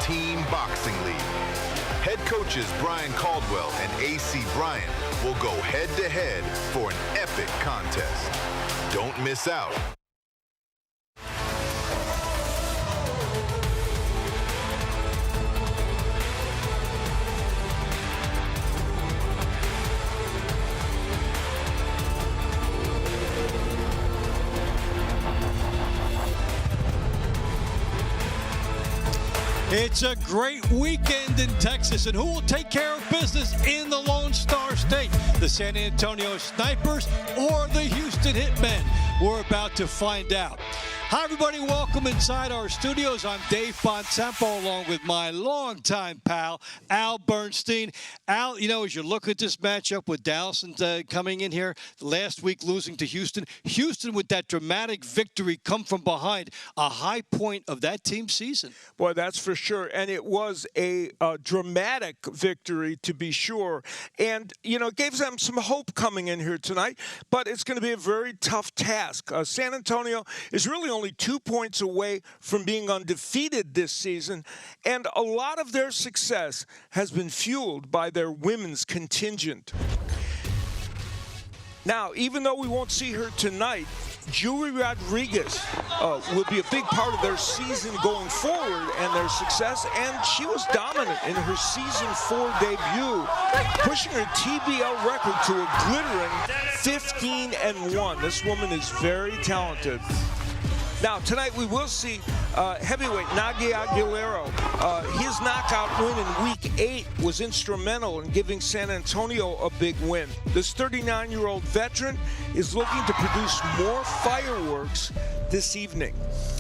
Team Boxing League. Head coaches Brian Caldwell and AC Bryant will go head-to-head for an epic contest. Don't miss out. It's a great weekend in Texas, and who will take care of business in the Lone Star State? The San Antonio Snipers or the Houston Hitmen? We're about to find out. Hi, everybody. Welcome inside our studios. I'm Dave Fontempo, along with my longtime pal, Al Bernstein. Al, you know, as you look at this matchup with Dallas coming in here, last week losing to Houston, Houston with that dramatic victory come from behind, a high point of that team's season. Boy, that's for sure. And it was a dramatic victory, to be sure. And, you know, it gave them some hope coming in here tonight. But it's going to be a very tough task. San Antonio is really only 2 points away from being undefeated this season. And a lot of their success has been fueled by their women's contingent. Now, even though we won't see her tonight, Julie Rodriguez will be a big part of their season going forward and their success, and she was dominant in her Season 4 debut, pushing her TBL record to a glittering 15-1. This woman is very talented. Now, tonight we will see heavyweight Nagi Aguilera. His knockout win in Week 8 was instrumental in giving San Antonio a big win. This 39-year-old veteran is looking to produce more fireworks this evening.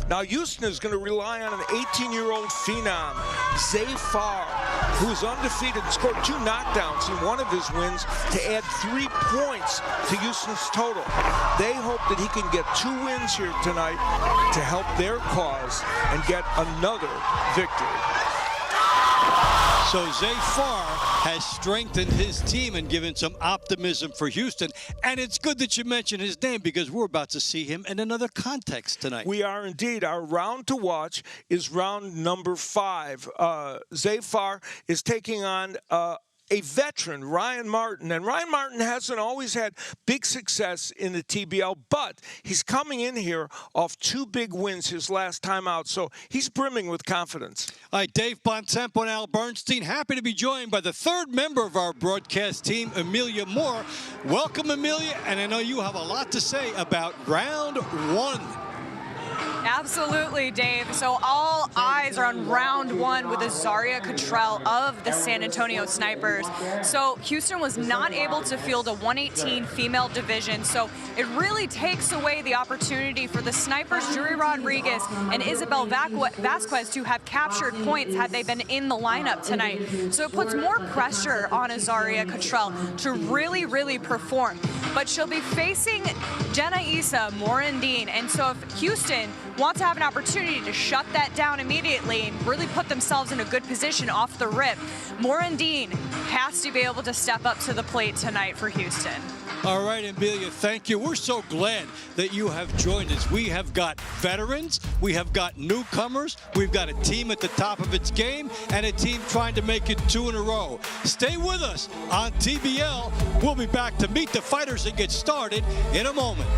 Now, Houston is going to rely on an 18-year-old phenom, Farr, who is undefeated and scored 2 knockdowns in one of his wins to add 3 points to Houston's total. They hope that he can get 2 wins here tonight to help their cause and get another victory. So Farr has strengthened his team and given some optimism for Houston. And it's good that you mentioned his name because we're about to see him in another context tonight. We are indeed. Our round to watch is round number 5. Farr is taking on a veteran, Ryan Martin. And Ryan Martin hasn't always had big success in the TBL, but he's coming in here off 2 big wins his last time out, so he's brimming with confidence. All right, Dave Fontempo and Al Bernstein, happy to be joined by the 3rd member of our broadcast team, Amelia Moore. Welcome, Amelia, and I know you have a lot to say about round 1. Absolutely, Dave. So all eyes are on round 1 with Azaria Cottrell of the San Antonio Snipers. So Houston was not able to field a 118 female division, so it really takes away the opportunity for the Snipers, Julie Rodriguez and Isabel Vasquez, to have captured points had they been in the lineup tonight. So it puts more pressure on Azaria Cottrell to really, really perform. But she'll be facing Jenna Issa Morandin, and so if Houston wants to have an opportunity to shut that down immediately and really put themselves in a good position off the rip, Morandin has to be able to step up to the plate tonight for Houston. All right, Amelia, thank you. We're so glad that you have joined us. We have got veterans, we have got newcomers, we've got a team at the top of its game, and a team trying to make it 2 in a row. Stay with us on TBL. We'll be back to meet the fighters and get started in a moment.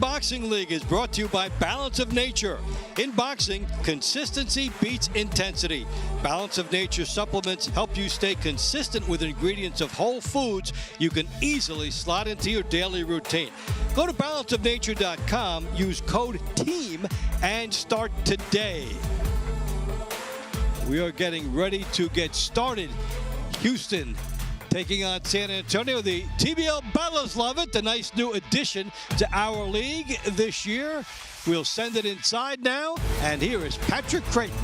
Boxing League is brought to you by Balance of Nature. In boxing, consistency beats intensity. Balance of Nature supplements help you stay consistent with ingredients of whole foods you can easily slot into your daily routine. Go to balanceofnature.com, use code TEAM, and start today. We are getting ready to get started. Houston taking on San Antonio. The TBL Bellas love it. The nice new addition to our league this year. We'll send it inside now. And here is Patrick Creighton.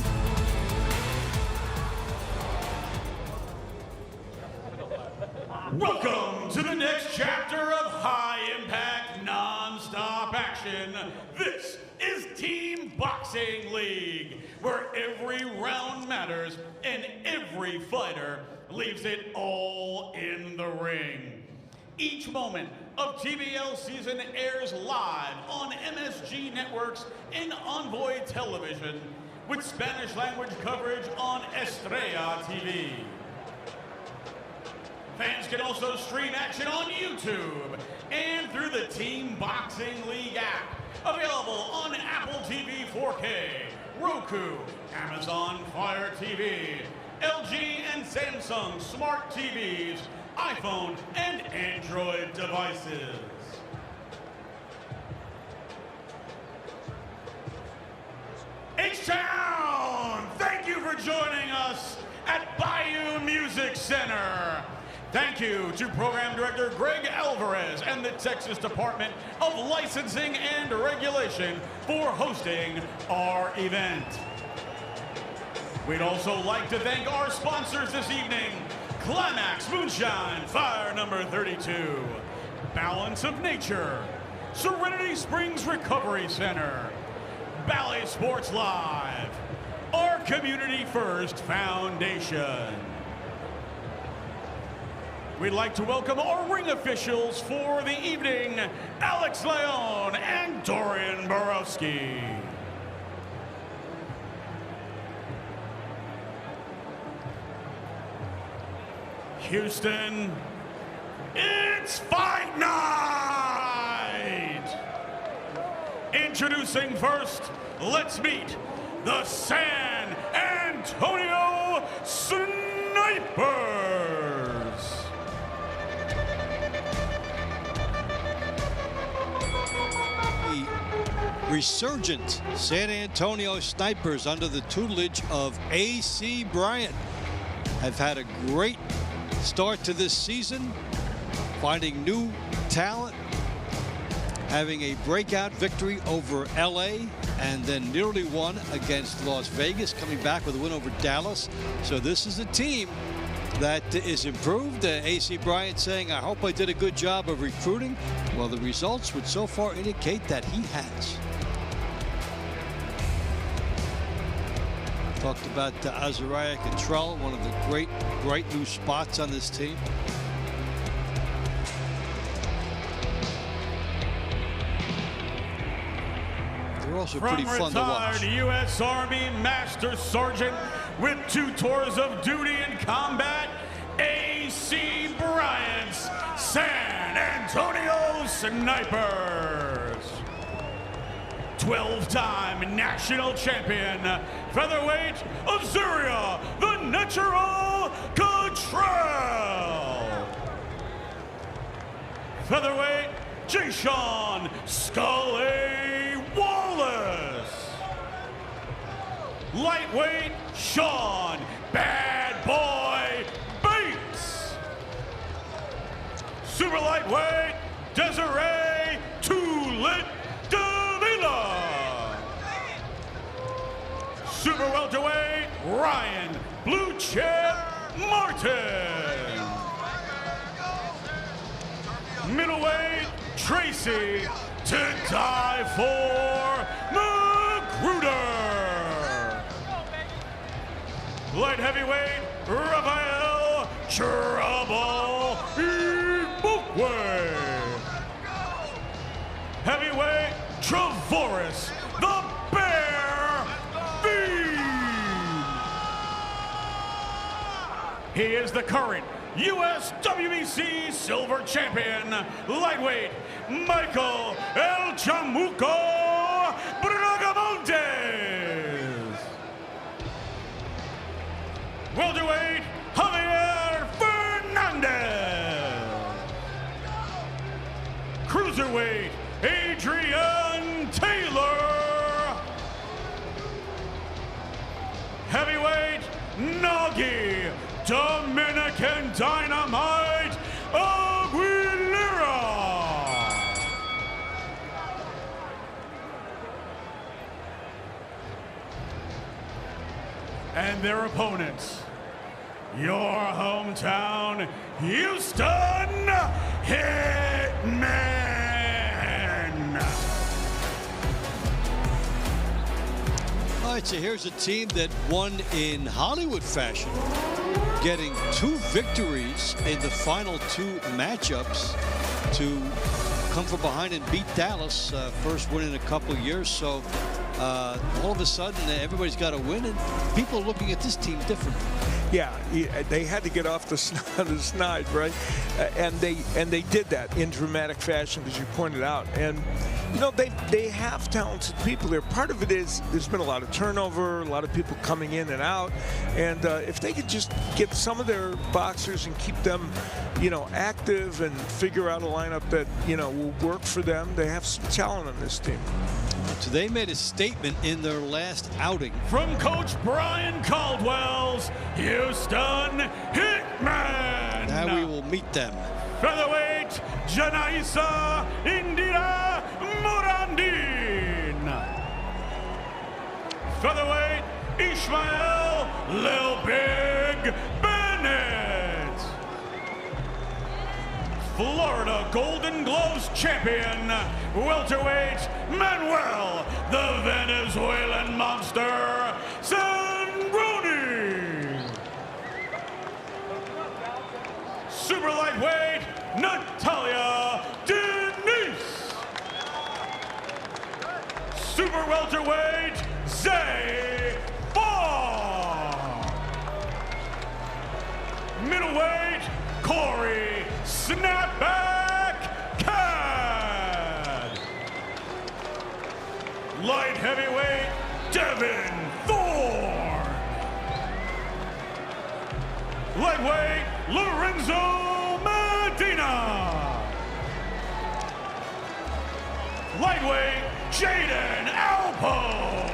Welcome to the next chapter of high-impact, non-stop action. This is Team Boxing League, where every round matters and every fighter leaves it all in the ring. Each moment of TBL season airs live on MSG Networks and Envoy Television, with Spanish language coverage on Estrella TV. Fans can also stream action on YouTube and through the Team Boxing League app, available on Apple TV 4K, Roku, Amazon Fire TV, LG and Samsung Smart TVs, iPhone and Android devices. H-Town, thank you for joining us at Bayou Music Center. Thank you to Program Director Greg Alvarez and the Texas Department of Licensing and Regulation for hosting our event. We'd also like to thank our sponsors this evening: Climax Moonshine, Fire number 32, Balance of Nature, Serenity Springs Recovery Center, Bally Sports Live, our Community First Foundation. We'd like to welcome our ring officials for the evening, Alex Leon and Dorian Borowski. Houston, it's fight night! Introducing first, let's meet the San Antonio Snipers. The resurgent San Antonio Snipers under the tutelage of A.C. Bryant have had a great start to this season, finding new talent, having a breakout victory over LA, and then nearly won against Las Vegas, coming back with a win over Dallas. So this is a team that is improved. A.C. Bryant saying, I hope I did a good job of recruiting. Well, the results would so far indicate that he has. Talked about Cottrell, one of the great, bright new spots on this team. They're also pretty fun to watch. From retired U.S. Army Master Sergeant with 2 tours of duty in combat, A.C. Bryant's San Antonio Snipers. 12-time national champion, featherweight Azuria, the Natural Cottrell. Featherweight Jason Scully Wallace. Lightweight Sean Bad Boy Bates. Super lightweight Desiree Too-Lit Davila. Super welterweight Ryan Blue Chip Martin. Middleweight Tracy to die for McGruder. Light heavyweight Rafael Trouble Igbokwe. Heavyweight Trevoris the Bear Vigne. He is the current US WBC silver champion, lightweight Michael El Chamuco Braamontes. Welterweight, Javier Fernandez. Cruiserweight, Adrian Taylor. Heavyweight, Nagi, Dominican Dynamite, Aguilera. And their opponents, your hometown Houston Hitmen. All right, so here's a team that won in Hollywood fashion, getting 2 victories in the final 2 matchups to come from behind and beat Dallas, first win in a couple years. So all of a sudden, everybody's got to win, and people are looking at this team differently. Yeah, they had to get off the snide, right? And they did that in dramatic fashion, as you pointed out. And you know, they have talented people there. Part of it is there's been a lot of turnover, a lot of people coming in and out. And if they could just get some of their boxers and keep them, you know, active and figure out a lineup that, you know, will work for them, they have some talent on this team. So they made a statement in their last outing. From Coach Brian Caldwell's Houston Hitmen. Now we will meet them. Featherweight, Janaisa Indira Morandin. Featherweight, Ishmael Lil Big Bennett. Florida Golden Gloves champion, welterweight, Manuel, the Venezuelan monster, Sangroni. Super lightweight, Natalia Denise. Super welterweight, Zay Farr. Middleweight, Corey Snapback Caad. Light heavyweight, Devin Thorne. Lightweight, Lorenzo Medina. Lightweight, Jaden Alpough.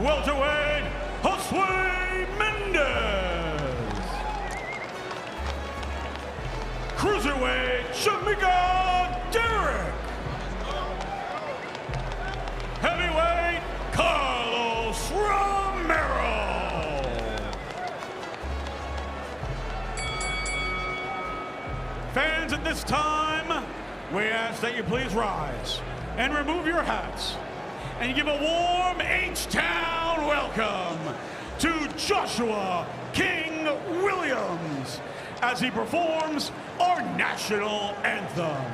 Welterweight, Josue Mendez. Cruiserweight, Shamika Derrick. Heavyweight, Carlos Romero. Fans, at this time, we ask that you please rise and remove your hats and give a warm H-Town welcome to Joshua King Williams as he performs our national anthem.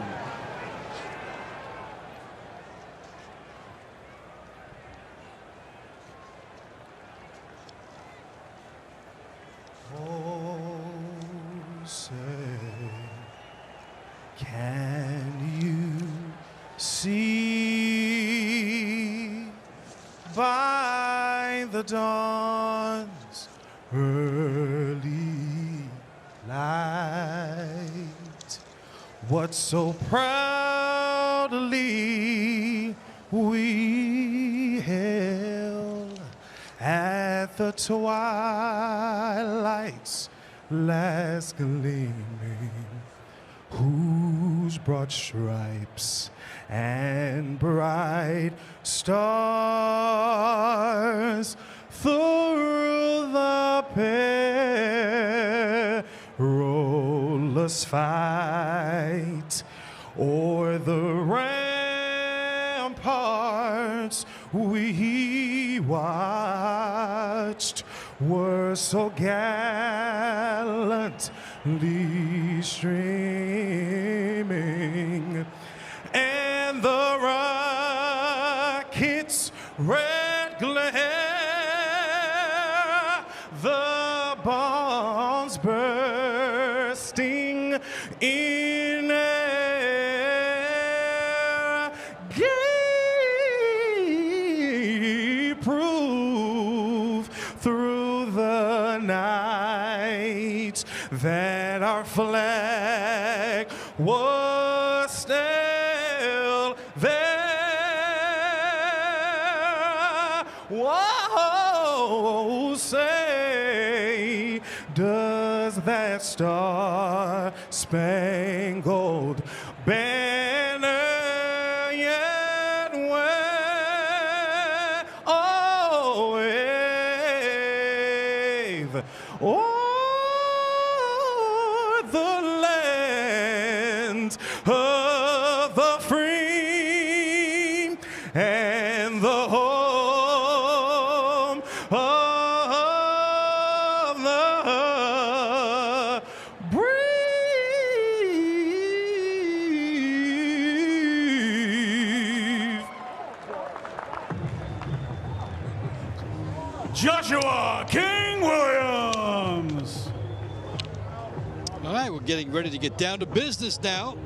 Oh, say, can you see by the dawn's early light what so proudly we hailed at the twilight's last gleaming, whose broad stripes and bright stars through the perilous fight o'er the ramparts we watched were so gallantly streaming, and the rocket's red glare, the bombs bursting in air, that our flag was still there. Whoa, say, does that star-spangled banner yet wave? Oh, wave o'er the land of the free and the home of the brave. Joshua King Williams. All right, we're getting ready to get down to business now.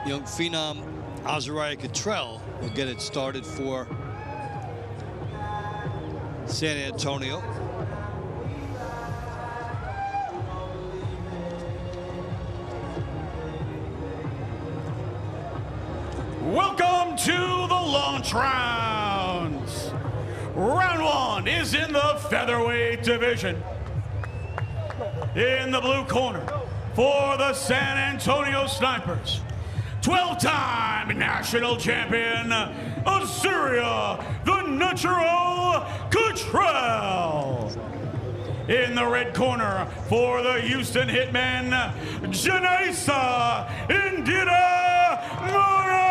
Young phenom Cottrell will get it started for San Antonio. Welcome to the launch rounds. Round one is in the featherweight division. In the blue corner for the San Antonio Snipers, 12-time national champion, Assyria, the Natural Cottrell. In the red corner for the Houston Hitmen, Denise Morandin.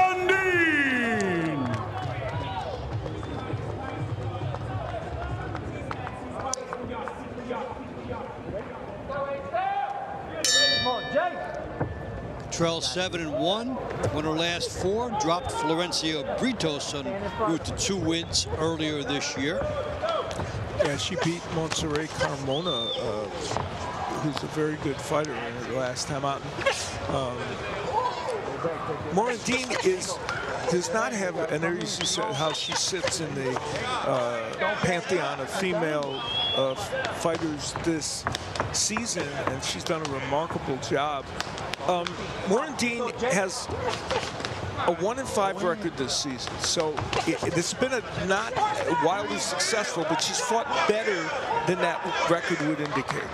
Cottrell 7-1, won her last 4, dropped Florencia Britos on route to 2 wins earlier this year. Yeah, she beat Montserrat Carmona, who's a very good fighter in her last time out. Morandin does not have, and there you see how she sits in the pantheon of female fighters this season, and she's done a remarkable job. Morandin has a 1-5 record this season, so it's been not wildly successful, but she's fought better than that record would indicate.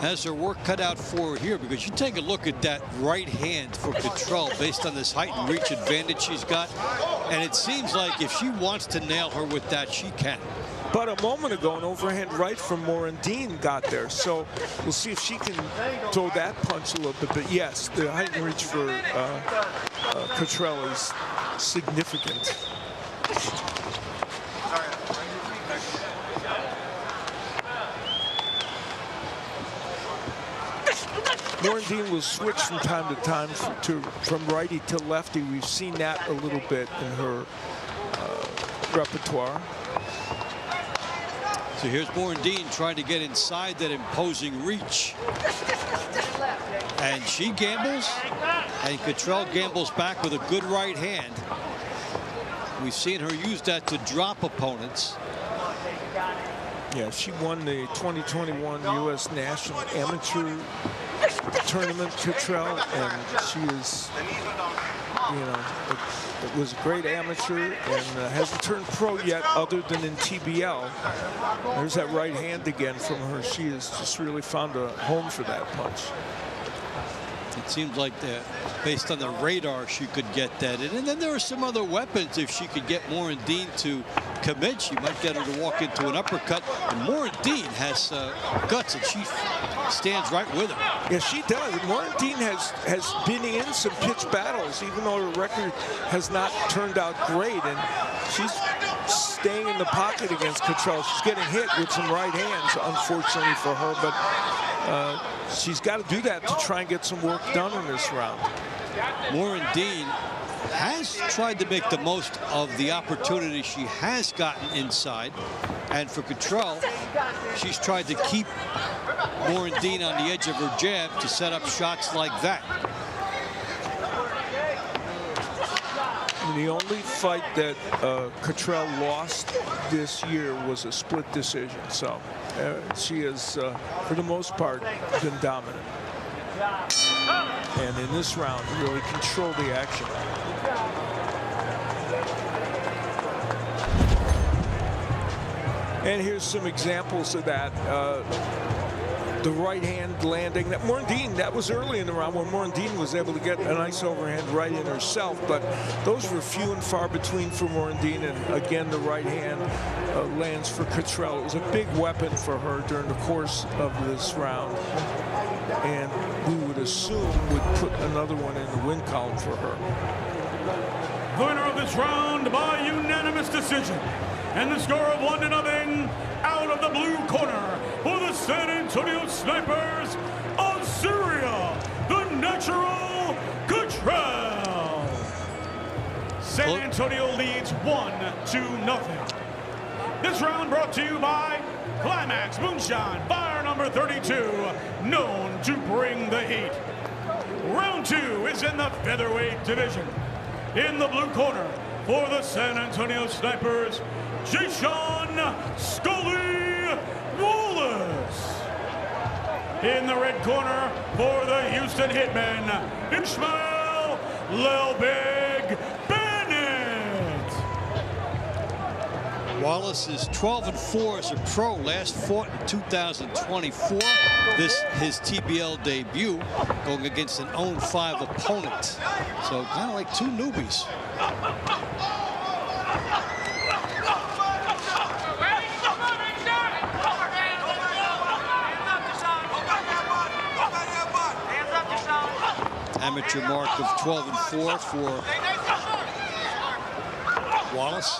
Has her work cut out for her here, because you take a look at that right hand for Cottrell based on this height and reach advantage she's got, and it seems like if she wants to nail her with that, she can. But a moment ago, an overhand right from Morandin got there. So we'll see if she can throw that punch a little bit. But yes, the height and reach for Cottrell is significant. Morandin will switch from time to time from righty to lefty. We've seen that a little bit in her repertoire. So here's Morandin trying to get inside that imposing reach. And she gambles, and Cottrell gambles back with a good right hand. We've seen her use that to drop opponents. Yeah, she won the 2021 U.S. National Amateur Tournament, Cottrell, and she is, you know, it was a great amateur and hasn't turned pro yet other than in TBL. There's that right hand again from her. She has just really found a home for that punch. It seems like based on the radar, she could get that in. And then there are some other weapons. If she could get Morandin to commit, she might get her to walk into an uppercut. And Morandin has guts, and she stands right with him. Yeah, she does. Morandin has been in some pitched battles, even though her record has not turned out great. And she's staying in the pocket against Cottrell. She's getting hit with some right hands, unfortunately for her. But she's got to do that to try and get some work done in this round. Morandin has tried to make the most of the opportunity she has gotten inside. And for Cottrell, she's tried to keep Morandin on the edge of her jab to set up shots like that. The only fight that Cottrell lost this year was a split decision. So she has, for the most part, been dominant. And in this round, really controlled the action. And here's some examples of that. The right hand landing. That Morandin, that was early in the round when Morandin was able to get a nice overhand right in herself, but those were few and far between for Morandin, and again the right hand lands for Cottrell. It was a big weapon for her during the course of this round, and we would assume would put another one in the win column for her. The winner of this round by unanimous decision, and the score of 1-0, out of the blue corner for the San Antonio Snipers of Syria, the natural Cottrell. San Antonio leads 1-0. This round brought to you by Climax Moonshine, fire number 32, known to bring the heat. Round 2 is in the featherweight division. In the blue corner for the San Antonio Snipers, Jason Scully Wallace. In the red corner for the Houston Hitmen, Ishmael Lil Big Bennett. Wallace is 12-4 as a pro. Last fought in 2024. This his TBL debut, going against an 0-5 opponent. So kind of like two newbies. Amateur mark of 12-4 for Wallace.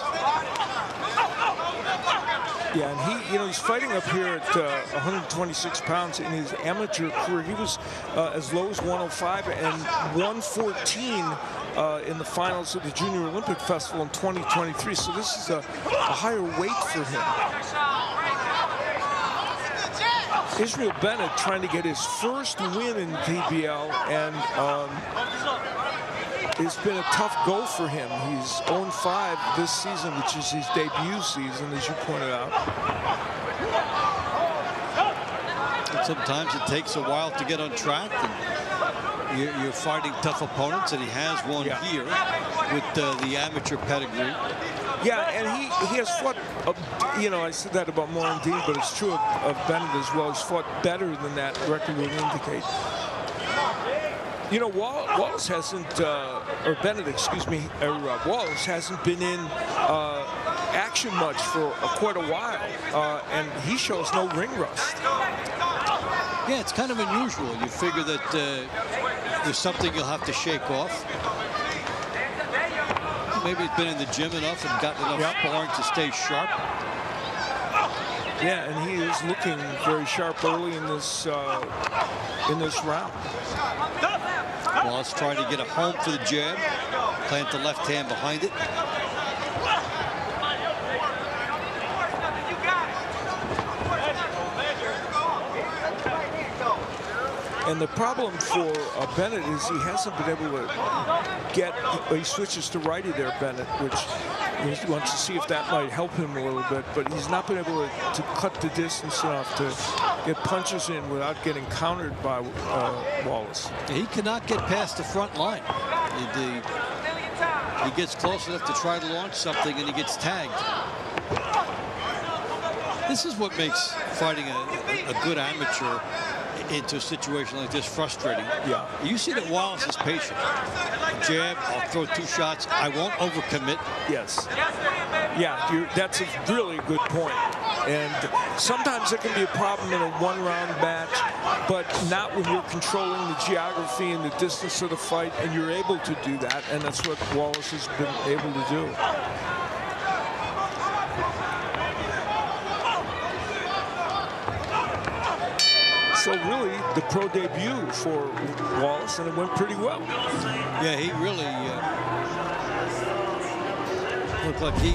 Yeah, and he's fighting up here at 126 pounds in his amateur career. He was as low as 105 and 114 in the finals of the Junior Olympic Festival in 2023. So this is a higher weight for him. Israel Bennett trying to get his first win in PBL, and it's been a tough go for him. He's 0-5 this season, which is his debut season, as you pointed out. And sometimes it takes a while to get on track. And you're fighting tough opponents, and he has one here with the amateur pedigree. Yeah, and he has fought, I said that about Morandin, but it's true of Bennett as well. He's fought better than that record would indicate. Wallace hasn't, or Bennett, excuse me, Wallace hasn't been in action much for quite a while, and he shows no ring rust. Yeah, it's kind of unusual. You figure that there's something you'll have to shake off. Maybe he's been in the gym enough and gotten enough sparring to stay sharp. Yeah, and he is looking very sharp early in this round. Wallace trying to get a home for the jab, plant the left hand behind it. And the problem for Bennett is he hasn't been able to he switches to righty there, Bennett, which he wants to see if that might help him a little bit, but he's not been able to cut the distance enough to get punches in without getting countered by Wallace. He cannot get past the front line. He gets close enough to try to launch something, and he gets tagged. This is what makes fighting a good amateur into a situation like this frustrating. Yeah. You see that Wallace is patient. Jab, I'll throw 2 shots. I won't overcommit. Yes. Yeah, that's a really good point. And sometimes it can be a problem in a one-round match, but not when you're controlling the geography and the distance of the fight, and you're able to do that, and that's what Wallace has been able to do. So really, the pro debut for Wallace, and it went pretty well. Yeah, he really Looked like he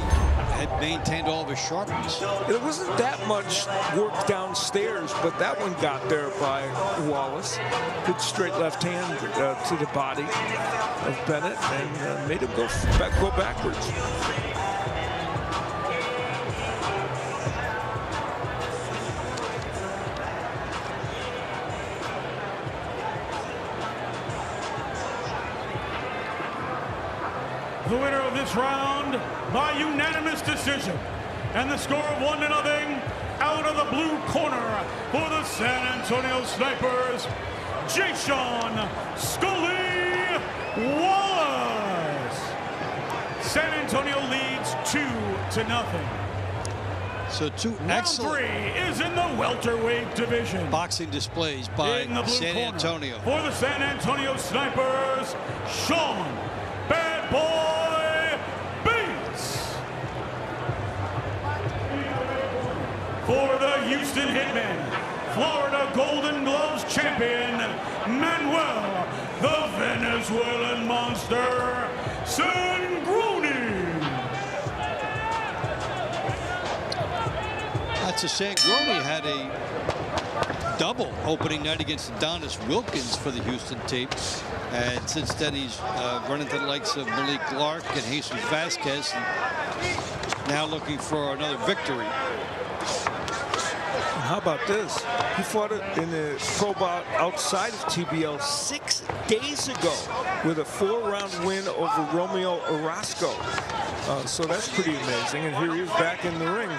had maintained all of his sharpness. It wasn't that much work downstairs, but that one got there by Wallace. Good straight left hand to the body of Bennett and made him go backwards. The winner of this round by unanimous decision, and the score of 1-0 out of the blue corner for the San Antonio Snipers, Jason Scully Wallace. San Antonio leads 2-0. So two Round excellent 3 is in the welterweight division. boxing displays by In the blue San corner Antonio. for the San Antonio Snipers, Sean Bad Boy Bates. For the Houston Hitmen, Florida Golden Gloves champion, Manuel the Venezuelan Monster Sangroni. That's a Sangroni had a double opening night against Adonis Wilkins for the Houston team. And since then, he's run into the likes of Malik Clark and Jesus Vasquez, and now looking for another victory. How about this? He fought it in a pro bout outside of TBL 6 days ago with a 4-round win over Romero Orozco. So that's pretty amazing. And here he is back in the ring.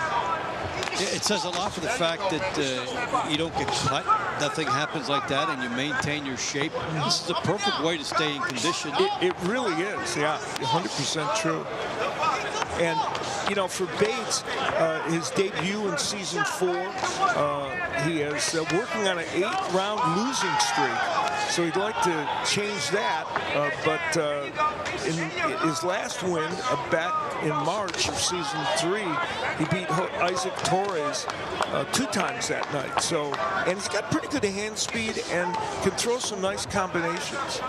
It says a lot for the fact that you don't get cut. Nothing happens like that, and you maintain your shape. This is the perfect way to stay in condition. It really is, yeah, 100% true. And, you know, for Bates, his debut in season 4, he is working on an 8-round losing streak. So he'd like to change that, but in his last win back in March of season 3, he beat Isaac Torres 2 times that night. So, and he's got pretty good hand speed and can throw some nice combinations.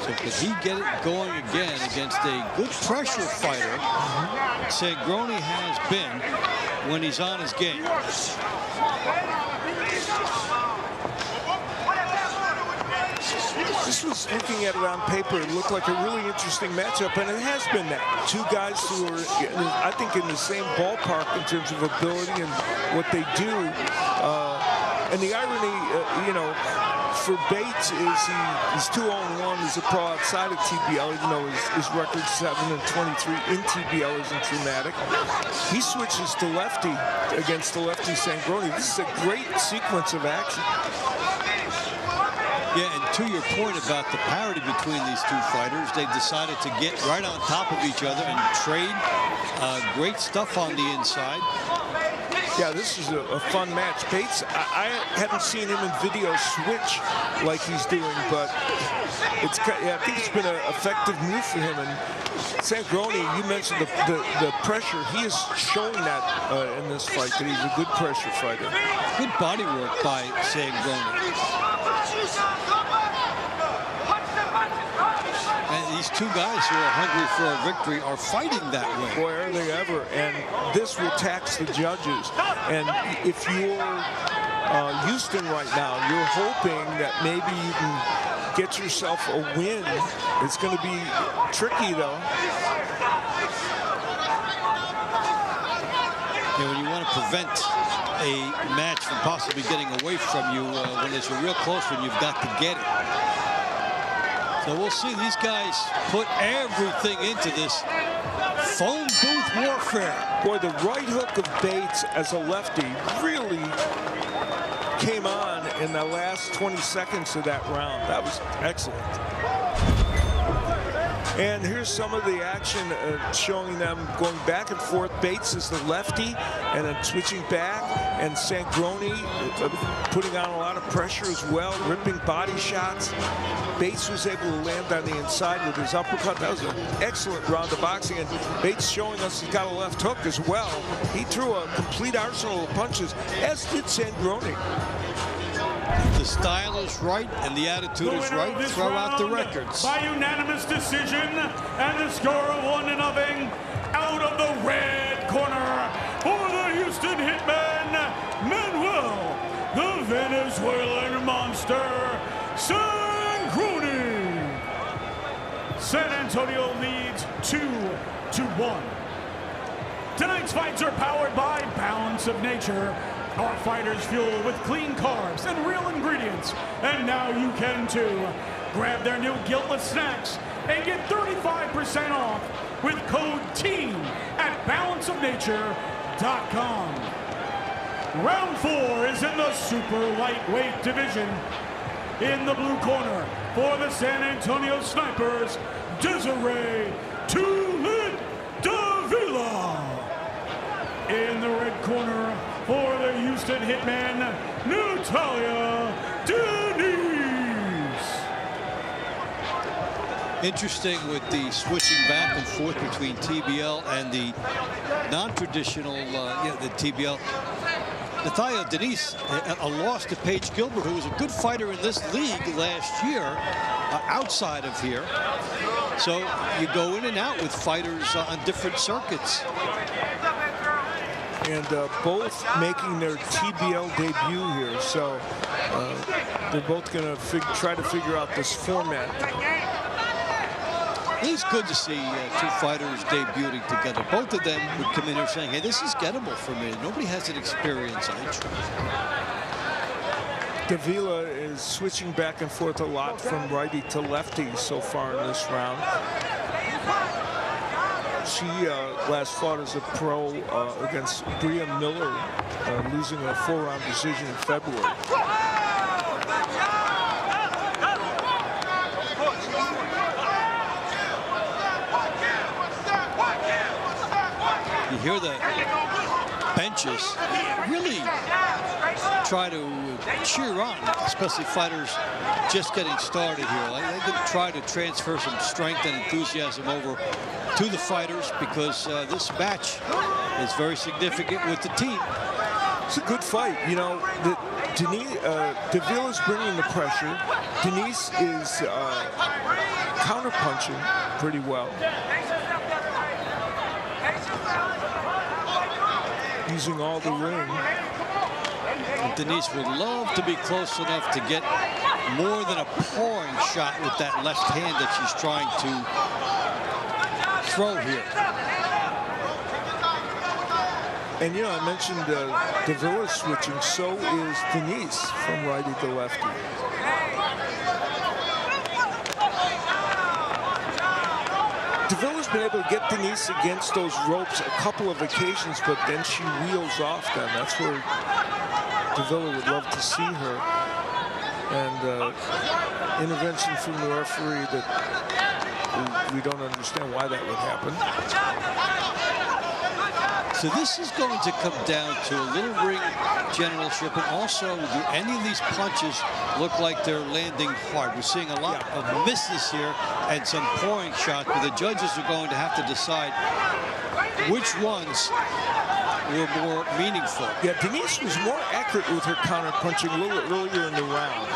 So could he get it going again against a good pressure fighter? Sangroni has been when he's on his game. This was, looking at it on paper, it looked like a really interesting matchup, and it has been that. 2 guys who are, I think, in the same ballpark in terms of ability and what they do. And the irony, you know, for Bates is he's 2-0-1 as a pro outside of TBL, even though his record 7-23 in TBL isn't dramatic. He switches to lefty against the lefty Sangroni. This is a great sequence of action. Yeah, and to your point about the parity between these 2 fighters, they decided to get right on top of each other and trade great stuff on the inside. Yeah, this is a fun match. Bates, I haven't seen him in video switch like he's doing, but I think it's been an effective move for him. And Sangroni, you mentioned the pressure. He is showing that in this fight, that he's a good pressure fighter. Good body work by Sangroni. And these 2 guys who are hungry for a victory are fighting that way. Boy, are they ever. And this will tax the judges. And if you're Houston right now, you're hoping that maybe you can get yourself a win. It's going to be tricky, though. You know, when you want to prevent a match from possibly getting away from you, when it's a real close one, you've got to get it. So we'll see. These guys put everything into this phone booth warfare. Boy, the right hook of Bates as a lefty really came on in the last 20 seconds of that round. That was excellent. And here's some of the action showing them going back and forth. Bates is the lefty and then switching back, and Sangroni putting on a lot of pressure as well, ripping body shots. Bates was able to land on the inside with his uppercut. That was an excellent round of boxing, and Bates showing us he's got a left hook as well. He threw a complete arsenal of punches, as did Sangroni. If the style is right and the attitude is right, throw out the records. By unanimous decision, and the score of 1-0, out of the red corner for the Houston Hitmen, Manuel, the Venezuelan monster, Sangroni. San Antonio leads 2-1. Tonight's fights are powered by Balance of Nature. Our fighters fuel with clean carbs and real ingredients. And now you can too. Grab their new Guiltless snacks and get 35% off with code TEAM at balanceofnature.com. Round 4 is in the super lightweight division. In the blue corner for the San Antonio Snipers, Desiree Tulip Davila. In the red corner for the Houston Hitmen, Natalia Denise. Interesting with the switching back and forth between TBL and the non-traditional, the TBL. Natalia Denise, a loss to Paige Gilbert, who was a good fighter in this league last year, outside of here. So you go in and out with fighters on different circuits. And both making their TBL debut here, so they're both going to try to figure out this format. It's good to see two fighters debuting together. Both of them would come in here saying, hey, this is gettable for me. Nobody has an experience. Davila is switching back and forth a lot from righty to lefty so far in this round. She last fought as a pro against Bria Miller, losing a 4-round decision in February. You hear the benches really try to cheer on, especially fighters just getting started here. Like they could try to transfer some strength and enthusiasm over to the fighters because this match is very significant with the team. It's a good fight. You know, Davila's bringing the pressure. Denise is counter-punching pretty well. Using all the ring. And Denise would love to be close enough to get more than a pouring shot with that left hand that she's trying to throw here. And you know, I mentioned Davila switching, so is Denise from righty to lefty. Davila's been able to get Denise against those ropes a couple of occasions, but then she wheels off them. That's where Davila would love to see her. And intervention from the referee that we don't understand why that would happen. So this is going to come down to a little ring generalship, and also do any of these punches look like they're landing hard? We're seeing a lot of misses here and some pouring shots, but the judges are going to have to decide which ones were more meaningful. Yeah, Denise was more accurate with her counter punching a little earlier in the round.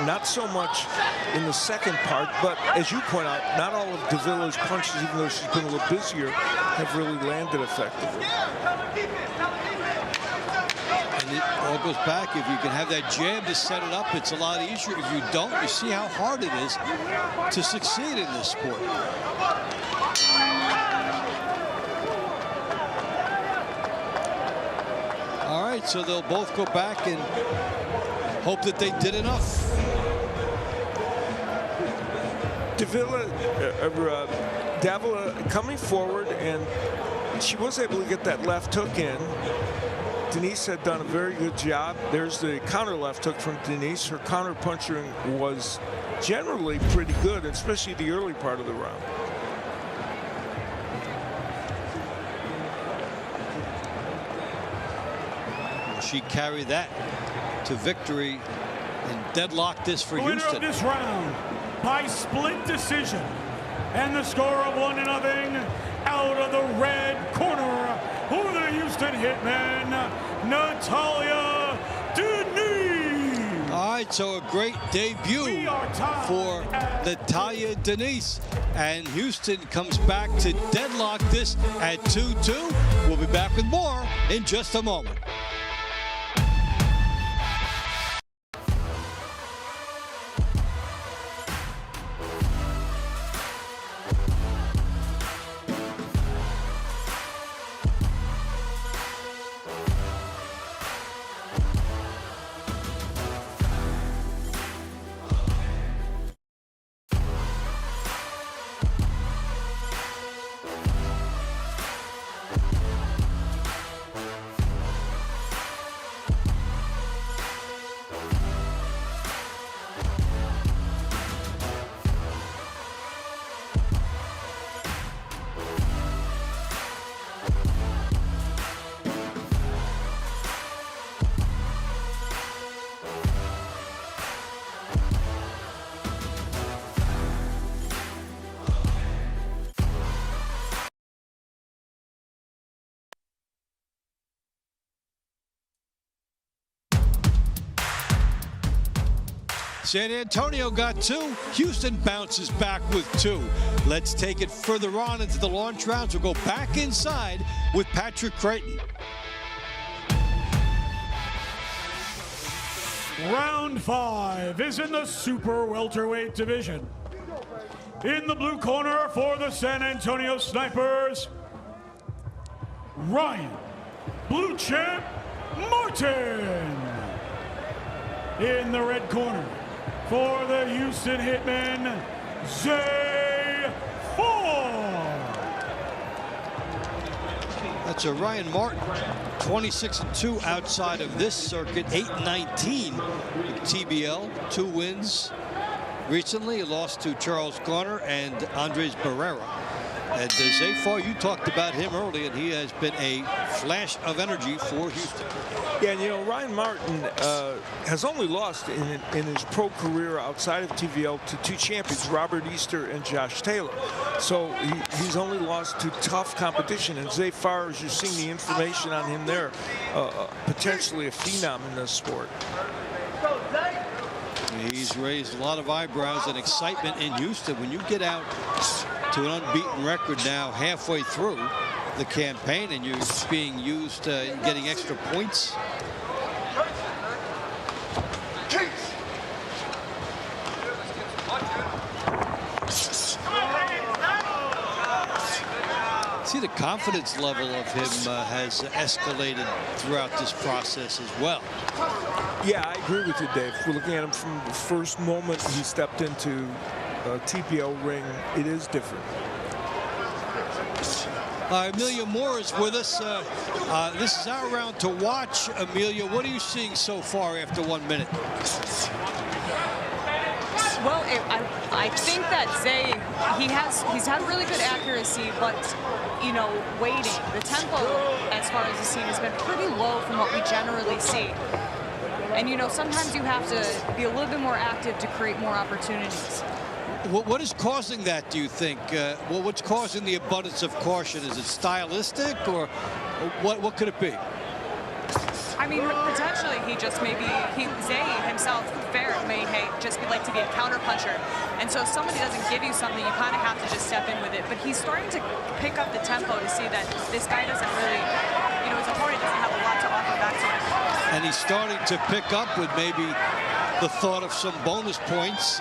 Not so much in the second part, but as you point out, not all of Davila's punches, even though she's been a little busier, have really landed effectively. And it all goes back. If you can have that jab to set it up, it's a lot easier. If you don't, you see how hard it is to succeed in this sport. All right, so they'll both go back and hope that they did enough. Davila coming forward, and she was able to get that left hook in. Denise had done a very good job. There's the counter left hook from Denise. Her counter punching was generally pretty good, especially the early part of the round. She carried that to victory and deadlocked this for Winner Houston. of this round by split decision, and the score of 1-0 out of the red corner for the Houston Hitmen, Natalia Denise. right, so a great debut for Natalia Denise. And Houston comes back to deadlock this at 2-2. We'll be back with more in just a moment. San Antonio got 2. Houston bounces back with 2. Let's take it further on into the launch rounds. We'll go back inside with Patrick Creighton. Round 5 is in the super welterweight division. In the blue corner for the San Antonio Snipers, Ryan Blue Champ Martin. In the red corner for the Houston Hitmen, Farr. That's a Ryan Martin, 26-2 outside of this circuit, 8-19 TBL, 2 wins. Recently, he lost to Charles Garner and Andres Barrera. And Farr, you talked about him early, and he has been a flash of energy for Houston. Yeah, and you know, Ryan Martin has only lost in his pro career outside of TVL to 2 champions, Robert Easter and Josh Taylor. So he's only lost to tough competition. And Farr, as you're seeing the information on him there, potentially a phenom in this sport. He's raised a lot of eyebrows and excitement in Houston. When you get out to an unbeaten record now halfway through the campaign and you're being used getting extra points. See, the confidence level of him has escalated throughout this process as well. Yeah, I agree with you, Dave. We're looking at him from the first moment he stepped into a TPO ring. It is different. Amelia Moore is with us. This is our round to watch. Amelia, what are you seeing so far after 1 minute? Well, I think that he's had really good accuracy, but you know, waiting. The tempo, as far as the scene, has been pretty low from what we generally see. And you know, sometimes you have to be a little bit more active to create more opportunities. What is causing that, do you think? What's causing the abundance of caution? Is it stylistic, or what could it be? I mean, potentially he just maybe, Zay himself, Farr, may just like to be a counterpuncher. And so if somebody doesn't give you something, you kind of have to just step in with it. But he's starting to pick up the tempo to see that this guy doesn't really, you know, his opponent doesn't have a lot to offer back to him. And he's starting to pick up with maybe the thought of some bonus points,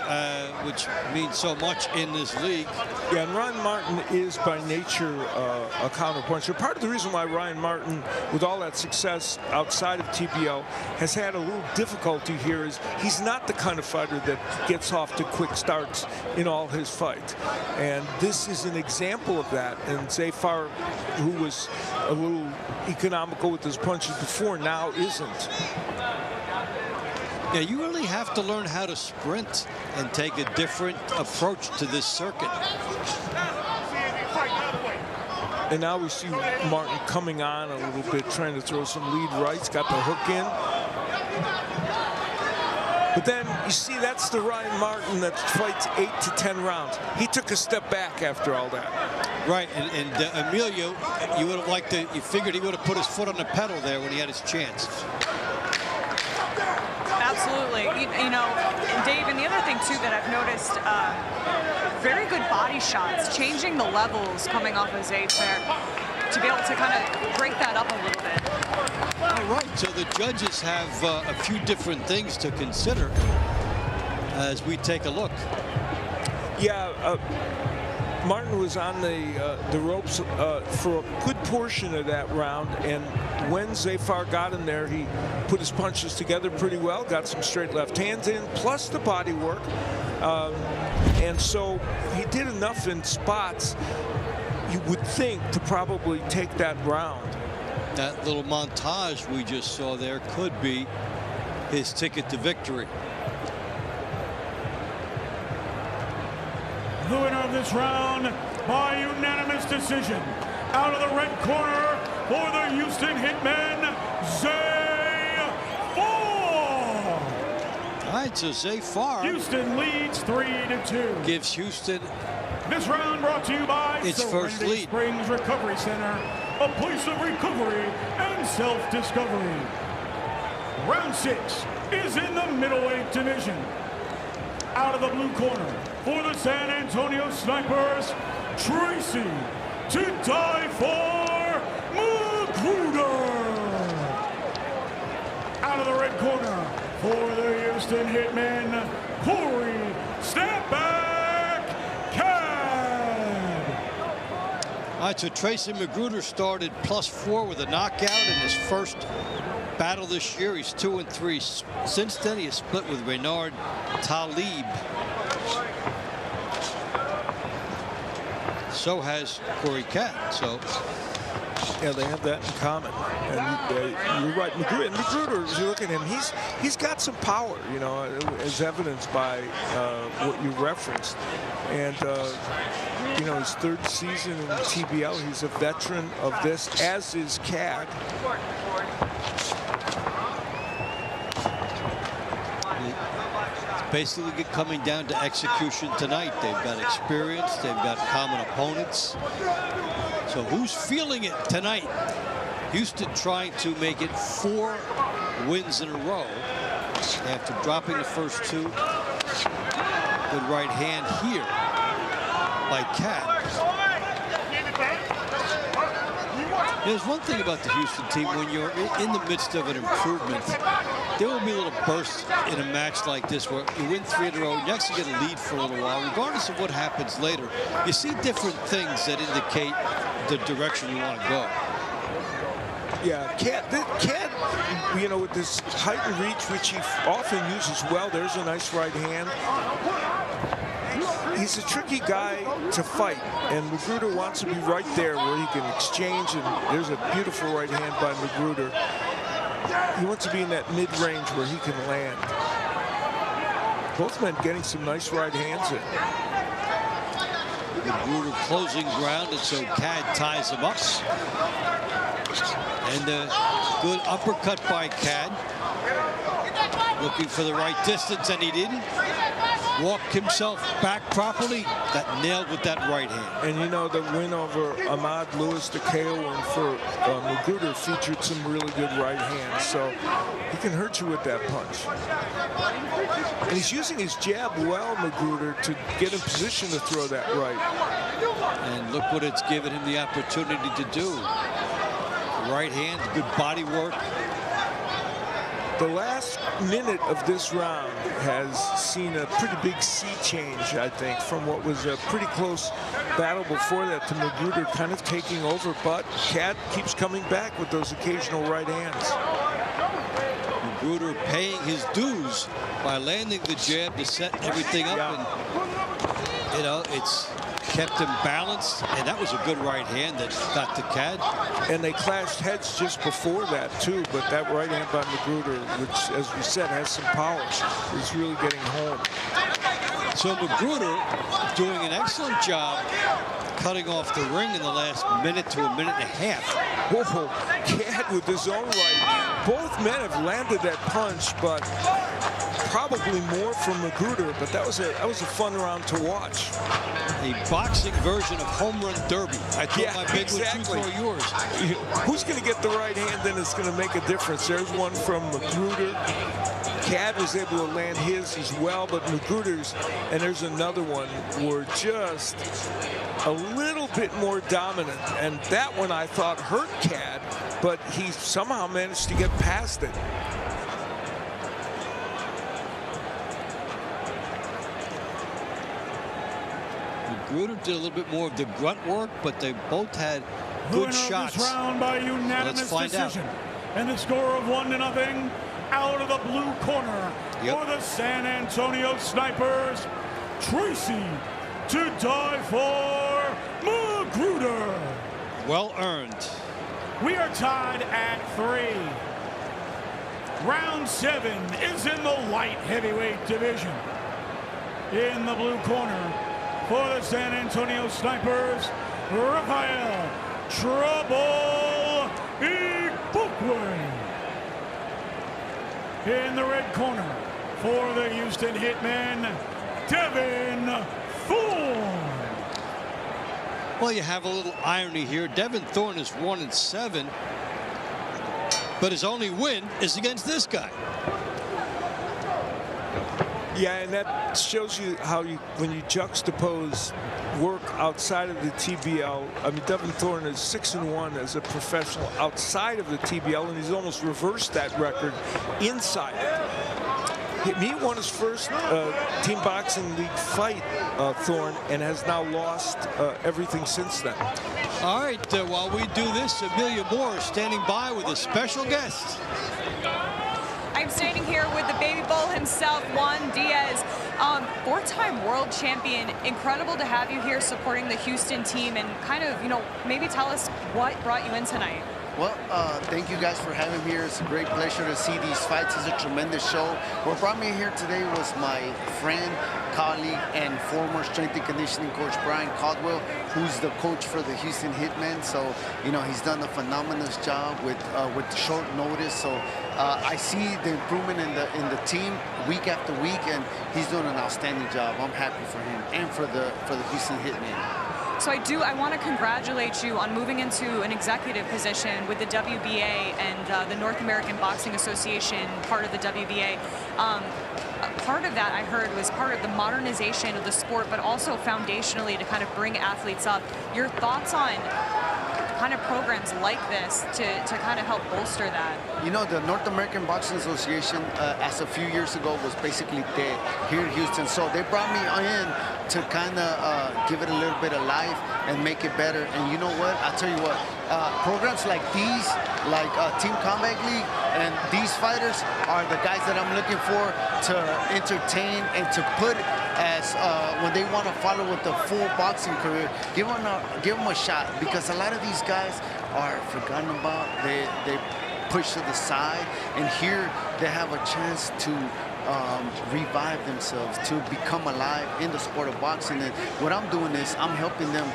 which means so much in this league. Yeah, and Ryan Martin is by nature a counterpuncher. Part of the reason why Ryan Martin, with all that success outside of TPO, has had a little difficulty here is he's not the kind of fighter that gets off to quick starts in all his fights. And this is an example of that. And Farr, who was a little economical with his punches before, now isn't. Yeah, you really have to learn how to sprint and take a different approach to this circuit. And now we see Martin coming on a little bit, trying to throw some lead rights, got the hook in. But then you see that's the Ryan Martin that fights 8 to 10 rounds. He took a step back after all that. Right, and Emilio, you would have liked to, you figured he would have put his foot on the pedal there when he had his chance. Absolutely. You know, thing, too, that I've noticed, very good body shots, changing the levels coming off of Zay Farr to be able to kind of break that up a little bit. All right, so the judges have a few different things to consider as we take a look. Yeah, Martin was on the ropes for a good portion of that round, and when Zay Farr got in there, he put his punches together pretty well, got some straight left hands in, plus the body work, and so he did enough in spots, you would think, to probably take that round. That little montage we just saw there could be his ticket to victory. The winner of this round by unanimous decision, out of the red corner for the Houston Hitmen, Zay Farr. All right, so Zay Farr. Houston leads 3-2. Gives Houston this round brought to you by its first lead. Springs Recovery Center, a place of recovery and self-discovery. Round 6 is in the middleweight division. Out of the blue corner for the San Antonio Snipers, Tracy to die for McGruder. Out of the red corner for the Houston Hitmen, Corey Snapback Caad. All right, so Tracy McGruder started +4 with a knockout in his first battle this year. He's 2-3. Since then, he has split with Reynard Talib. So has Corey Caad. So yeah, they have that in common. And you're right, McGruder, as you look at him, he's got some power, you know, as evidenced by what you referenced. And you know, his third season in TBL, he's a veteran of this, as is Caad. basically coming down to execution tonight. They've got experience, they've got common opponents. So who's feeling it tonight? Houston trying to make it 4 wins in a row after dropping the first 2. Good right hand here by Caad. There's one thing about the Houston team: when you're in the midst of an improvement, there will be little bursts in a match like this where you win 3 in a row, you actually get a lead for a little while. Regardless of what happens later, you see different things that indicate the direction you want to go. Yeah, Caad, you know, with this height and reach, which he often uses well, there's a nice right hand. He's a tricky guy to fight, and McGruder wants to be right there where he can exchange, and there's a beautiful right hand by McGruder. He wants to be in that mid-range where he can land. Both men getting some nice right hands in. McGruder closing ground, and so Caad ties him up. And a good uppercut by Caad. Looking for the right distance, and he didn't. Walked himself back properly. Got nailed with that right hand. And you know, the win over Ahmad Lewis, the KO win for McGruder, featured some really good right hands. So he can hurt you with that punch. And he's using his jab well, McGruder, to get in position to throw that right. And look what it's given him the opportunity to do. Right hand, good body work. The last minute of this round has seen a pretty big sea change, I think, from what was a pretty close battle before that to McGruder kind of taking over, but Caad keeps coming back with those occasional right hands. McGruder paying his dues by landing the jab to set everything up, and you know, it's kept him balanced, and that was a good right hand that got to Caad. And they clashed heads just before that too, but that right hand by McGruder, which, as we said, has some power, is really getting home. So McGruder doing an excellent job cutting off the ring in the last minute to a minute and a half. Whoa, Caad with his own right. Both men have landed that punch, but probably more from McGruder, but that was a fun round to watch. A boxing version of home run derby. I throw my big one, you throw yours. Who's going to get the right hand, then it's going to make a difference. There's one from McGruder. Caad was able to land his as well, but McGruder's, and there's another one, were just a little bit more dominant. And that one I thought hurt Caad, but he somehow managed to get past it. McGruder did a little bit more of the grunt work, but they both had good shots. This round by unanimous decision. And the score of 1-0 out of the blue corner for the San Antonio Snipers, Tracy to die for McGruder. Well earned. We are tied at 3. Round 7 is in the light heavyweight division. In the blue corner for the San Antonio Snipers, Rafael Trouble Igbokwe. In the red corner for the Houston Hitmen, Devin Thorne. Well, you have a little irony here. Devin Thorne is 1-7, but his only win is against this guy. Yeah, and that shows you how when you juxtapose work outside of the TBL. I mean, Devin Thorne is 6-1 as a professional outside of the TBL, and he's almost reversed that record inside. He won his first Team Boxing League fight, Thorne, and has now lost everything since then. All right, while we do this, Amelia Moore is standing by with a special guest. I'm standing here with the baby bull himself, Juan Diaz, four-time world champion. Incredible to have you here supporting the Houston team, and kind of, maybe tell us what brought you in tonight. Well, thank you guys for having me here. It's a great pleasure to see these fights. It's a tremendous show. What brought me here today was my friend, colleague, and former strength and conditioning coach, Brian Caldwell, who's the coach for the Houston Hitmen. So, he's done a phenomenal job with short notice. So I see the improvement in the team week after week, and he's doing an outstanding job. I'm happy for him and for the Houston Hitmen. So I want to congratulate you on moving into an executive position with the WBA and the North American Boxing Association, part of the WBA. Part of that, I heard, was part of the modernization of the sport, but also foundationally to kind of bring athletes up. Your thoughts on kind of programs like this to kind of help bolster that? The North American Boxing Association, as a few years ago, was basically dead here in Houston. So they brought me in to kind of give it a little bit of life and make it better. And you know what? I'll tell you what, programs like these, like Team Combat League, and these fighters are the guys that I'm looking for to entertain and to put as when they want to follow with the full boxing career, give them a shot, because a lot of these guys are forgotten about. They push to the side, and here they have a chance to revive themselves, to become alive in the sport of boxing. And what I'm doing is I'm helping them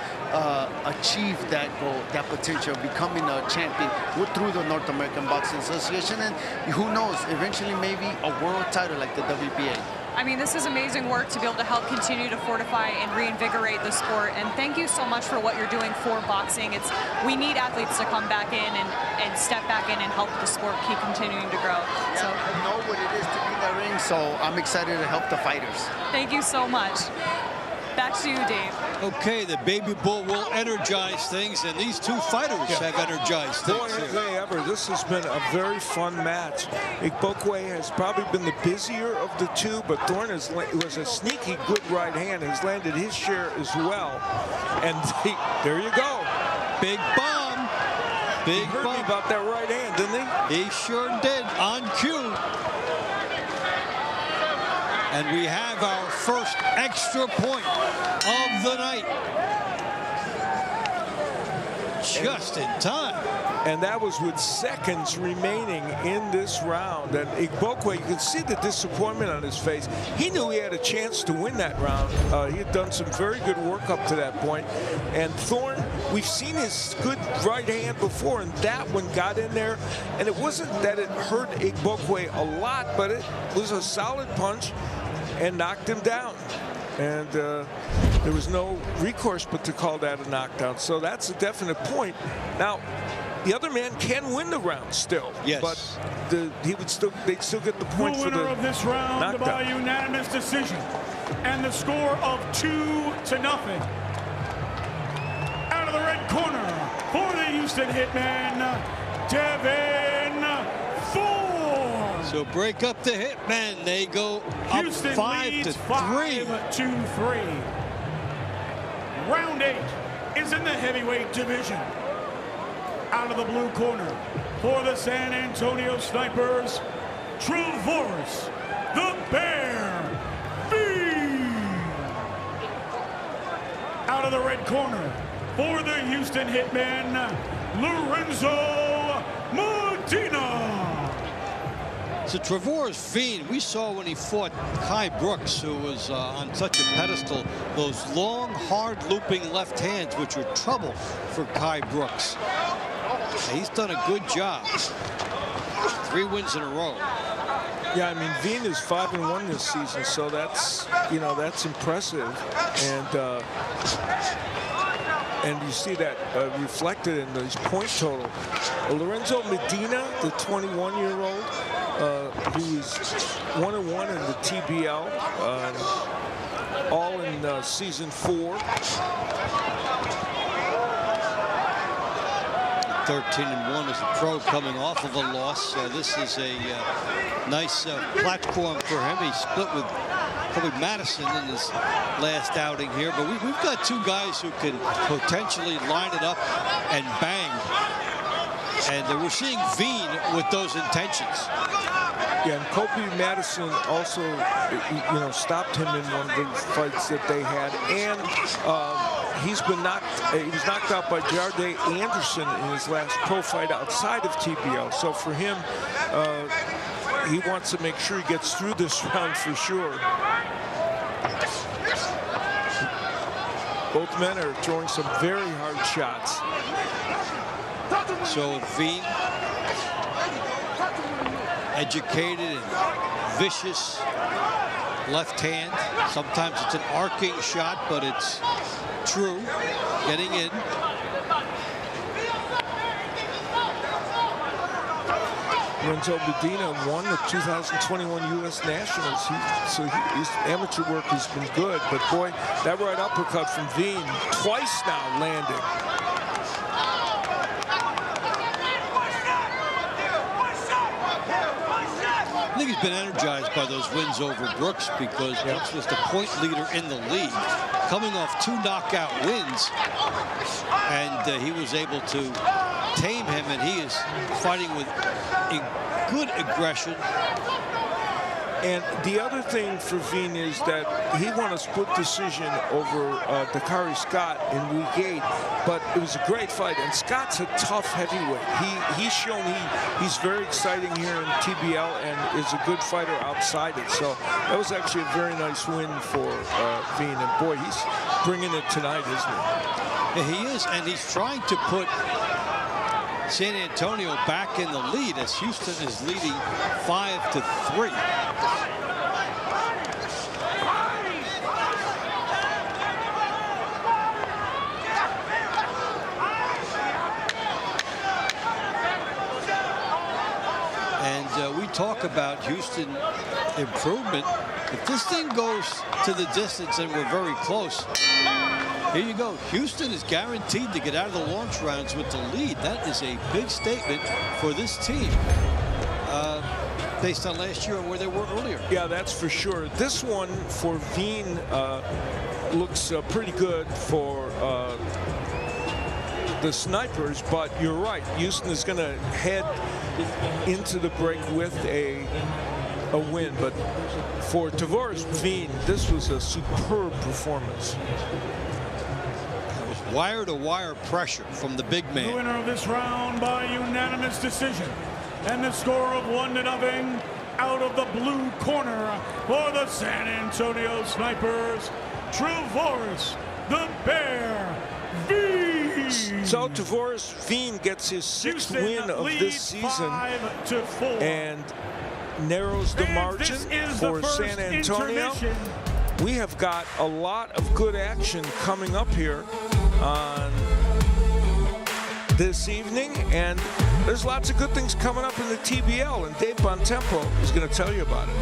achieve that goal, that potential of becoming a champion through the North American Boxing Association, and who knows, eventually maybe a world title like the WBA. I mean, this is amazing work to be able to help continue to fortify and reinvigorate the sport. And thank you so much for what you're doing for boxing. We need athletes to come back in and step back in and help the sport keep continuing to grow. Yeah, so I know what it is to be in that ring, so I'm excited to help the fighters. Thank you so much. Back to you, Dave. Okay, the baby bull will energize things, and these two fighters have energized things. Boy, have they ever. This has been a very fun match. Igbokwe has probably been the busier of the two, but Thorne was a sneaky good right hand, has landed his share as well. And there you go. Big bomb. Big he heard bomb. me about that right hand, didn't he? He sure did, on cue. And we have our first extra point of the night. just in time. And that was with seconds remaining in this round. And Igbokwe, you can see the disappointment on his face. He knew he had a chance to win that round. He had done some very good work up to that point. And Thorne, we've seen his good right hand before, and that one got in there. And it wasn't that it hurt Igbokwe a lot, but it was a solid punch and knocked him down. And there was no recourse but to call that a knockdown. So that's a definite point. Now, the other man can win the round still. Yes. But they'd still get the point The for the winner of this round knockdown. by unanimous decision, and the score of 2-0. Out of the red corner for the Houston Hitmen, Devin Thorne. So break up the Hitmen. They go up Houston 5-3. leads 5-3. Round 8 is in the heavyweight division. Out of the blue corner for the San Antonio Snipers, Traverse the Bear Vigne. Out of the red corner for the Houston Hitmen, Lorenzo Medina. So Traverse Vigne, we saw when he fought Kai Brooks, who was on such a pedestal, those long, hard looping left hands, which were trouble for Kai Brooks. He's done a good job. 3 wins in a row. Yeah, I mean, Vigne is 5-1 this season, so that's, you know, that's impressive. And you see that reflected in his point total. Lorenzo Medina, the 21-year-old, who is 1-1 in the TBL, all in season 4. 13-1 as a pro coming off of a loss. So this is a nice platform for him. He split with probably Madison in his last outing here. But we've got 2 guys who can potentially line it up and bang. And we're seeing Vigne with those intentions. Yeah, and Kobe Madison also, you know, stopped him in one of the fights that they had. And he was knocked out by Jarde Anderson in his last pro fight outside of TBL. So for him, he wants to make sure he gets through this round for sure. Both men are throwing some very hard shots. So Vigne, educated and vicious left hand. Sometimes it's an arcing shot, but it's true. Getting in. Lorenzo Medina won the 2021 U.S. Nationals. His amateur work has been good, but boy, that right uppercut from Vigne, twice now landing. I think he's been energized by those wins over Brooks, because Brooks was the point leader in the league, coming off 2 knockout wins, and he was able to tame him, and he is fighting with good aggression. And the other thing for Vigne is that he won a split decision over Dakari Scott in week 8, but it was a great fight. And Scott's a tough heavyweight. He's shown he's very exciting here in TBL and is a good fighter outside it. So that was actually a very nice win for Vigne. And boy, he's bringing it tonight, isn't he? Yeah, he is, and he's trying to put San Antonio back in the lead as Houston is leading 5-3. And we talk about Houston improvement. If this thing goes to the distance and we're very close, here you go. Houston is guaranteed to get out of the launch rounds with the lead. That is a big statement for this team, based on last year and where they were earlier. Yeah, that's for sure. This one for Vigne looks pretty good for the Snipers, but you're right. Houston is going to head into the break with a win. But for Traverse Vigne, this was a superb performance. wire-to-wire pressure from the big man. The winner of this round by unanimous decision, and the score of 1-0 out of the blue corner for the San Antonio Snipers, Trevoris the Bear Vigne. So Trevoris Vigne gets his 6th win of this season and narrows the margin for San Antonio. We have got a lot of good action coming up here on this evening, and there's lots of good things coming up in the TBL, and Dave Bontempo is going to tell you about it.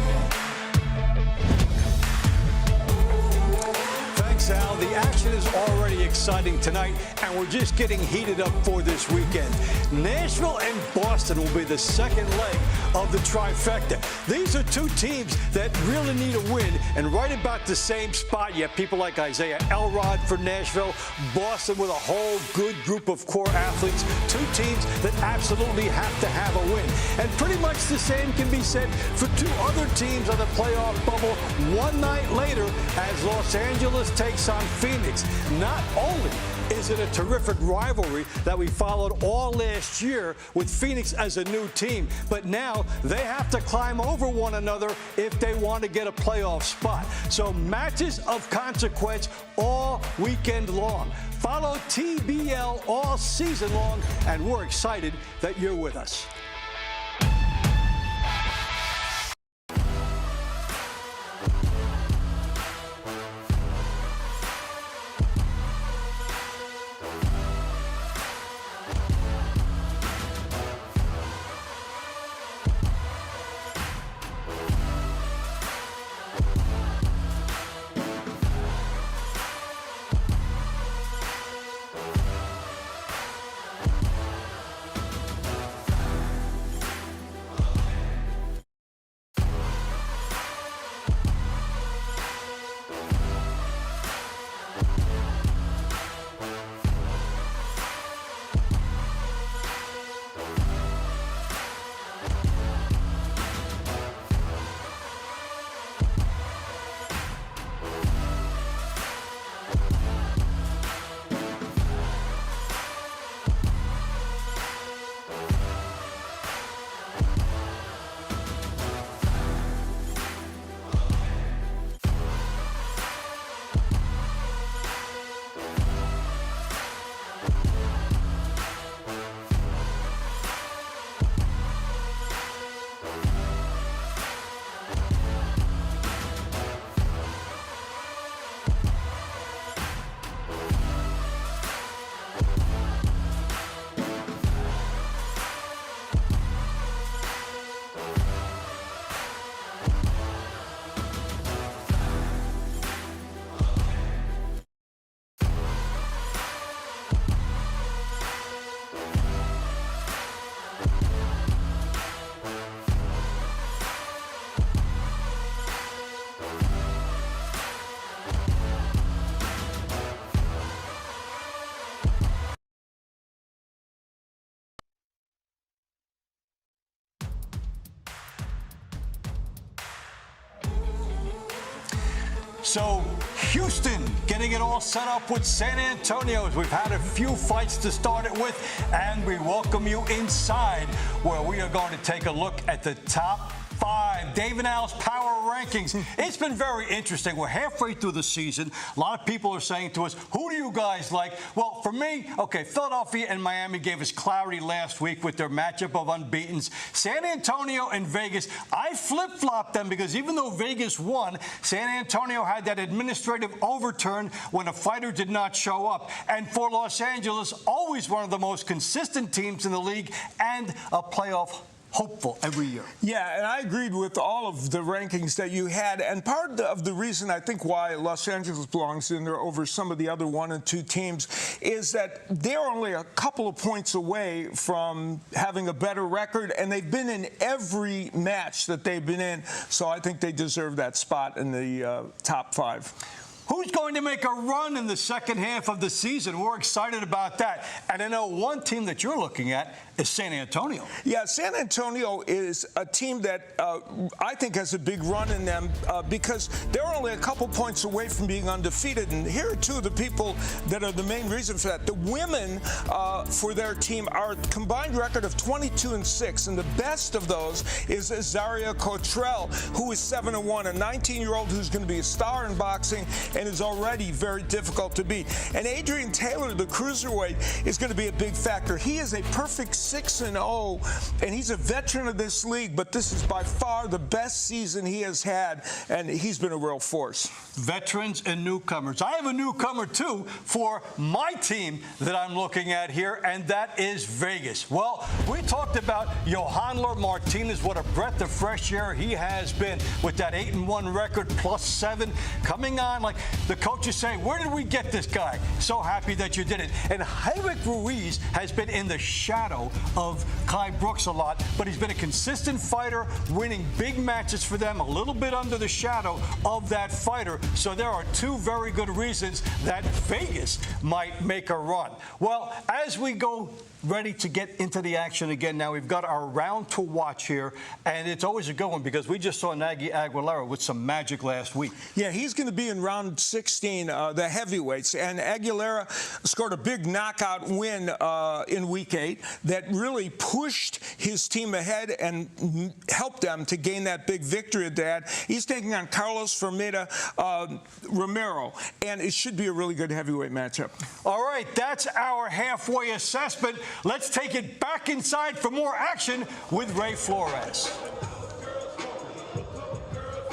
Thanks, Al. The action is already exciting tonight, and we're just getting heated up for this weekend. Nashville and Boston will be the second leg of the trifecta. These are two teams that really need a win, and right about the same spot, you have people like Isaiah Elrod for Nashville, Boston with a whole good group of core athletes, two teams that absolutely have to have a win. And pretty much the same can be said for two other teams on the playoff bubble one night later as Los Angeles takes on Phoenix. Not only is it a terrific rivalry that we followed all last year with Phoenix as a new team, but now they have to climb over one another if they want to get a playoff spot. So matches of consequence all weekend long. Follow TBL all season long, and we're excited that you're with us. So Houston getting it all set up with San Antonio. We've had a few fights to start it with, and we welcome you inside where we are going to take a look at the top 5. Dave and Al's power rankings. It's been very interesting. We're halfway through the season. A lot of people are saying to us, who do you guys like? Well, for me, okay, Philadelphia and Miami gave us clarity last week with their matchup of unbeatens. San Antonio and Vegas, I flip-flopped them because even though Vegas won, San Antonio had that administrative overturn when a fighter did not show up. And for Los Angeles, always one of the most consistent teams in the league and a playoff hopeful every year. Yeah, and I agreed with all of the rankings that you had. And part of the reason I think why Los Angeles belongs in there over some of the other 1 and 2 teams is that they're only a couple of points away from having a better record, and they've been in every match that they've been in. So I think they deserve that spot in the top 5. Who's going to make a run in the second half of the season? We're excited about that. And I know one team that you're looking at is San Antonio. Yeah, San Antonio is a team that I think has a big run in them because they're only a couple points away from being undefeated. And here are two of the people that are the main reason for that. The women for their team are a combined record of 22-6, and the best of those is Zaria Cottrell, who is 7-1, a 19-year-old who's going to be a star in boxing and is already very difficult to beat. And Adrian Taylor, the cruiserweight, is going to be a big factor. He is a perfect 6-0, and he's a veteran of this league, but this is by far the best season he has had, and he's been a real force. Veterans and newcomers. I have a newcomer, too, for my team that I'm looking at here, and that is Vegas. Well, we talked about Johanler Martinez. What a breath of fresh air he has been with that 8-1 record, +7, coming on like the coach is saying, where did we get this guy? So happy that you did it. And Haywick Ruiz has been in the shadow of Kai Brooks a lot, but he's been a consistent fighter, winning big matches for them, a little bit under the shadow of that fighter. So there are two very good reasons that Vegas might make a run. Well, as we go ready to get into the action again now, we've got our round to watch here, and it's always a good one because we just saw Nagy Aguilera with some magic last week. Yeah, he's going to be in round 16, the heavyweights, and Aguilera scored a big knockout win in week 8 that really pushed his team ahead and helped them to gain that big victory at that. He's taking on Carlos Fermita Romero, and it should be a really good heavyweight matchup. All right, that's our halfway assessment. Let's take it back inside for more action with Ray Flores.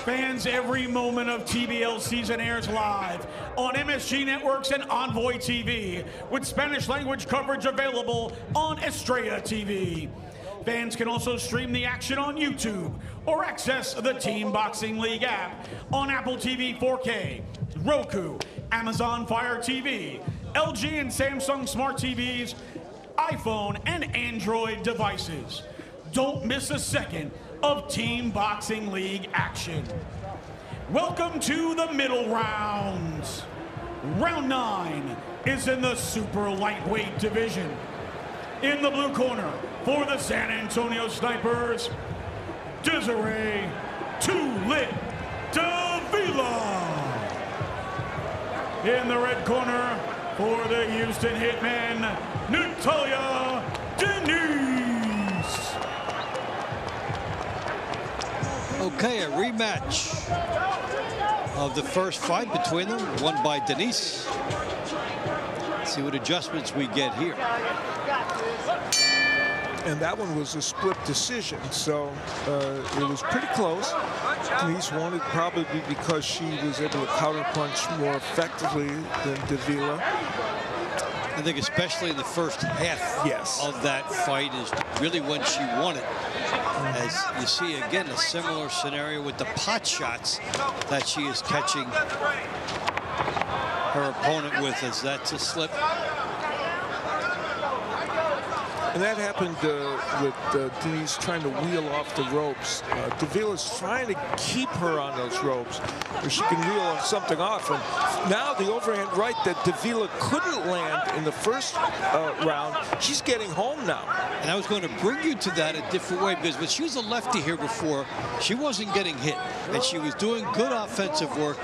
Fans, every moment of TBL season airs live on MSG Networks and Envoy TV, with Spanish language coverage available on Estrella TV. Fans can also stream the action on YouTube or access the Team Boxing League app on Apple TV 4K, Roku, Amazon Fire TV, LG and Samsung Smart TVs, iPhone and Android devices. Don't miss a second of Team Boxing League action. Welcome to the middle rounds. Round 9 is in the super lightweight division. In the blue corner for the San Antonio Snipers, Desiree Too Lit Davila. In the red corner for the Houston Hitmen, Natalia Denise. Okay, a rematch of the first fight between them, won by Denise. Let's see what adjustments we get here. And that one was a split decision, so it was pretty close. Denise won it probably because she was able to counterpunch more effectively than Davila. I think especially in the first half of that fight is really when she won it. As you see, again, a similar scenario with the pot shots that she is catching her opponent with, as that's a slip. And that happened with Denise trying to wheel off the ropes. Davila's trying to keep her on those ropes where she can wheel something off. And now the overhand right that Davila couldn't land in the first round, she's getting home now. And I was going to bring you to that a different way, because when she was a lefty here before, she wasn't getting hit, and she was doing good offensive work.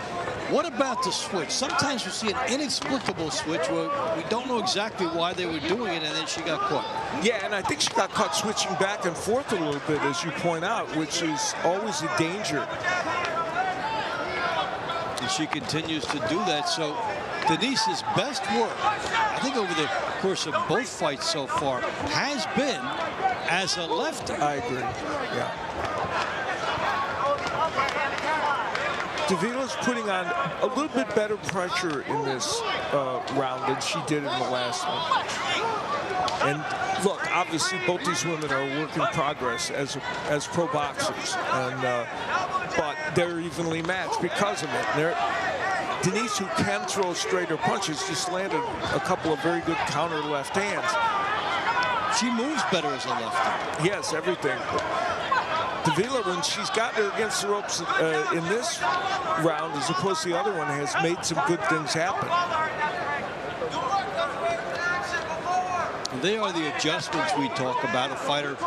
What about the switch? Sometimes we see an inexplicable switch where we don't know exactly why they were doing it, and then she got caught. Yeah, and I think she got caught switching back and forth a little bit, as you point out, which is always a danger. And she continues to do that. So Denise's best work, I think over the course of both fights so far, has been as a lefty. I agree, yeah. Davila's putting on a little bit better pressure in this round than she did in the last one. And look, obviously both these women are a work in progress as pro boxers, and but they're evenly matched because of it. Denise, who can throw straighter punches, just landed a couple of very good counter left hands. She moves better as a lefty. Yes, everything. Davila, when she's gotten her against the ropes in this round, as opposed to the other one, has made some good things happen. They are the adjustments we talk about. A fighter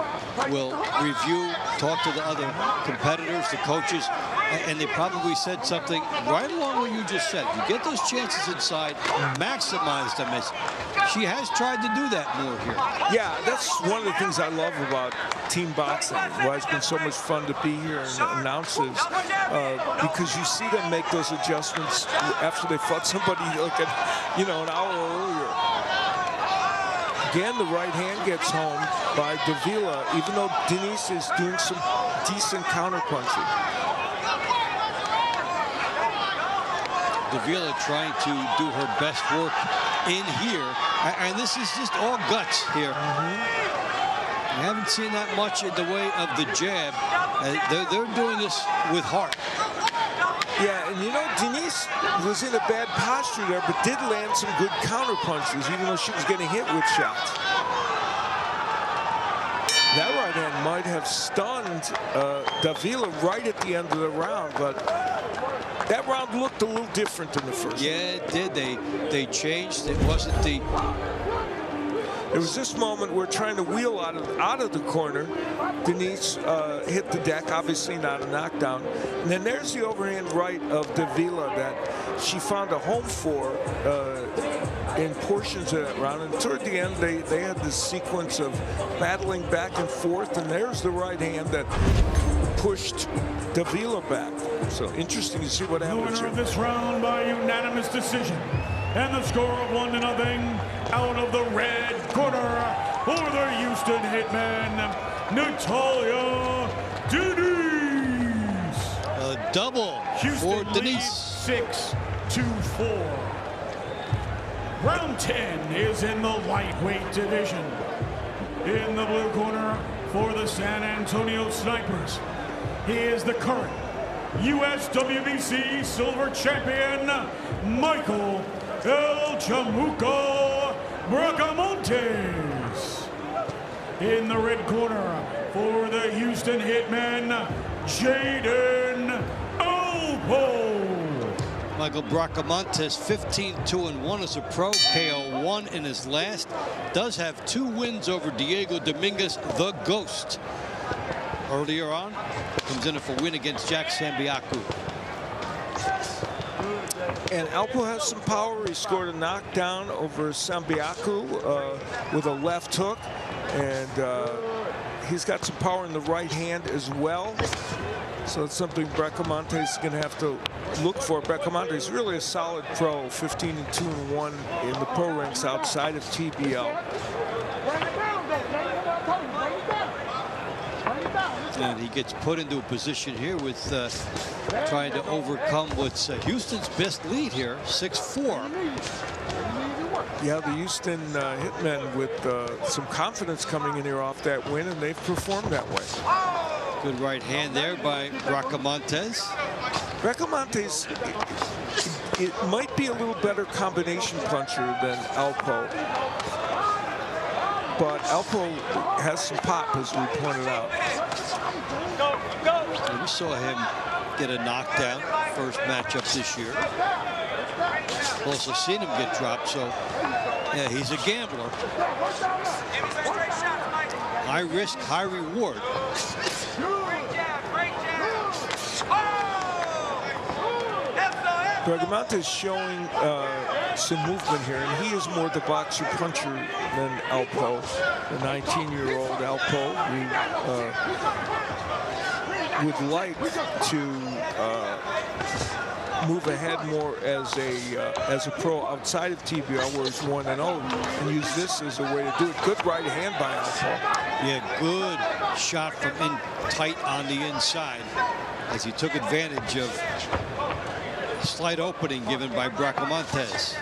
will review, talk to the other competitors, the coaches, and they probably said something right along what you just said. You get those chances inside, maximize them. She has tried to do that more here. Yeah, that's one of the things I love about team boxing. Why it's been so much fun to be here and announce this, because you see them make those adjustments after they fought somebody like an hour earlier. Again, the right hand gets home by Davila, even though Denise is doing some decent counterpunching. Davila trying to do her best work in here, and this is just all guts here. I haven't seen that much in the way of the jab. They're doing this with heart. Yeah, and Denise was in a bad posture there, but did land some good counter punches, even though she was getting hit with shots. That right hand might have stunned Davila right at the end of the round, but that round looked a little different than the first. Yeah, it did. They changed. It wasn't the... There was this moment where trying to wheel out of the corner, Denise hit the deck, obviously not a knockdown. And then there's the overhand right of Davila that she found a home for in portions of that round. And toward the end, they had this sequence of battling back and forth, and there's the right hand that pushed Davila back. So interesting to see what happens. The winner of this round by unanimous decision, and the score of 1-0, out of the red corner for the Houston Hitmen, Natalia Denise. A double Houston for Denise. 6-4. Round 10 is in the lightweight division. In the blue corner for the San Antonio Snipers, he is the current U.S. WBC silver champion, Michael El Chamuco Braamontes. In the red corner for the Houston Hitmen, Jaden Alpough. Michael Braamontes, 15-2-1 as a pro, KO 1 in his last. Does have 2 wins over Diego Dominguez, the Ghost. Earlier on, comes in for a win against Jack Sambiaku. And Alpough has some power. He scored a knockdown over Sambiaku with a left hook. And he's got some power in the right hand as well. So it's something Braamontes is going to have to look for. Braamontes is really a solid pro, 15-2-1 in the pro ranks outside of TBL. And he gets put into a position here with trying to overcome what's Houston's best lead here, 6-4. Yeah, the Houston Hitmen with some confidence coming in here off that win, and they've performed that way. Good right hand there by Braamontes. Braamontes, it might be a little better combination puncher than Alpough. But Alpough has some pop, as we pointed out. We saw him get a knockdown first matchup this year. Also seen him get dropped, so yeah, he's a gambler. High risk, high reward. Braamontes showing some movement here, and he is more the boxer puncher than Alpough, the 19-year-old Alpough, who would like to move ahead more as a pro outside of TBL, where he's 1-0, and use this as a way to do it. Good right hand by Alpough. Yeah, good shot from in tight on the inside as he took advantage of slight opening given by Braamontes.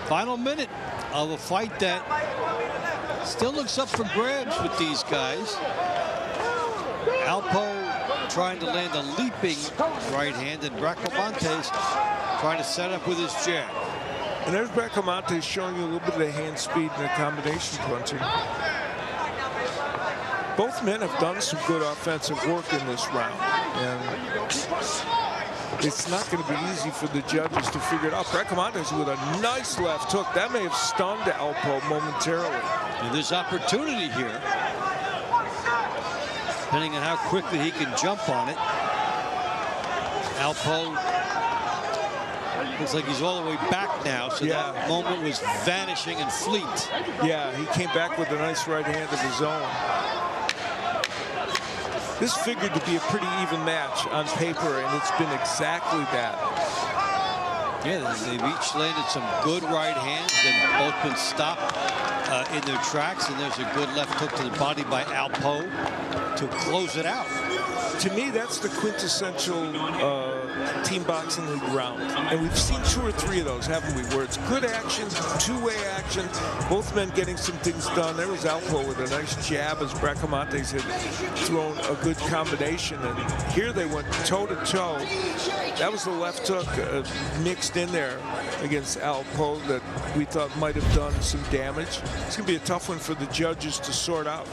Final minute of a fight that still looks up for grabs with these guys. Alpough trying to land a leaping right hand, and Braamontes trying to set up with his jab. And there's Braamontes showing you a little bit of the hand speed and the combination punching. both men have done some good offensive work in this round. And it's not going to be easy for the judges to figure it out. Braamontes with a nice left hook. That may have stunned Alpough momentarily. And there's opportunity here, depending on how quickly he can jump on it. Alpough looks like he's all the way back now, so that moment was vanishing and fleet. Yeah, he came back with a nice right hand of his own. This figured to be a pretty even match on paper, and it's been exactly that. Yeah, they've each landed some good right hands. They've both been stopped in their tracks, and there's a good left hook to the body by Alpough to close it out. To me, that's the quintessential team boxing league round. And we've seen 2 or 3 of those, haven't we, where it's good action, two-way action, both men getting some things done. There was Alpough with a nice jab as Braamontes had thrown a good combination. And here they went toe-to-toe. That was the left hook mixed in there against Alpough that we thought might have done some damage. It's going to be a tough one for the judges to sort out.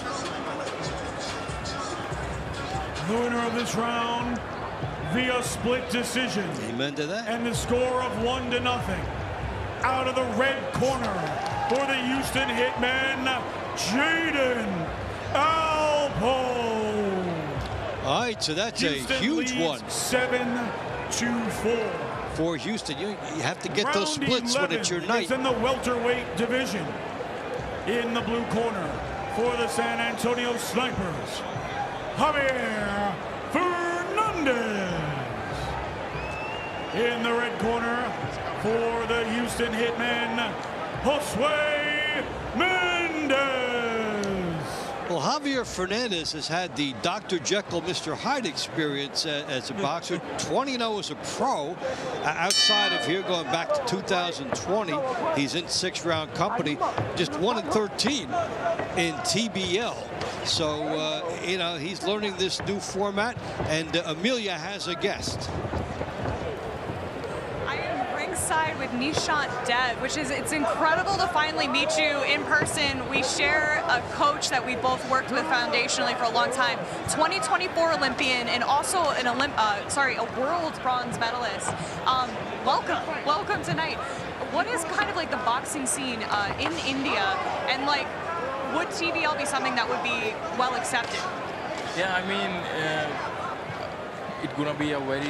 The winner of this round via split decision. Amen to that. And the score of 1-0. Out of the red corner for the Houston Hitmen, Jaden Alpough. All right, so that's Houston a huge one. 7-4. For Houston, you have to get those splits when it's your night. It's in the welterweight division. In the blue corner for the San Antonio Snipers, Javier Fernandez. In the red corner for the Houston Hitmen, Josue Mendez. Well, Javier Fernandez has had the Dr. Jekyll, Mr. Hyde experience as a boxer. 20-0 as a pro. Outside of here, going back to 2020, he's in 6-round company. Just 1-13 in TBL. So, you know, he's learning this new format. And Amelia has a guest. Side with Nishant Dev, which is, it's incredible to finally meet you in person. We share a coach that we both worked with foundationally for a long time, 2024 Olympian and also an a world bronze medalist. Welcome tonight. What is kind of like the boxing scene in India, and like, would TBL be something that would be well accepted? Yeah, I mean, it's gonna be a very,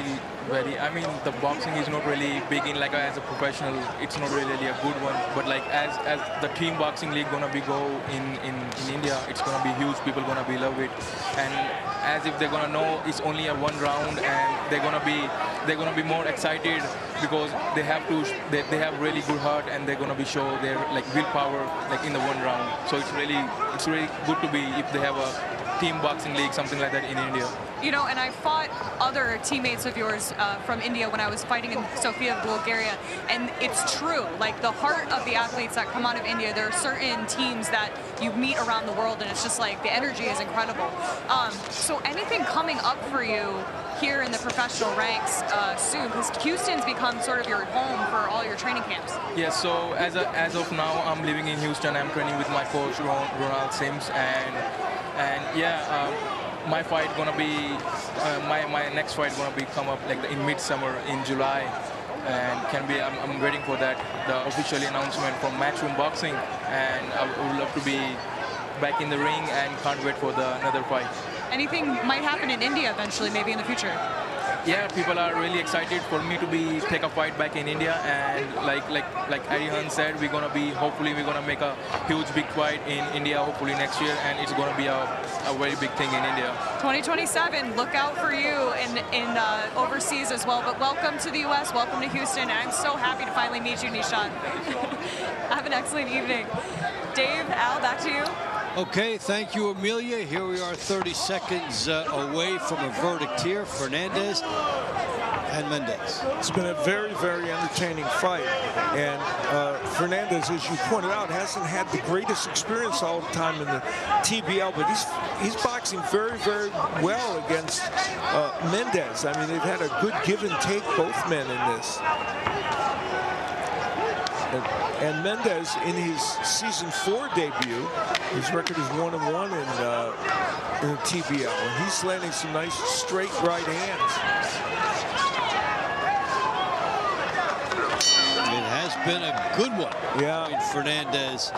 I mean, the boxing is not really big in like as a professional. It's not really a good one. But like as the team boxing league gonna be go in India, it's gonna be huge. People gonna be love it, and as if they're gonna know it's only a 1 round, and they're gonna be more excited because they have really good heart, and they're gonna be show their like willpower like in the 1 round. So it's really good to be if they have a team boxing league, something like that in India. You know, and I fought other teammates of yours from India when I was fighting in Sofia, Bulgaria, and it's true. Like, the heart of the athletes that come out of India, there are certain teams that you meet around the world, and it's just like the energy is incredible. So anything coming up for you here in the professional ranks soon? Because Houston's become sort of your home for all your training camps. Yeah, so as of now, I'm living in Houston. I'm training with my coach, Ronald Sims, and yeah, my fight gonna be my next fight gonna be come up like in midsummer in July, and I'm waiting for that, the official announcement from Matchroom Boxing, and I would love to be back in the ring and can't wait for another fight. Anything might happen in India eventually, maybe in the future. Yeah, people are really excited for me to take a fight back in India, and like Arihan said, hopefully we're gonna make a huge big fight in India hopefully next year, and it's gonna be a very big thing in India. 2027, look out for you in overseas as well. But welcome to the U.S., welcome to Houston. I'm so happy to finally meet you, Nishant. Have an excellent evening. Dave, Al, back to you. Okay, thank you, Amelia. Here we are 30 seconds away from a verdict here. Fernandez and Mendez. It's been a very, very entertaining fight. And Fernandez, as you pointed out, hasn't had the greatest experience all the time in the TBL, but he's boxing very, very well against Mendez. I mean, they've had a good give and take, both men in this. And Mendez, in his season 4 debut, his record is 1-1 in in the TBL, and he's landing some nice straight right hands. It has been a good one Yeah. between Fernandez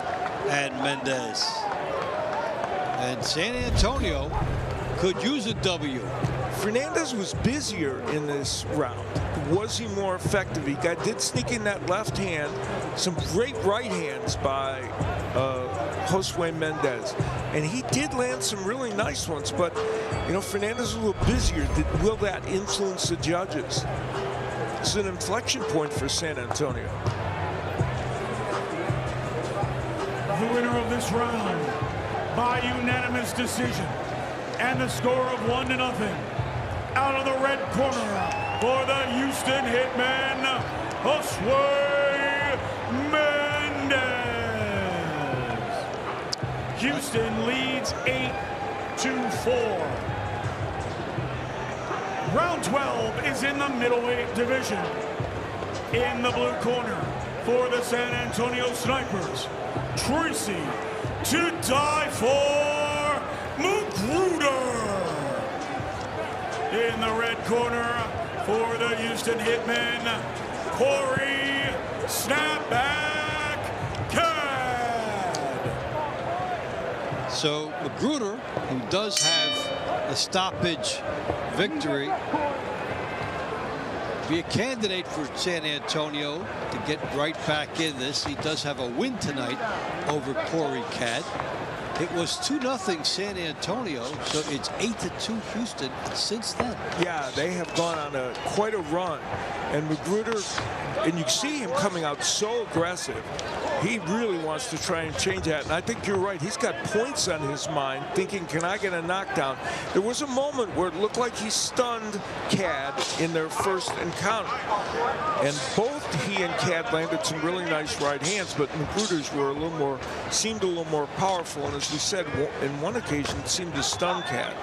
and Mendez. And San Antonio could use a W. Fernandez was busier in this round. Was he more effective? He did sneak in that left hand, some great right hands by HOU Mendez. And he did land some really nice ones, but you know, Fernandez was a little busier. Will that influence the judges? It's an inflection point for San Antonio. The winner of this round by unanimous decision and the score of 1-0. Out of the red corner for the Houston Hitmen, HOU Mendez. Houston leads 8-4. Round 12 is in the middleweight division. In the blue corner for the San Antonio Snipers, Tracy to die for McGruder. In the red corner for the Houston Hitmen, Corey Snapback Caad. So McGruder, who does have a stoppage victory, be a candidate for San Antonio to get right back in this. He does have a win tonight over Corey Caad. It was 2-0 San Antonio, so it's 8-2 Houston since then. Yeah, they have gone on quite a run. And McGruder, and you see him coming out so aggressive. He really wants to try and change that. And I think you're right. He's got points on his mind, thinking, can I get a knockdown? There was a moment where it looked like he stunned Caad in their first encounter. And both he and Caad landed some really nice right hands, but McGruder's were seemed a little more powerful. And as we said, in one occasion, it seemed to stun Caad.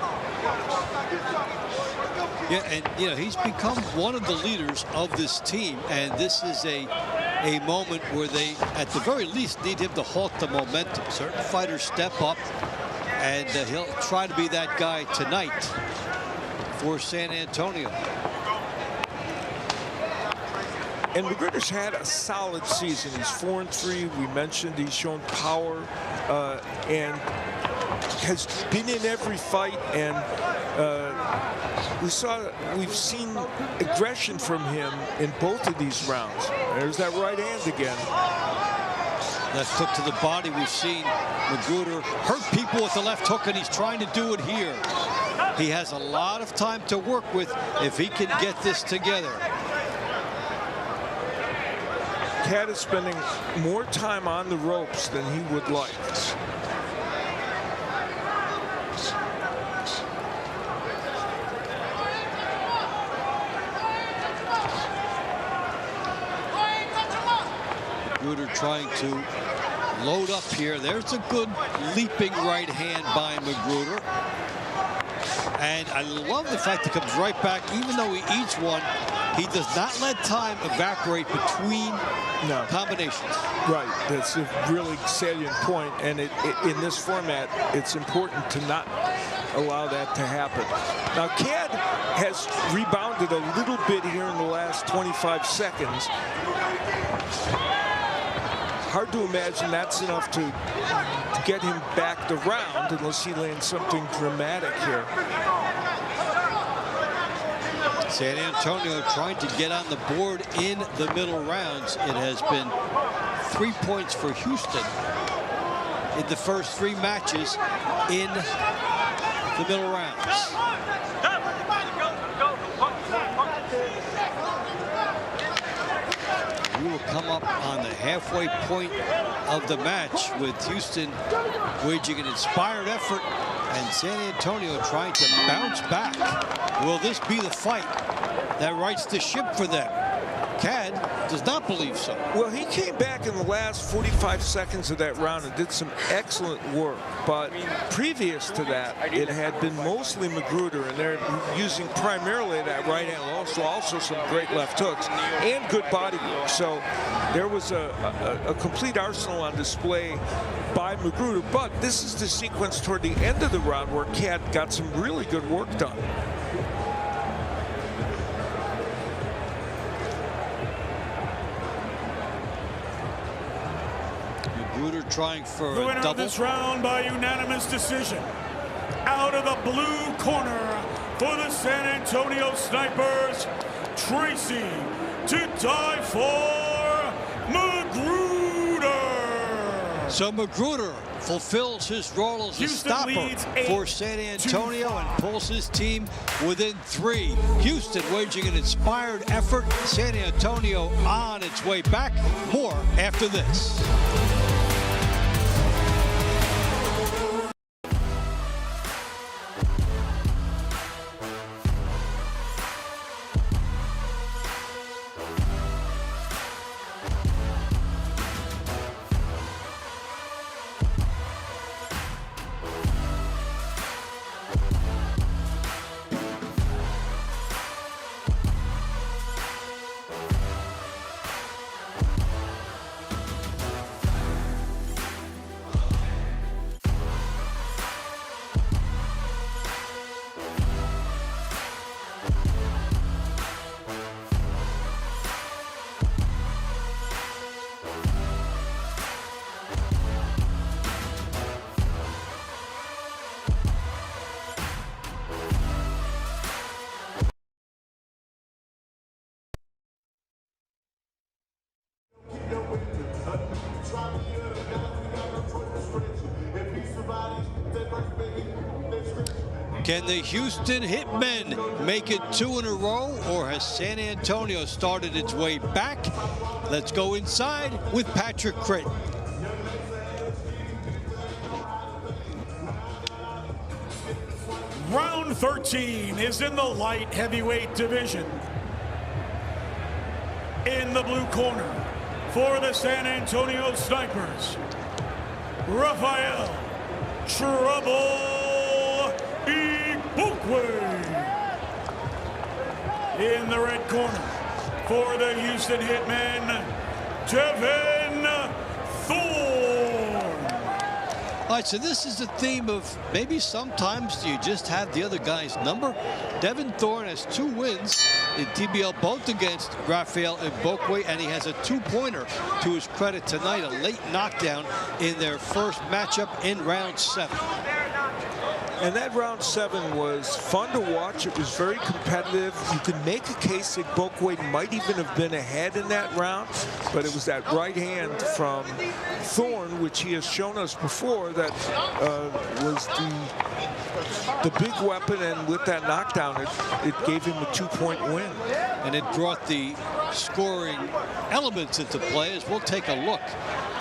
Yeah, and you know, he's become one of the leaders of this team, and this is a moment where they, at the very least, need him to halt the momentum. Certain fighters step up, and he'll try to be that guy tonight for San Antonio. And McGruder's had a solid season. He's 4-3. We mentioned he's shown power and has been in every fight. And we've seen aggression from him in both of these rounds. There's that right hand again. Left hook to the body. We've seen McGruder hurt people with the left hook, and he's trying to do it here. He has a lot of time to work with if he can get this together. Caad is spending more time on the ropes than he would like. McGruder trying to load up here. There's a good leaping right hand by McGruder. And I love the fact he comes right back. Even though he eats one, he does not let time evaporate between combinations. Right, that's a really salient point. And in this format, it's important to not allow that to happen. Now, Caad has rebounded a little bit here in the last 25 seconds. Hard to imagine that's enough to get him back around unless he lands something dramatic here. San Antonio trying to get on the board in the middle rounds. It has been 3 points for Houston in the first 3 matches in the middle rounds. We will come up on the halfway point of the match with Houston waging an inspired effort and San Antonio trying to bounce back. Will this be the fight that rights the ship for them? Caad does not believe so. Well, he came back in the last 45 seconds of that round and did some excellent work. But previous to that, it had been mostly McGruder, and they're using primarily that right hand, also some great left hooks and good body work. So there was a complete arsenal on display by McGruder. But this is the sequence toward the end of the round where Caad got some really good work done. McGruder trying for the a winner double. of this round by unanimous decision, out of the blue corner for the San Antonio Snipers, Tracy to die for McGruder. So McGruder fulfills his role as a Houston stopper leads for San Antonio and pulls his team within 3. Houston waging an inspired effort. San Antonio on its way back. More after this. Can the Houston Hitmen make it 2 in a row, or has San Antonio started its way back? Let's go inside with Patrick Creighton. Round 13 is in the light heavyweight division. In the blue corner for the San Antonio Snipers, Rafael Trouble Igbokwe. In the red corner for the Houston Hitmen, Devin Thorne. All right, so this is the theme of maybe sometimes you just have the other guy's number. Devin Thorne has 2 wins in TBL, both against Rafael Igbokwe, and he has a 2-pointer to his credit tonight, a late knockdown in their first matchup in round 7. And that round 7 was fun to watch. It was very competitive. You could make a case that Igbokwe might even have been ahead in that round, but it was that right hand from Thorne, which he has shown us before, that was the big weapon, and with that knockdown, it gave him a 2-point win. And it brought the scoring elements into play, as we'll take a look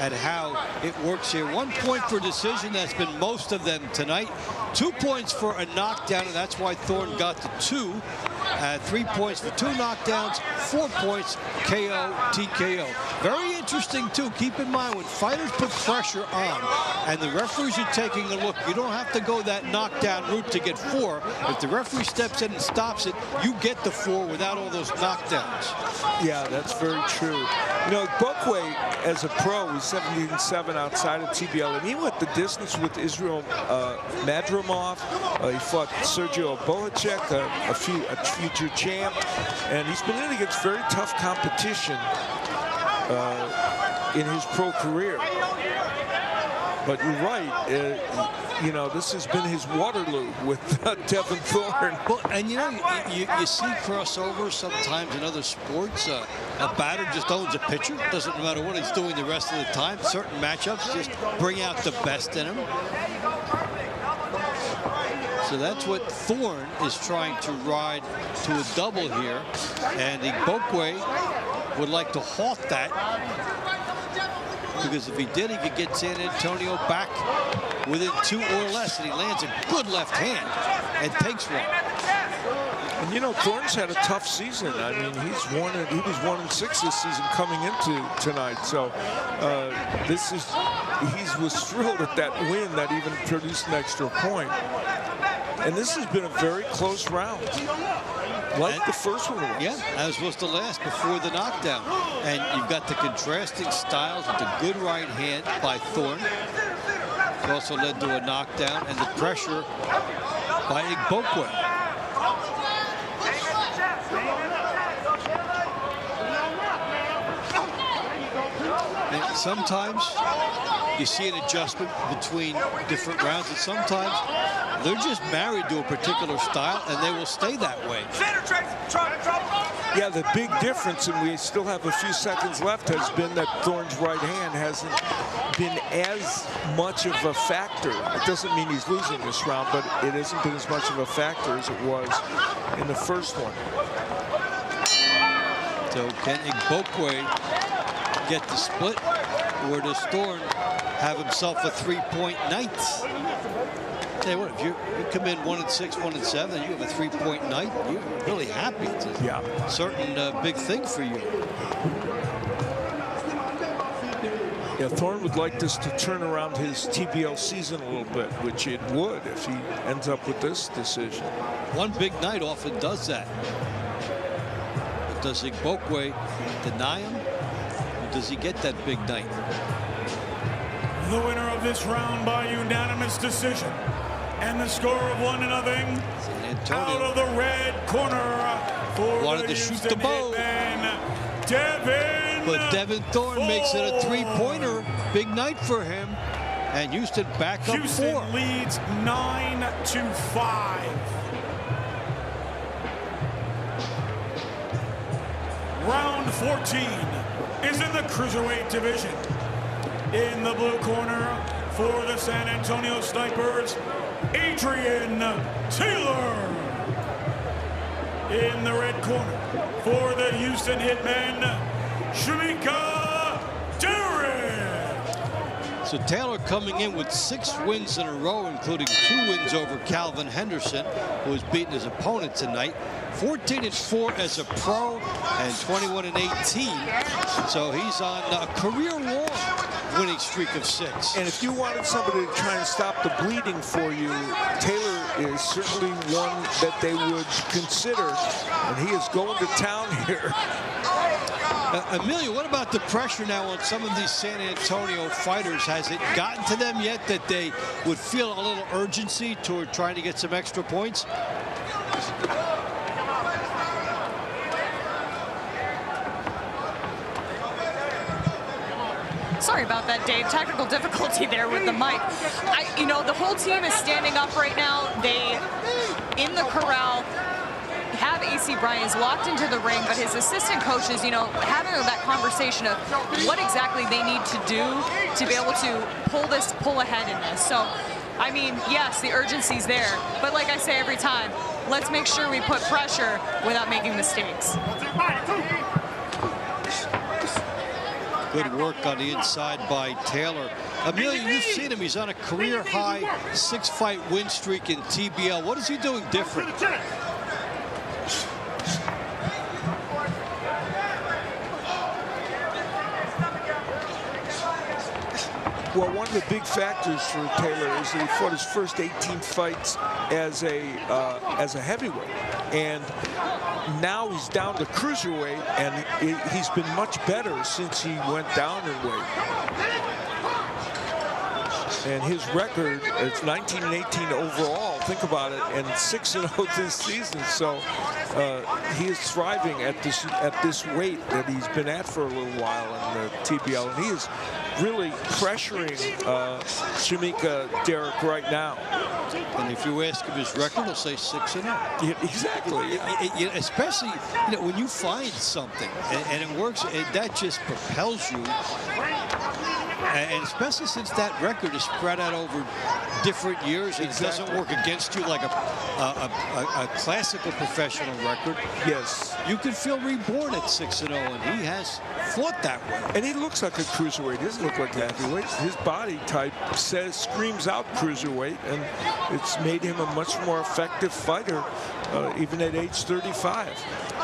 at how it works here. 1 point for decision, that's been most of them tonight. 2 points for a knockdown, and that's why Thorne got the 2. 3 points for 2 knockdowns, 4 points KO, TKO. Very interesting, too. Keep in mind, when fighters put pressure on and the referees are taking a look, you don't have to go that knockdown route to get 4. If the referee steps in and stops it, you get the 4 without all those knockdowns. Yeah, that's very true. You know, Igbokwe, as a pro, was 17-7 outside of TBL, and he went the distance with Israel Madrimov. He fought Sergio Bohacek, a future champ, and he's been in against very tough competition in his pro career. But you're right, you know, this has been his Waterloo with Devin Thorne. Well, and you know, you see crossovers sometimes in other sports. A batter just owns a pitcher. Doesn't matter what he's doing the rest of the time. Certain matchups just bring out the best in him. So that's what Thorne is trying to ride to a double here. And Igbokwe would like to halt that, because if he did, he could get San Antonio back within 2 or less, and he lands a good left hand and takes one. And you know, Thorne's had a tough season. I mean, he was 1-6 this season coming into tonight. So he was thrilled at that win that even produced an extra point. And this has been a very close round, like the first one was. Yeah, as was the last before the knockdown. And you've got the contrasting styles with the good right hand by Thorne. It also led to a knockdown, and the pressure by Igbokwe. And sometimes you see an adjustment between different rounds, and sometimes they're just married to a particular style, and they will stay that way. Yeah, the big difference, and we still have a few seconds left, has been that Thorne's right hand hasn't been as much of a factor. It doesn't mean he's losing this round, but it hasn't been as much of a factor as it was in the first one. So can Igbokwe get the split, or does Thorne have himself a 3-point night? Tell you what, if you come in 1-6, 1-7, and you have a 3-point night, you're really happy. It's a certain big thing for you. Yeah, Thorne would like this to turn around his TBL season a little bit, which it would if he ends up with this decision. One big night often does that. But does Igbokwe deny him, or does he get that big night? The winner of this round by unanimous decision, and the score of 1-0, out of the red corner for wanted the to shoot the bow. Devin. But Devin Thorne makes it a 3-pointer. Big night for him. And Houston back up 4. Houston leads 9-5. Round 14 is in the cruiserweight division. In the blue corner for the San Antonio Snipers, Adrian Taylor. In the red corner for the Houston Hitmen, Shamika Derrick. So Taylor coming in with 6 wins in a row, including 2 wins over Calvin Henderson, who has beaten his opponent tonight. 14-4 as a pro and 21-18. So he's on a career-long winning streak of 6. And if you wanted somebody to try and stop the bleeding for you, Taylor is certainly one that they would consider. And he is going to town here. Emilio, what about the pressure now on some of these San Antonio fighters? Has it gotten to them yet that they would feel a little urgency toward trying to get some extra points? Sorry about that, Dave. Technical difficulty there with the mic. You know, the whole team is standing up right now. They, in the corral, have AC Bryant's walked into the ring, but his assistant coaches, you know, having that conversation of what exactly they need to do to be able to pull ahead in this. So, I mean, yes, the urgency's there, but like I say every time, let's make sure we put pressure without making mistakes. Good work on the inside by Taylor. Amelia, you've seen him. He's on a career-high 6-fight win streak in TBL. What is he doing different? Well, one of the big factors for Taylor is that he fought his first 18 fights as a heavyweight, and now he's down to cruiserweight, and he's been much better since he went down in weight. And his record is 19-18 overall. Think about it, and 6-0 this season. So he is thriving at this weight that he's been at for a little while in the TBL, and he is really pressuring Shamika Derrick right now. And if you ask him his record, he'll say 6-0. Yeah, exactly. Especially, you know, when you find something and it works, that just propels you. And especially since that record is spread out over different years, and it doesn't work against you like a classical professional record. Yes. You can feel reborn at 6-0, and he has fought that way. And he looks like a cruiserweight. He doesn't look like a heavyweight. His body type screams out cruiserweight, and it's made him a much more effective fighter, even at age 35.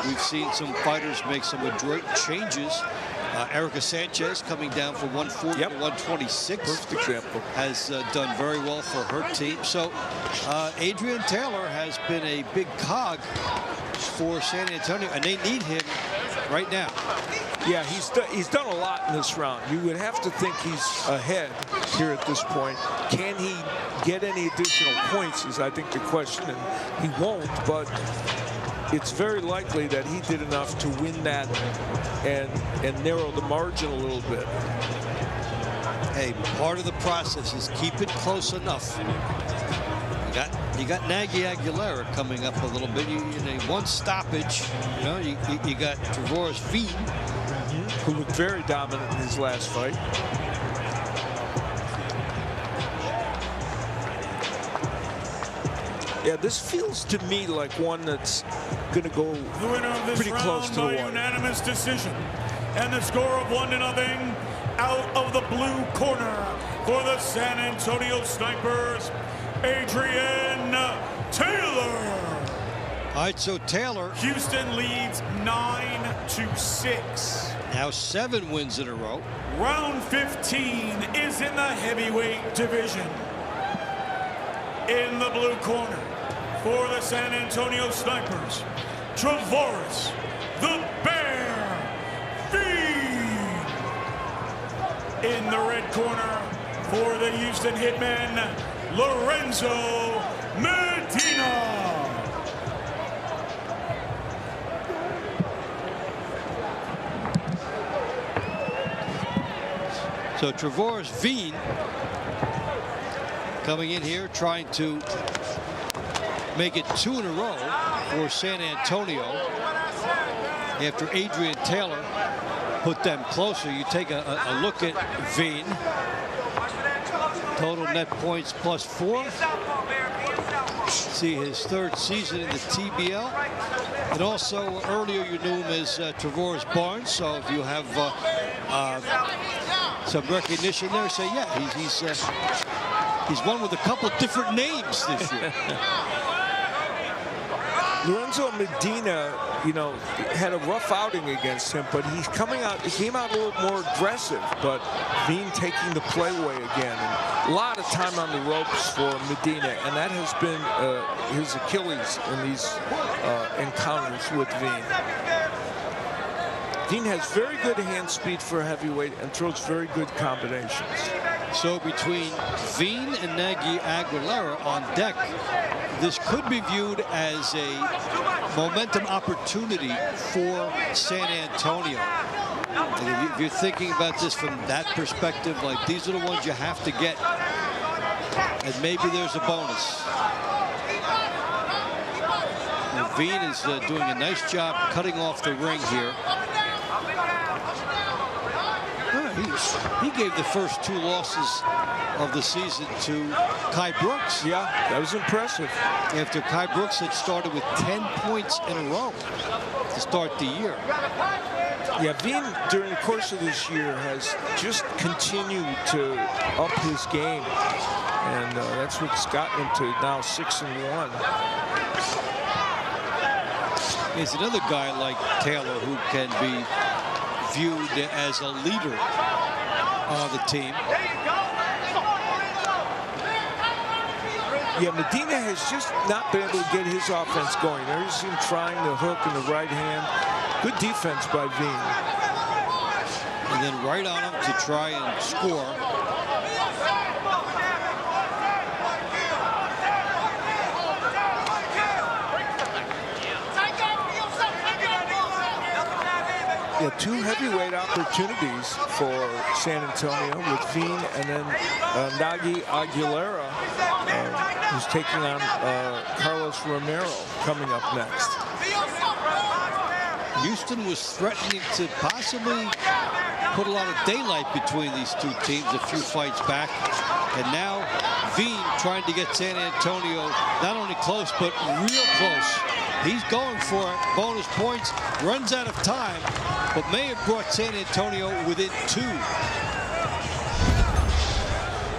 We've seen some fighters make some adroit changes. Erica Sanchez coming down from 140 to 126. Perfect example. Has done very well for her team. So Adrian Taylor has been a big cog for San Antonio, and they need him right now. Yeah, he's done a lot in this round. You would have to think he's ahead here at this point. Can he get any additional points is, I think, the question, and he won't, but it's very likely that he did enough to win that and narrow the margin a little bit. Hey, part of the process is keep it close enough. You got Nagy Aguilera coming up a little bit. In a one stoppage, you know, you got Trevor's Vigne, who looked very dominant in his last fight. Yeah, this feels to me like one that's going to go the winner of this pretty round close to the by wire. unanimous decision, and the score of 1-0 out of the blue corner for the San Antonio Snipers, Adrian Taylor. All right, so Taylor Houston leads 9-6. now 7 wins in a row. Round 15 is in the heavyweight division. In the blue corner for the San Antonio Snipers, Trevor's the Bear Fiend. In the red corner for the Houston Hitmen, Lorenzo Medina. So Trevor's Vigne coming in here trying to make it 2 in a row for San Antonio after Adrian Taylor put them closer. You take a look at Vigne. Total net points +4. See his 3rd season in the TBL. And also earlier you knew him as Trevor's Barnes. So if you have some recognition there, say yeah, he's won with a couple different names this year. Lorenzo Medina, you know, had a rough outing against him, but he came out a little more aggressive, but Vigne taking the play away again. And a lot of time on the ropes for Medina, and that has been his Achilles in these encounters with Vigne. Vigne has very good hand speed for a heavyweight and throws very good combinations. So between Vigne and Nagy Aguilera on deck, this could be viewed as a momentum opportunity for San Antonio. And if you're thinking about this from that perspective, like these are the ones you have to get, and maybe there's a bonus. And Vigne is doing a nice job cutting off the ring here. He gave the first 2 losses of the season to Kai Brooks. Yeah, that was impressive. After Kai Brooks had started with 10 points in a row to start the year. Yeah, Vigne, during the course of this year, has just continued to up his game. And that's what's gotten him to now 6-1. It's another guy like Taylor who can be viewed as a leader on the team. Yeah, Medina has just not been able to get his offense going. There's him trying the hook in the right hand. Good defense by Vigne. And then right on him to try and score. Yeah, 2 heavyweight opportunities for San Antonio with Vigne and then Nagy Aguilera, who's taking on Carlos Romero coming up next. Houston was threatening to possibly put a lot of daylight between these two teams a few fights back. And now Vigne trying to get San Antonio not only close, but real close. He's going for it. Bonus points, runs out of time, but may have brought San Antonio within 2.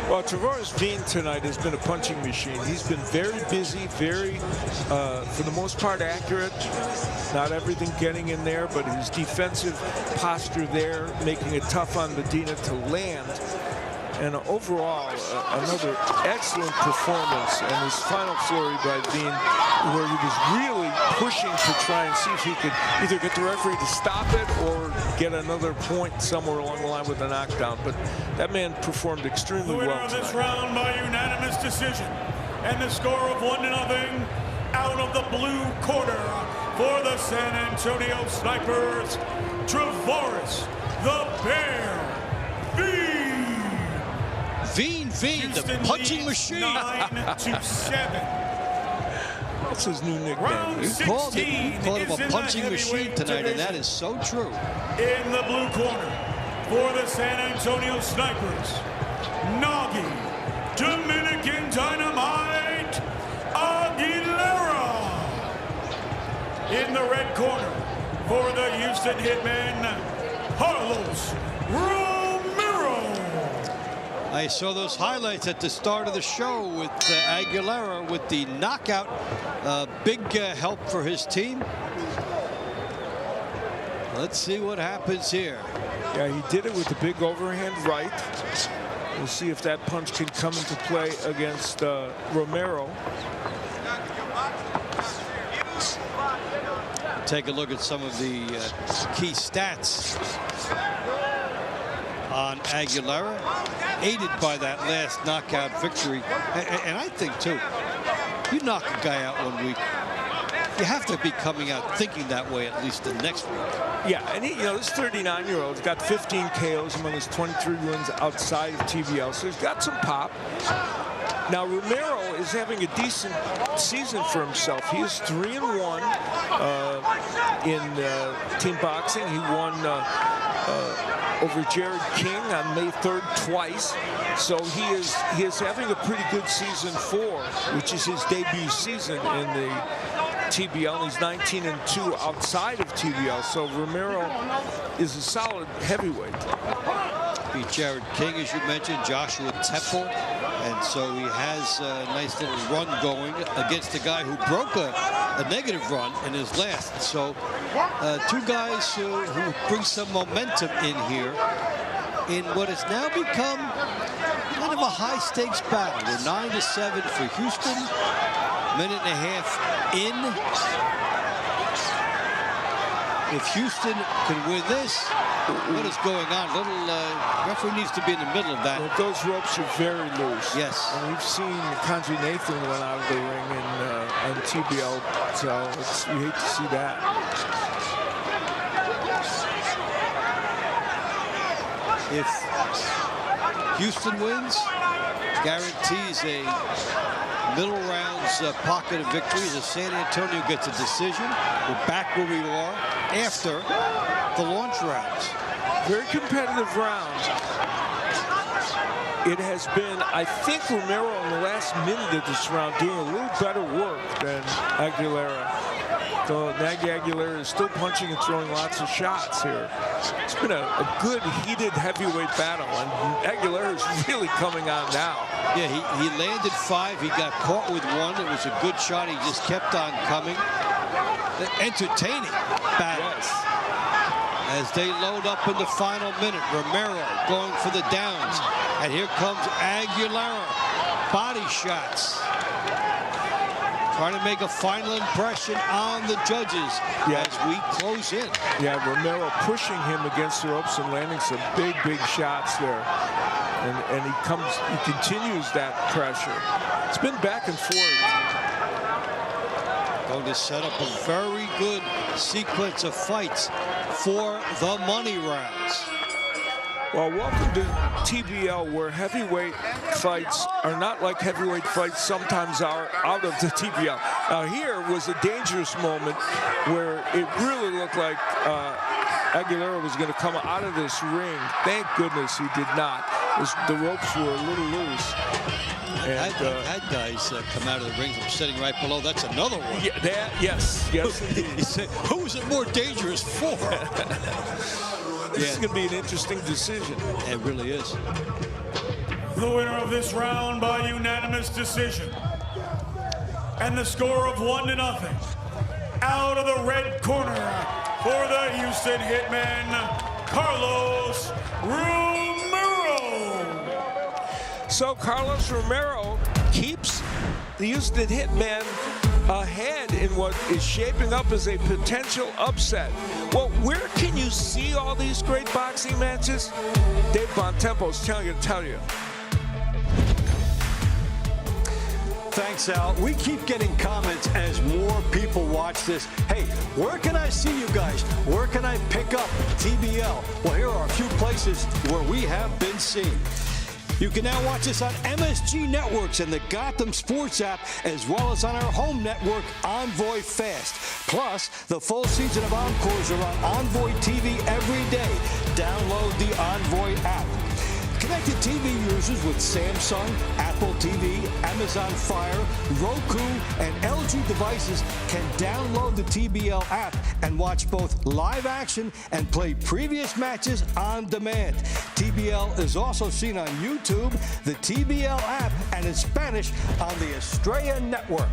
Well, Travares Vigne tonight has been a punching machine. He's been very busy, very, for the most part, accurate. Not everything getting in there, but his defensive posture there, making it tough on Medina to land. And overall, another excellent performance. And his final flurry by Vigne, where he was really pushing to try and see if he could either get the referee to stop it or get another point somewhere along the line with a knockdown. But that man performed extremely well tonight. The winner of this round by unanimous decision, and the score of 1-0 out of the blue corner for the San Antonio Snipers, Travares the Bear Vigne. Vigne, the punching machine. 9-7. That's his new nickname. He called him a punching machine tonight, and that is so true. In the blue corner for the San Antonio Snipers, Nagi, Dominican Dynamite, Aguilera. In the red corner for the Houston Hitmen, Carlos Romero. I saw those highlights at the start of the show with Aguilera with the knockout. Big help for his team. Let's see what happens here. Yeah, he did it with the big overhand right. We'll see if that punch can come into play against Romero. Take a look at some of the key stats on Aguilera, aided by that last knockout victory. And I think, too, you knock a guy out 1 week, you have to be coming out thinking that way at least the next week. Yeah, and he, this 39-year-old's got 15 KOs among his 23 wins outside of TBL, so he's got some pop. Now, Romero is having a decent season for himself. He is 3-1 in team boxing. He won over Jared King on May 3rd twice. So he is having a pretty good season 4, which is his debut season in the TBL. He's 19-2 outside of TBL. So Romero is a solid heavyweight. Beat Jared King, as you mentioned, Joshua Temple. And so he has a nice little run going against a guy who broke a negative run in his last. So two guys who bring some momentum in here in what has now become kind of a high-stakes battle. We're 9-7 for Houston. Minute and a half in. If Houston can win this, what is going on? Referee needs to be in the middle of that. Well, those ropes are very loose. Yes. And we've seen Conjure Nathan run out of the ring on TBL, so we hate to see that. If Houston wins, guarantees a middle rounds pocket of victories. If San Antonio gets a decision, we're back where we are after the launch rounds. Very competitive round. It has been, I think, Romero in the last minute of this round doing a little better work than Aguilera. So Aguilera is still punching and throwing lots of shots here. It's been a good, heated heavyweight battle, and Aguilera is really coming on now. Yeah, he landed 5. He got caught with 1. It was a good shot. He just kept on coming. Entertaining battle. Yes. As they load up in the final minute, Romero going for the downs. And here comes Aguilera. Body shots. Trying to make a final impression on the judges as we close in. Yeah, Romero pushing him against the ropes and landing some big, big shots there. And he continues that pressure. It's been back and forth. Going to set up a very good sequence of fights for the money rounds. Well, welcome to TBL, where heavyweight fights are not like heavyweight fights sometimes are out of the TBL. Now, here was a dangerous moment where it really looked like Aguilera was going to come out of this ring. Thank goodness he did not. The ropes were a little loose. And had guys come out of the ring from sitting right below. That's another one. Yeah, yes, indeed. He said, who is it more dangerous for? This is going to be an interesting decision. It really is. The winner of this round by unanimous decision, and the score of 1-0, out of the red corner for the Houston Hitmen, Carlos Romero. So Carlos Romero keeps the Houston Hitmen ahead in what is shaping up as a potential upset. Well, where can you see all these great boxing matches? Dave Bontempo's telling you to tell you. Thanks, Al. We keep getting comments as more people watch this. Hey, where can I see you guys? Where can I pick up TBL? Well, here are a few places where we have been seen. You can now watch us on MSG Networks and the Gotham Sports app, as well as on our home network, Envoy Fast. Plus, the full season of Encores are on Envoy TV every day. Download the Envoy app. Connected TV users with Samsung, Apple TV, Amazon Fire, Roku, and LG devices can download the TBL app and watch both live action and play previous matches on demand. TBL is also seen on YouTube, the TBL app, and in Spanish on the Estrella Network.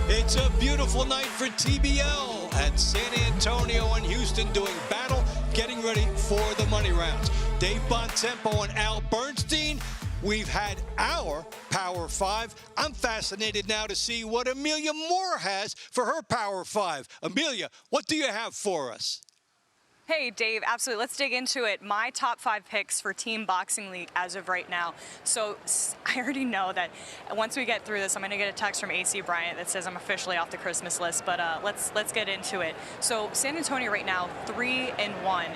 It's a beautiful night for TBL at San Antonio and Houston, doing battle, getting ready for the money rounds. Dave Bontempo and Al Bernstein. We've had our Power 5. I'm fascinated now to see what Amelia Moore has for her Power 5. Amelia, what do you have for us? Hey, Dave, absolutely. Let's dig into it. My top 5 picks for Team Boxing League as of right now. So I already know that once we get through this, I'm going to get a text from AC Bryant that says I'm officially off the Christmas list, but let's get into it. So San Antonio right now, 3-1,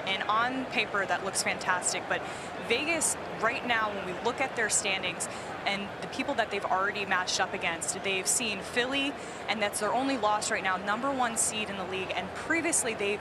and on paper that looks fantastic, but Vegas right now, when we look at their standings and the people that they've already matched up against, they've seen Philly, and that's their only loss right now, #1 seed in the league, and previously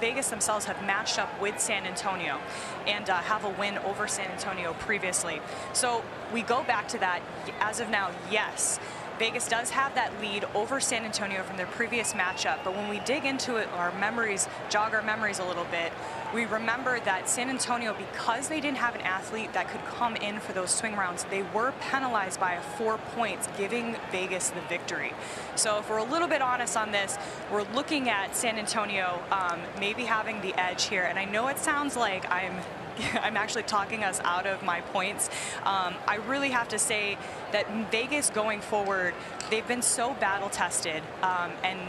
Vegas themselves have matched up with San Antonio and have a win over San Antonio previously. So we go back to that. As of now, yes, Vegas does have that lead over San Antonio from their previous matchup, but when we dig into it, our memories, jog our memories a little bit, we remember that San Antonio, because they didn't have an athlete that could come in for those swing rounds, they were penalized by 4 points, giving Vegas the victory. So if we're a little bit honest on this, we're looking at San Antonio maybe having the edge here. And I know it sounds like I'm actually talking us out of my points. I really have to say that Vegas going forward, they've been so battle tested, and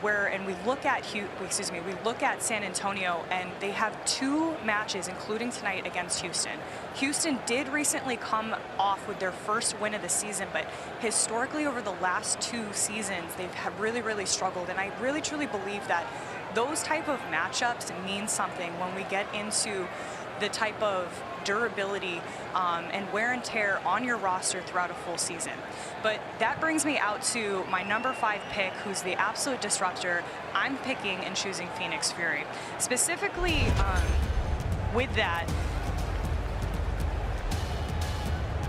we look at we look at San Antonio, and they have 2 matches, including tonight against Houston. Houston did recently come off with their first win of the season, but historically over the last 2 seasons, they've really, really struggled. And I really, truly believe that those type of matchups mean something when we get into the type of durability and wear and tear on your roster throughout a full season. But that brings me out to my number 5 pick, who's the absolute disruptor. I'm picking and choosing Phoenix Fury. Specifically with that,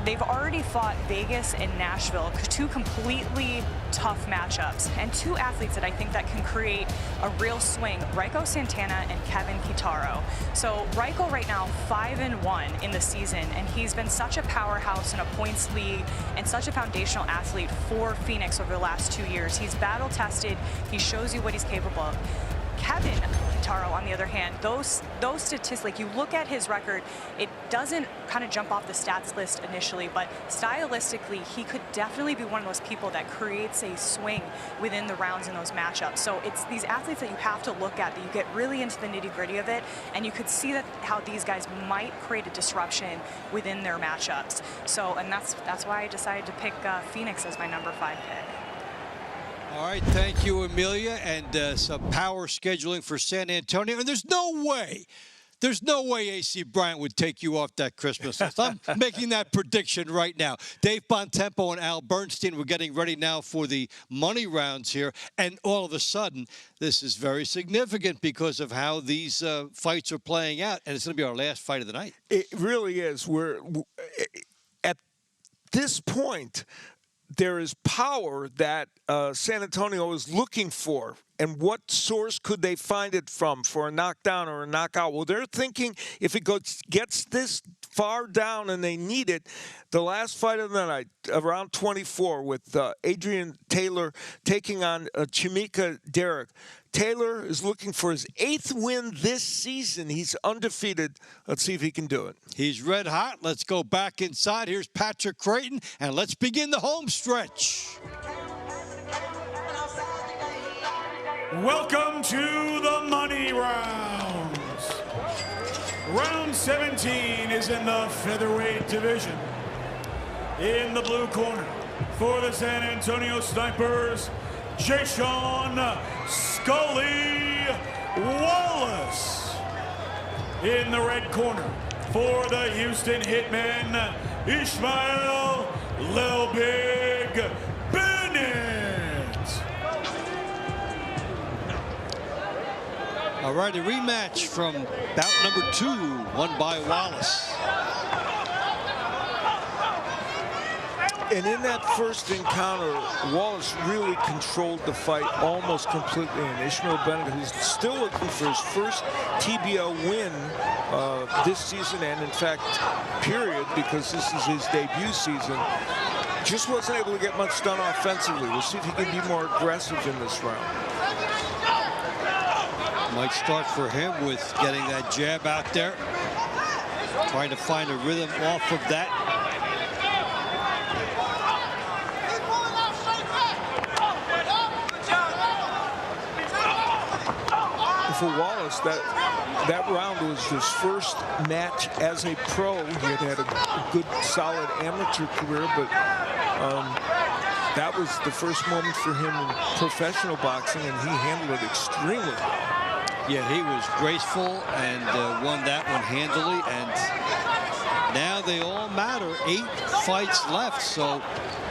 they've already fought Vegas and Nashville, 2 completely tough matchups, and 2 athletes that I think that can create a real swing, Raiko Santana and Kevin Kitaro. So Raiko right now 5-1 in the season, and he's been such a powerhouse in a points league and such a foundational athlete for Phoenix over the last 2 years. He's battle tested, he shows you what he's capable of. Kevin Kitaro, on the other hand, those statistics, like you look at his record, it doesn't kind of jump off the stats list initially, but stylistically, he could definitely be one of those people that creates a swing within the rounds in those matchups. So it's these athletes that you have to look at, that you get really into the nitty-gritty of it, and you could see that how these guys might create a disruption within their matchups. So, and that's why I decided to pick Phoenix as my number 5 pick. All right, thank you, Amelia, and some power scheduling for San Antonio. And there's no way A.C. Bryant would take you off that Christmas list. I'm making that prediction right now. Dave Bontempo and Al Bernstein, we're getting ready now for the money rounds here. And all of a sudden, this is very significant because of how these fights are playing out. And it's going to be our last fight of the night. It really is. We're at this point, there is power that San Antonio is looking for. And what source could they find it from for a knockdown or a knockout? Well, they're thinking if it gets this far down and they need it, the last fight of the night, around 24, with Adrian Taylor taking on Chimika Derrick. Taylor is looking for his 8th win this season. He's undefeated. Let's see if he can do it. He's red hot. Let's go back inside. Here's Patrick Creighton, and let's begin the home stretch. Welcome to the money rounds. Round 17 is in the featherweight division. In the blue corner, for the San Antonio Snipers, Jason Scully Wallace. In the red corner, for the Houston Hitmen, Ishmael Lil Big Bennett. All right, a rematch from bout number 2, won by Wallace. And in that first encounter, Wallace really controlled the fight almost completely. And Ishmael Bennett, who's still looking for his first TBO win this season, and in fact, period, because this is his debut season, just wasn't able to get much done offensively. We'll see if he can be more aggressive in this round. Might start for him with getting that jab out there, trying to find a rhythm off of that. For Wallace, that round was his first match as a pro. He had a good, solid amateur career, but that was the first moment for him in professional boxing, and he handled it extremely well. Yeah, he was graceful and won that one handily, and now they all matter. 8 fights left, so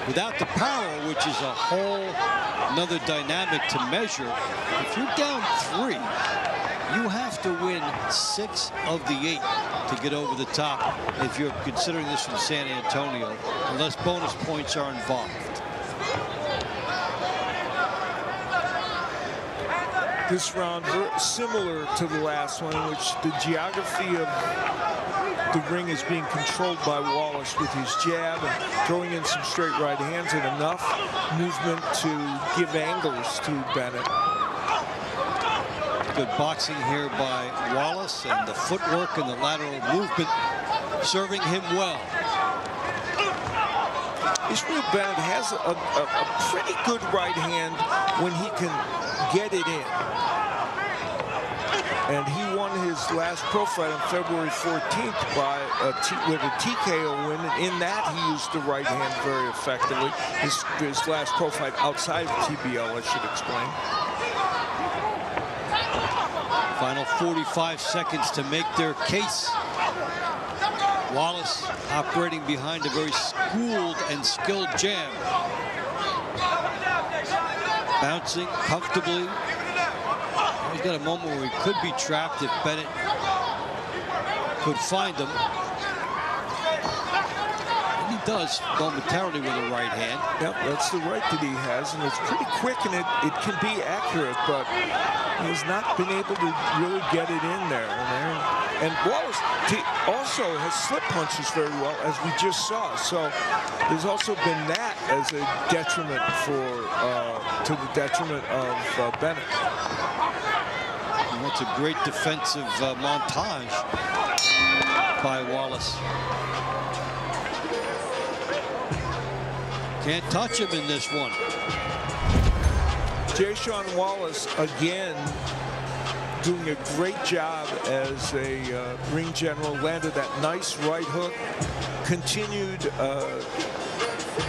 without the power, which is a whole another dynamic to measure, if you're down 3, you have to win 6 of the 8 to get over the top if you're considering this from San Antonio, unless bonus points are involved. this round similar to the last one, in which the geography of the ring is being controlled by Wallace with his jab and throwing in some straight right hands and enough movement to give angles to Bennett. Good boxing here by Wallace, and the footwork and the lateral movement serving him well. Israel Bennett has a pretty good right hand when he can get it in. And he won his last pro fight on February 14th with a TKO win. And in that, he used the right hand very effectively. His last pro fight outside of TBL, I should explain. Final 45 seconds to make their case. Wallace operating behind a very schooled and skilled jab. Bouncing comfortably. He's got a moment where he could be trapped if Bennett could find him. And he does momentarily with a right hand. Yep, that's the right that he has, and it's pretty quick, and it can be accurate, but he has not been able to really get it in there. And Wallace also has slip punches very well, as we just saw. So there's also been that as a detriment to the detriment of Bennett. And that's a great defensive montage by Wallace. Can't touch him in this one. Jayshawn Wallace again doing a great job as a ring general. Landed that nice right hook, continued,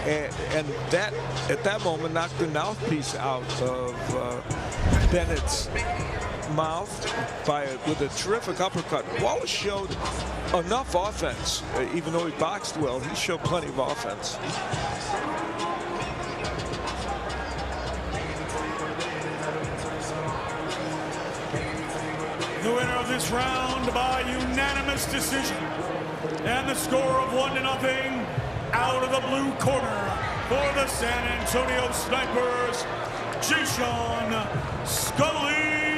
and that at that moment knocked the mouthpiece out of Bennett's mouth with a terrific uppercut. Wallace showed enough offense, even though he boxed well. He showed plenty of offense. The winner of this round by unanimous decision, and the score of 1-0, out of the blue corner for the San Antonio Snipers, Jayshawn "Scully"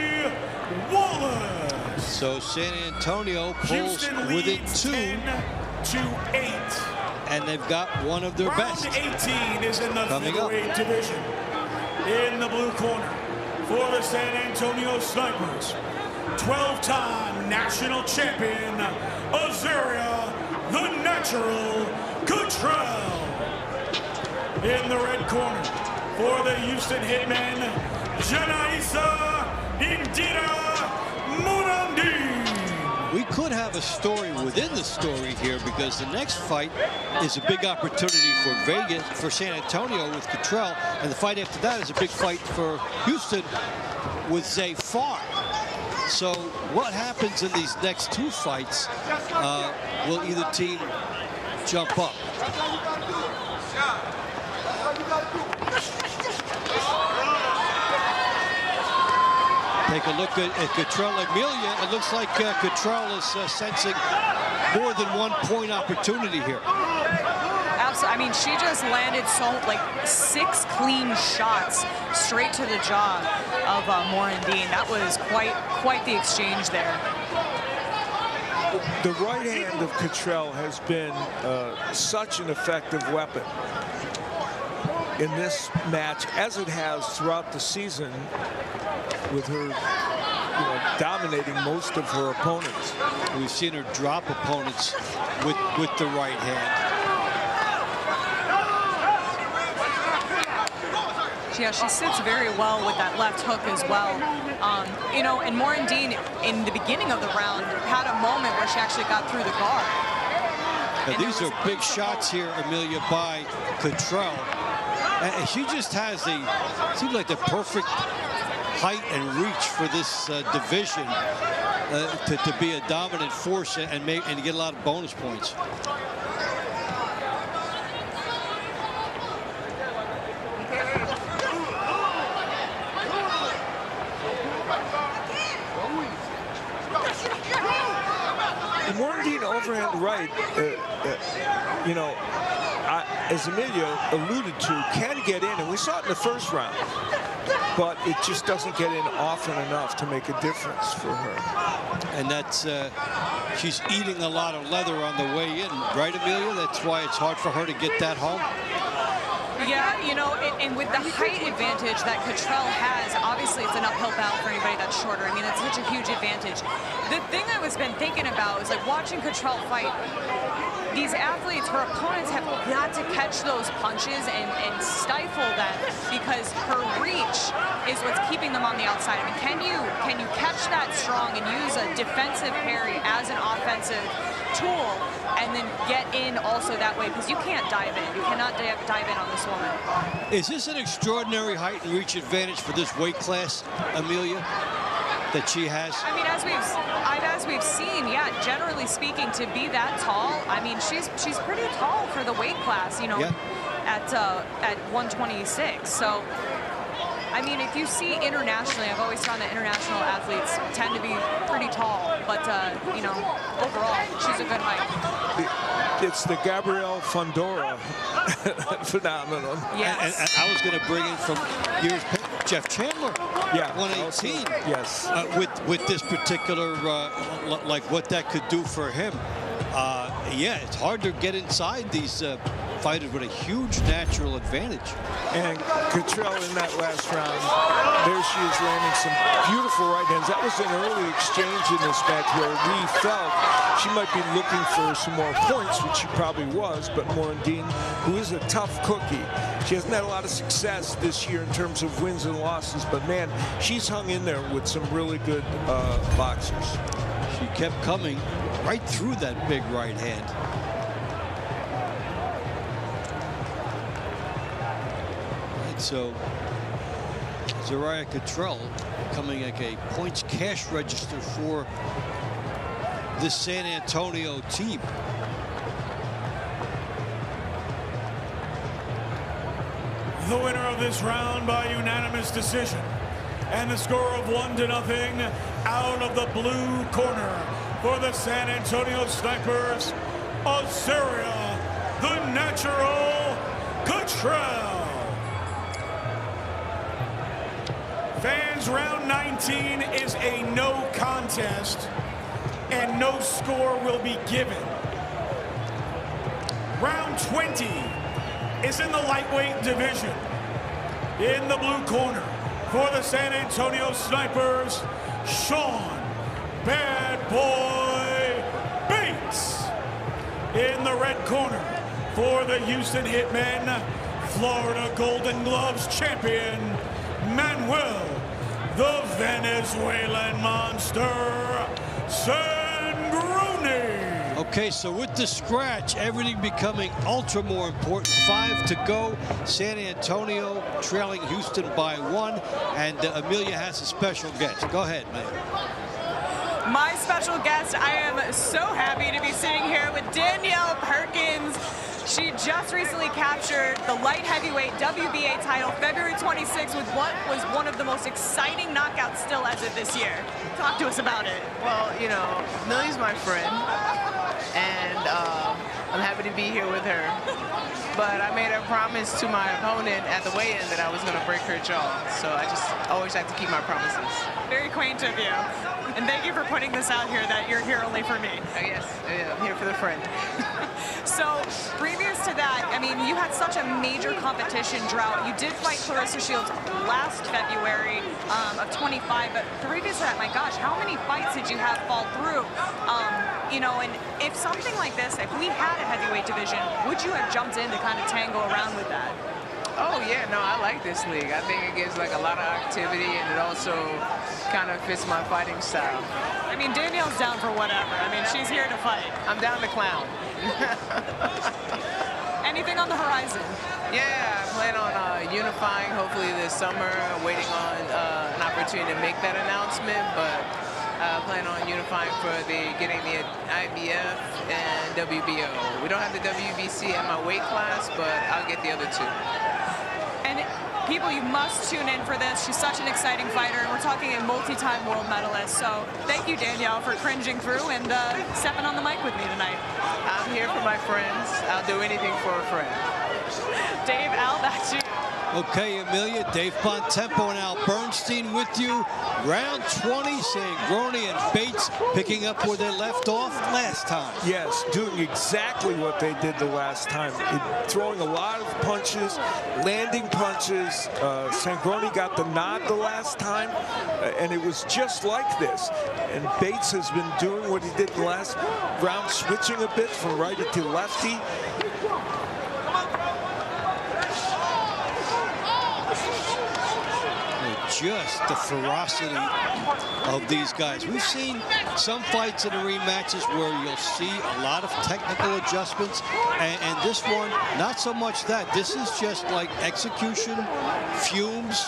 Wallace. So San Antonio pulls Houston within leads 2. 10-8. And they've got one of their Round best. 18 is in the Coming up. featherweight division. In the blue corner for the San Antonio Snipers, 12-time national champion, Azaria, the Natural Cottrell. In the red corner for the Houston Hitmen, Janaisa Indira Morandin. We could have a story within the story here, because the next fight is a big opportunity for San Antonio with Cottrell, and the fight after that is a big fight for Houston with Farr. So what happens in these next 2 fights? Will either team jump up? Take a look at Cottrell Amelia. It looks like Cottrell is sensing more than 1 point opportunity here. Absolutely. I mean, she just landed 6 clean shots straight to the jaw of Morandin. That was quite the exchange there. The right hand of Cottrell has been such an effective weapon in this match, as it has throughout the season, with her dominating most of her opponents. We've seen her drop opponents with the right hand. Yeah, she sits very well with that left hook as well. And Morandin, in the beginning of the round, had a moment where she actually got through the guard. Now, these are big shots here, Amelia, by Cottrell. And she just has seems like the perfect height and reach for this division to be a dominant force and get a lot of bonus points. The Morandin overhand right, as Emilio alluded to, can get in, and we saw it in the first round, but it just doesn't get in often enough to make a difference for her. And that's, she's eating a lot of leather on the way in, right, Amelia? That's why it's hard for her to get that home. Yeah, you know, and with the height advantage that Cottrell has, obviously it's an uphill battle for anybody that's shorter. I mean, that's such a huge advantage. The thing I was been thinking about is like watching Cottrell fight. These athletes, her opponents have got to catch those punches and stifle them because her reach is what's keeping them on the outside. I mean, can you catch that strong and use a defensive parry as an offensive tool and then get in also that way, because you can't dive in. You cannot dive in on this woman. Is this an extraordinary height and reach advantage for this weight class, Amelia, that she has? I mean, as we've seen, yeah, generally speaking, to be that tall, I mean, she's pretty tall for the weight class, you know, yeah. at 126. So, I mean, if you see internationally, I've always found that international athletes tend to be pretty tall, but, you know, overall, she's a good height. It's the Gabrielle Fundora phenomenon. Yes. And I was going to bring in from years past, Jeff Chandler, yeah, 118. Yes. With this particular, like what that could do for him. Yeah, it's hard to get inside these fighters with a huge natural advantage. And Cottrell in that last round, there she is landing some beautiful right hands. That was an early exchange in this match where we felt she might be looking for some more points, which she probably was, but Morandin, who is a tough cookie, she hasn't had a lot of success this year in terms of wins and losses, but man, she's hung in there with some really good boxers. She kept coming right through that big right hand. And so Zariah Cottrell coming like a points cash register for this San Antonio team. The winner of this round by unanimous decision, and the score of 1-0 out of the blue corner for the San Antonio Snipers, Azaria, the Natural Cottrell. Fans, round 19 is a no contest, and no score will be given. Round 20 is in the lightweight division. In the blue corner for the San Antonio Snipers, Sean Bad Boy Bates. In the red corner for the Houston Hitmen, Florida Golden Gloves champion, Manuel the Venezuelan Monster Sangroni. Okay, so with the scratch, everything becoming ultra more important. 5 to go. San Antonio trailing Houston by 1, and Amelia has a special guest. Go ahead, man. My special guest, I am so happy to be sitting here with Danielle Perkins. She just recently captured the light heavyweight WBA title February 26th with what was one of the most exciting knockouts still as of this year. Talk to us about it. Well, you know, Millie's my friend, and I'm happy to be here with her. But I made a promise to my opponent at the weigh-in that I was going to break her jaw. So I just always have to keep my promises. Very quaint of you. And thank you for putting this out here that you're here only for me. Yes, I'm here for the friend. So previous to that, I mean, you had such a major competition drought. You did fight Clarissa Shields last February of 25, but previous to that, my gosh, how many fights did you have fall through? You know, and if something like this, if we had a heavyweight division, would you have jumped in to kind of tango around with that? Oh yeah, no, I like this league. I think it gives like a lot of activity, and it also kind of fits my fighting style. I mean, Danielle's down for whatever. I mean, she's here to fight. I'm down to clown. Anything on the horizon? Yeah, I plan on unifying hopefully this summer. Waiting on an opportunity to make that announcement, but I plan on unifying for getting the IBF and WBO. We don't have the WBC at my weight class, but I'll get the other two. And people, you must tune in for this. She's such an exciting fighter, and we're talking a multi-time world medalist. So thank you, Danielle, for cringing through and stepping on the mic with me tonight. I'm here for my friends. I'll do anything for a friend. Dave, Al, back to you. Okay, Amelia, Dave Bontempo and Al Bernstein with you. Round 20, Sangroni and Bates picking up where they left off last time. Yes, doing exactly what they did the last time. Throwing a lot of punches, landing punches. Sangroni got the nod the last time, and it was just like this. And Bates has been doing what he did the last round, switching a bit from righty to lefty. Just the ferocity of these guys. We've seen some fights in the rematches where you'll see a lot of technical adjustments, and this one, not so much that. This is just like execution, fumes.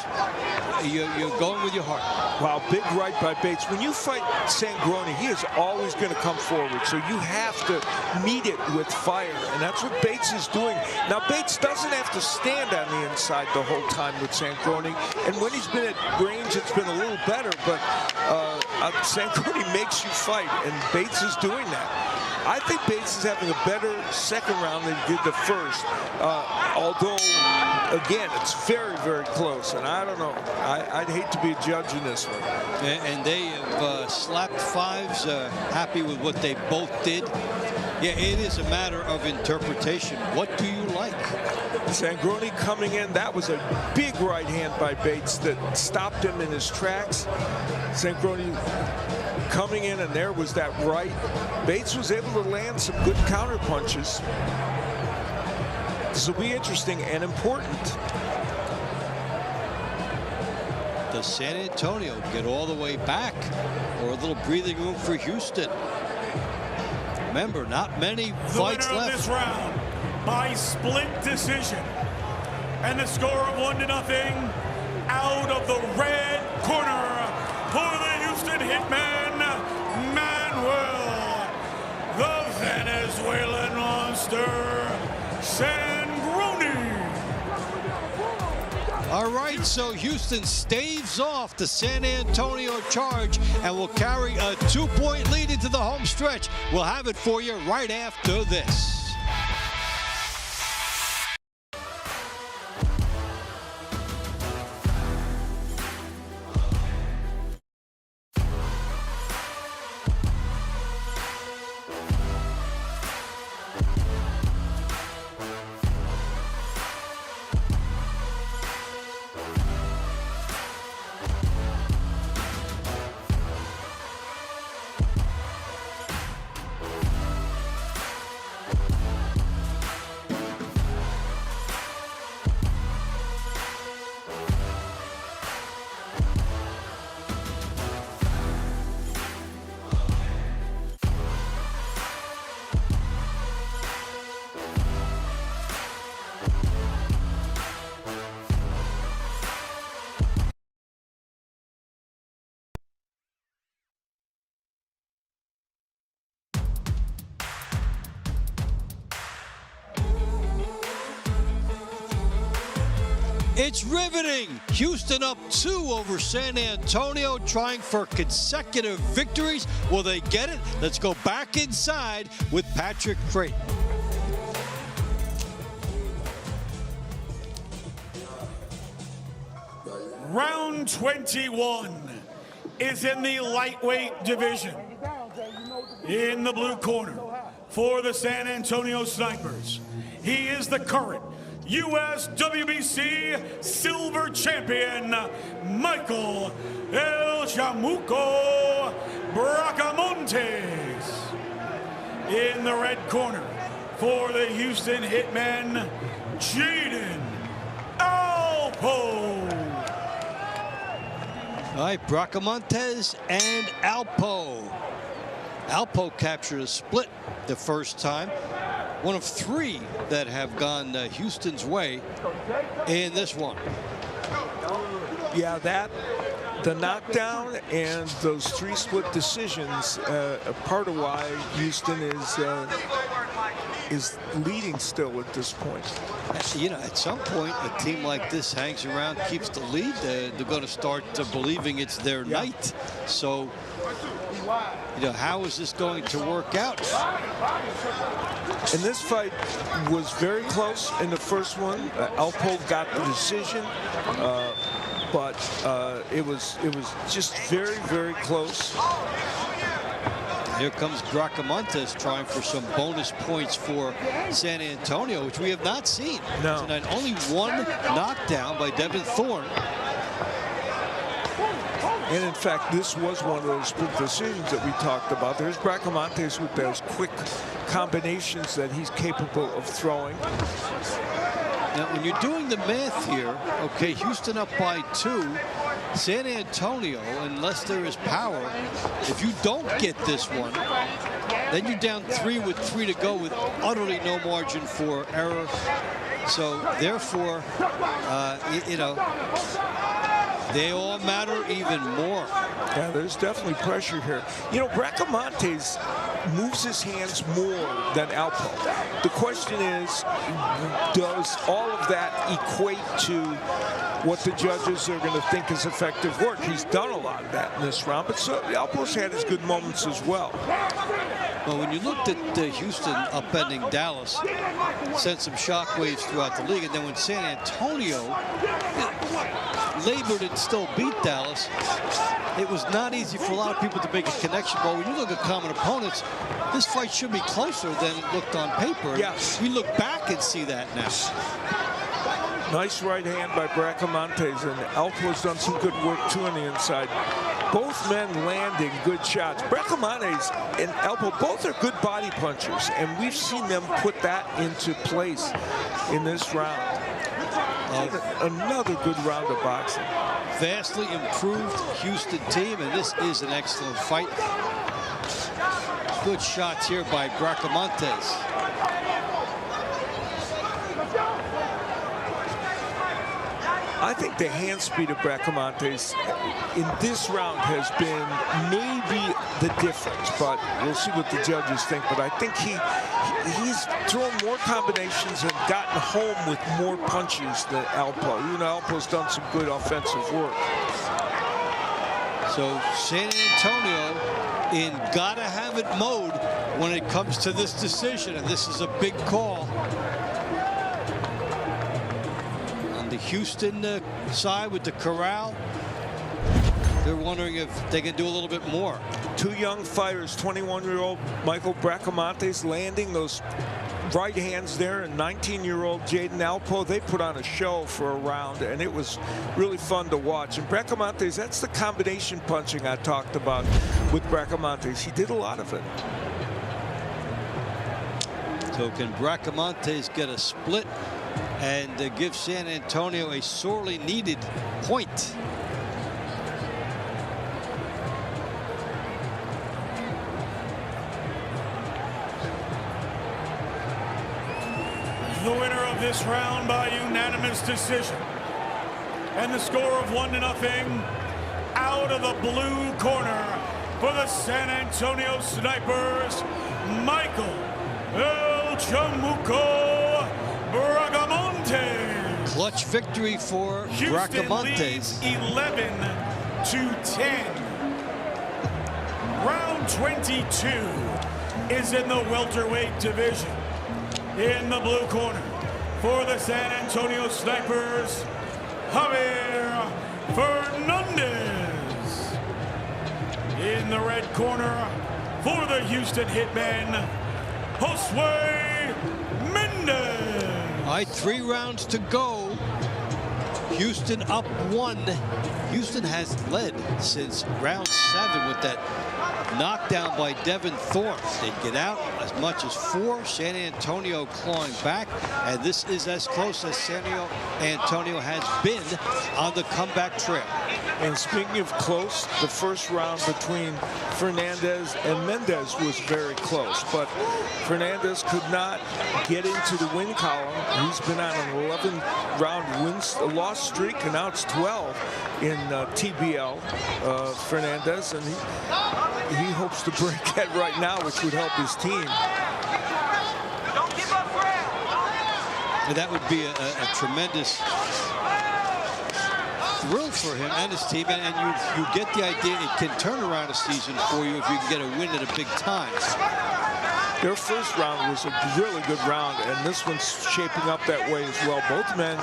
You're going with your heart. Wow, big right by Bates. When you fight Sangroni, he is always going to come forward, so you have to meet it with fire, and that's what Bates is doing. Now, Bates doesn't have to stand on the inside the whole time with Sangroni, and when he's been at range, it's been a little better, but Sangroni makes you fight, and Bates is doing that. I think Bates is having a better second round than he did the first, although, again, it's very, very close, and I don't know. I'd hate to be a judge in this one. And they have slapped fives, happy with what they both did. Yeah, it is a matter of interpretation. What do you like? Sangroni coming in, that was a big right hand by Bates that stopped him in his tracks. Sangroni coming in, and there was that right. Bates was able to land some good counter punches. This will be interesting and important. Does San Antonio get all the way back, or a little breathing room for Houston? Remember, not many fights left. The winner of this round by split decision, and the score of 1-0 out of the red corner for the Houston Hitmen, Manuel, the Venezuelan monster, Sangroni. All right, so Houston staves off the San Antonio charge and will carry a 2-point lead into the home stretch. We'll have it for you right after this. It's riveting. Houston up 2 over San Antonio, trying for consecutive victories. Will they get it? Let's go back inside with Patrick Creighton. Round 21 is in the lightweight division. In the blue corner for the San Antonio Snipers, he is the current U.S. WBC silver champion, Michael El Chamuco Braamontes. In the red corner for the Houston Hitmen, Jaden Alpough. All right, Braamontes and Alpough. Alpough captured a split the first time. One of 3 that have gone Houston's way in this one. Yeah, the knockdown and those 3 split decisions are part of why Houston is leading still at this point. You know, at some point, a team like this hangs around, keeps the lead. They're going to start believing it's their night. So, you know, how is this going to work out? And this fight was very close in the first one. Alpough got the decision, but it was just very, very close. Here comes Braamontes trying for some bonus points for San Antonio, which we have not seen tonight. Only one knockdown by Thorne. And in fact, this was one of those split decisions that we talked about. There's Braamontes with those quick combinations that he's capable of throwing. Now, when you're doing the math here, okay, Houston up by 2. San Antonio, unless there is power, if you don't get this one, then you're down 3 with 3 to go with utterly no margin for error. So, therefore, you know, they all matter even more. Yeah, there's definitely pressure here. You know, Braamontes moves his hands more than Alpough. The question is, does all of that equate to what the judges are going to think is effective work? He's done a lot of that in this round, but so Alpough's had his good moments as well. Well, when you looked at Houston upending Dallas, sent some shockwaves throughout the league, and then when San Antonio labored and still beat Dallas, it was not easy for a lot of people to make a connection. But when you look at common opponents, this fight should be closer than it looked on paper. Yes. We look back and see that now. Nice right hand by Braamontes, and Alpough's done some good work too on the inside. Both men landing good shots. Braamontes and Alpough both are good body punchers, and we've seen them put that into place in this round. Another good round of boxing. Vastly improved Houston team, and this is an excellent fight. Good shots here by Braamontes. I think the hand speed of Braamontes in this round has been maybe the difference, but we'll see what the judges think. But I think he's thrown more combinations and gotten home with more punches than Alpough. You know, Alpough's done some good offensive work. So San Antonio in gotta have it mode when it comes to this decision, and this is a big call. The Houston side with the corral, they're wondering if they can do a little bit more. Two young fighters, 21-year-old Michael Braamontes landing those right hands there, and 19-year-old Jaden Alpough. They put on a show for a round, and it was really fun to watch. And Braamontes, that's the combination punching I talked about with Braamontes. He did a lot of it. So can Braamontes get a split and give San Antonio a sorely needed point? The winner of this round by unanimous decision, and the score of 1-0, out of the blue corner for the San Antonio Snipers, Michael El Chamuco Braamontes. Clutch victory for Braamontes. 11-10. Round 22 is in the welterweight division. In the blue corner for the San Antonio Snipers, Javier Fernandez. In the red corner for the Houston Hitmen, Josue Mendez. All right, 3 rounds to go. Houston up 1. Houston has led since round 7 with that knockdown by Thorne. They get out as much as 4. San Antonio clawing back, and this is as close as San Antonio has been on the comeback trail. And speaking of close, the first round between Fernandez and Mendez was very close, but Fernandez could not get into the win column. He's been on an 11-round loss streak, and now it's 12 in TBL, Fernandez, and he hopes to break that right now, which would help his team. And that would be a tremendous thrill for him and his team, and you get the idea it can turn around a season for you if you can get a win at a big time. Their first round was a really good round, and this one's shaping up that way as well. Both men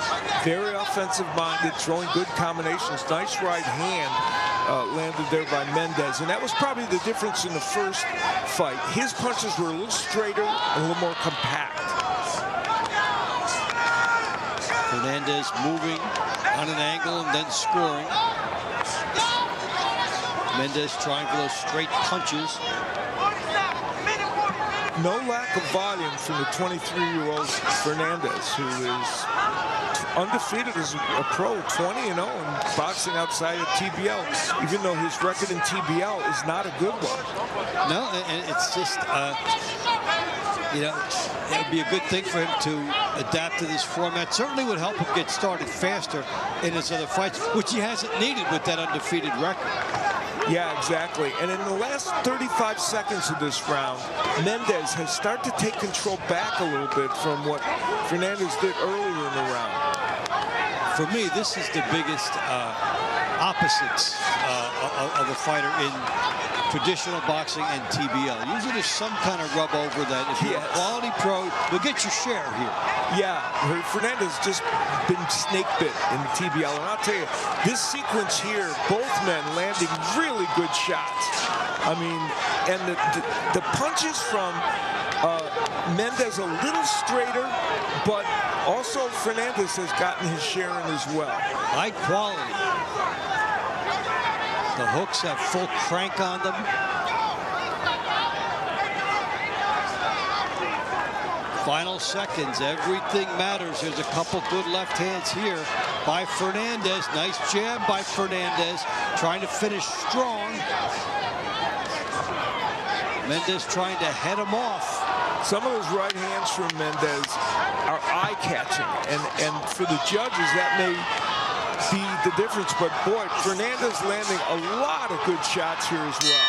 very offensive-minded, throwing good combinations. Nice right hand landed there by Mendez, and that was probably the difference in the first fight. His punches were a little straighter and a little more compact. Fernandez moving on an angle and then scoring. Mendez trying for those straight punches. No lack of volume from the 23-year-old Fernandez, who is undefeated as a pro, 20-0 in boxing outside of TBL, even though his record in TBL is not a good one. No, and it's just, you know, it would be a good thing for him to adapt to this format. Certainly would help him get started faster in his other fights, which he hasn't needed with that undefeated record. Yeah, exactly. And in the last 35 seconds of this round, Mendez has started to take control back a little bit from what Fernandez did earlier in the round. For me, this is the biggest opposites of a fighter in traditional boxing and TBL. Usually there's some kind of rub over that if you're a quality pro, you'll get your share here. Yeah, Fernandez just been snake bit in the TBL. And I'll tell you, this sequence here, both men landing really good shots. I mean, and the punches from Mendez a little straighter, but also Fernandez has gotten his share in as well. High quality. The hooks have full crank on them. Final seconds, everything matters. There's a couple good left hands here by Fernandez. Nice jab by Fernandez, trying to finish strong. Mendez trying to head him off. Some of those right hands from Mendez are eye-catching, and for the judges, that may be the difference. But boy, Fernandez landing a lot of good shots here as well.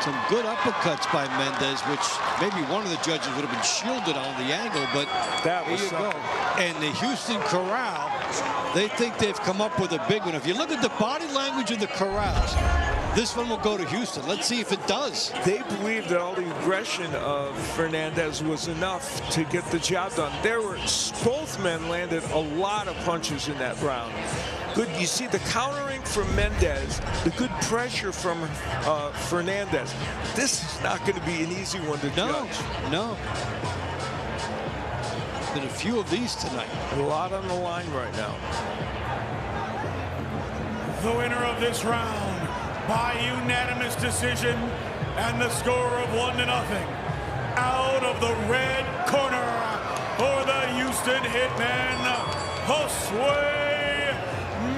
Some good uppercuts by Mendez, which maybe one of the judges would have been shielded on the angle, but that was here you go. And the Houston Corral, they think they've come up with a big one. If you look at the body language of the Corrals, this one will go to Houston. Let's see if it does. They believe that all the aggression of Fernandez was enough to get the job done. Both men landed a lot of punches in that round. Good, you see the countering from Mendez, the good pressure from Fernandez. This is not going to be an easy one to judge. No. Been a few of these tonight. A lot on the line right now. The winner of this round by unanimous decision and the score of 1-0. Out of the red corner for the Houston Hitmen, Josue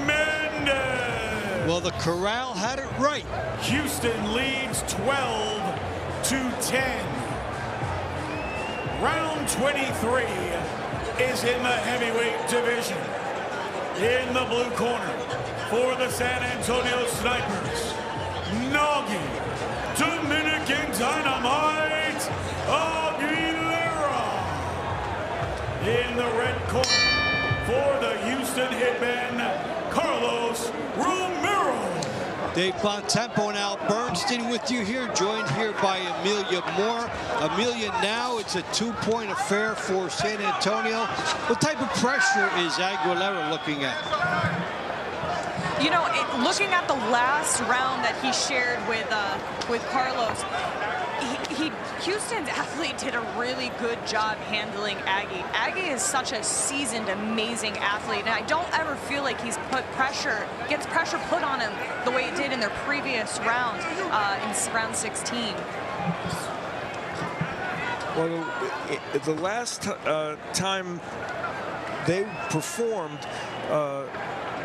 Mendez. Well, the Corral had it right. Houston leads 12-10. Round 23 is in the heavyweight division. In the blue corner for the San Antonio Snipers, Noggy, Dominican Dynamite, Aguilera. In the red corner for the Houston Hitmen, Carlos Romero. Dave Bontempo and Al Bernstein with you here, joined here by Amelia Moore. Amelia, now it's a two-point affair for San Antonio. What type of pressure is Aguilera looking at? You know, looking at the last round that he shared with Carlos, Houston's athlete did a really good job handling Aggie. Aggie is such a seasoned, amazing athlete, and I don't ever feel like he's gets pressure put on him the way he did in their previous round, in round 16. Well, the last time they performed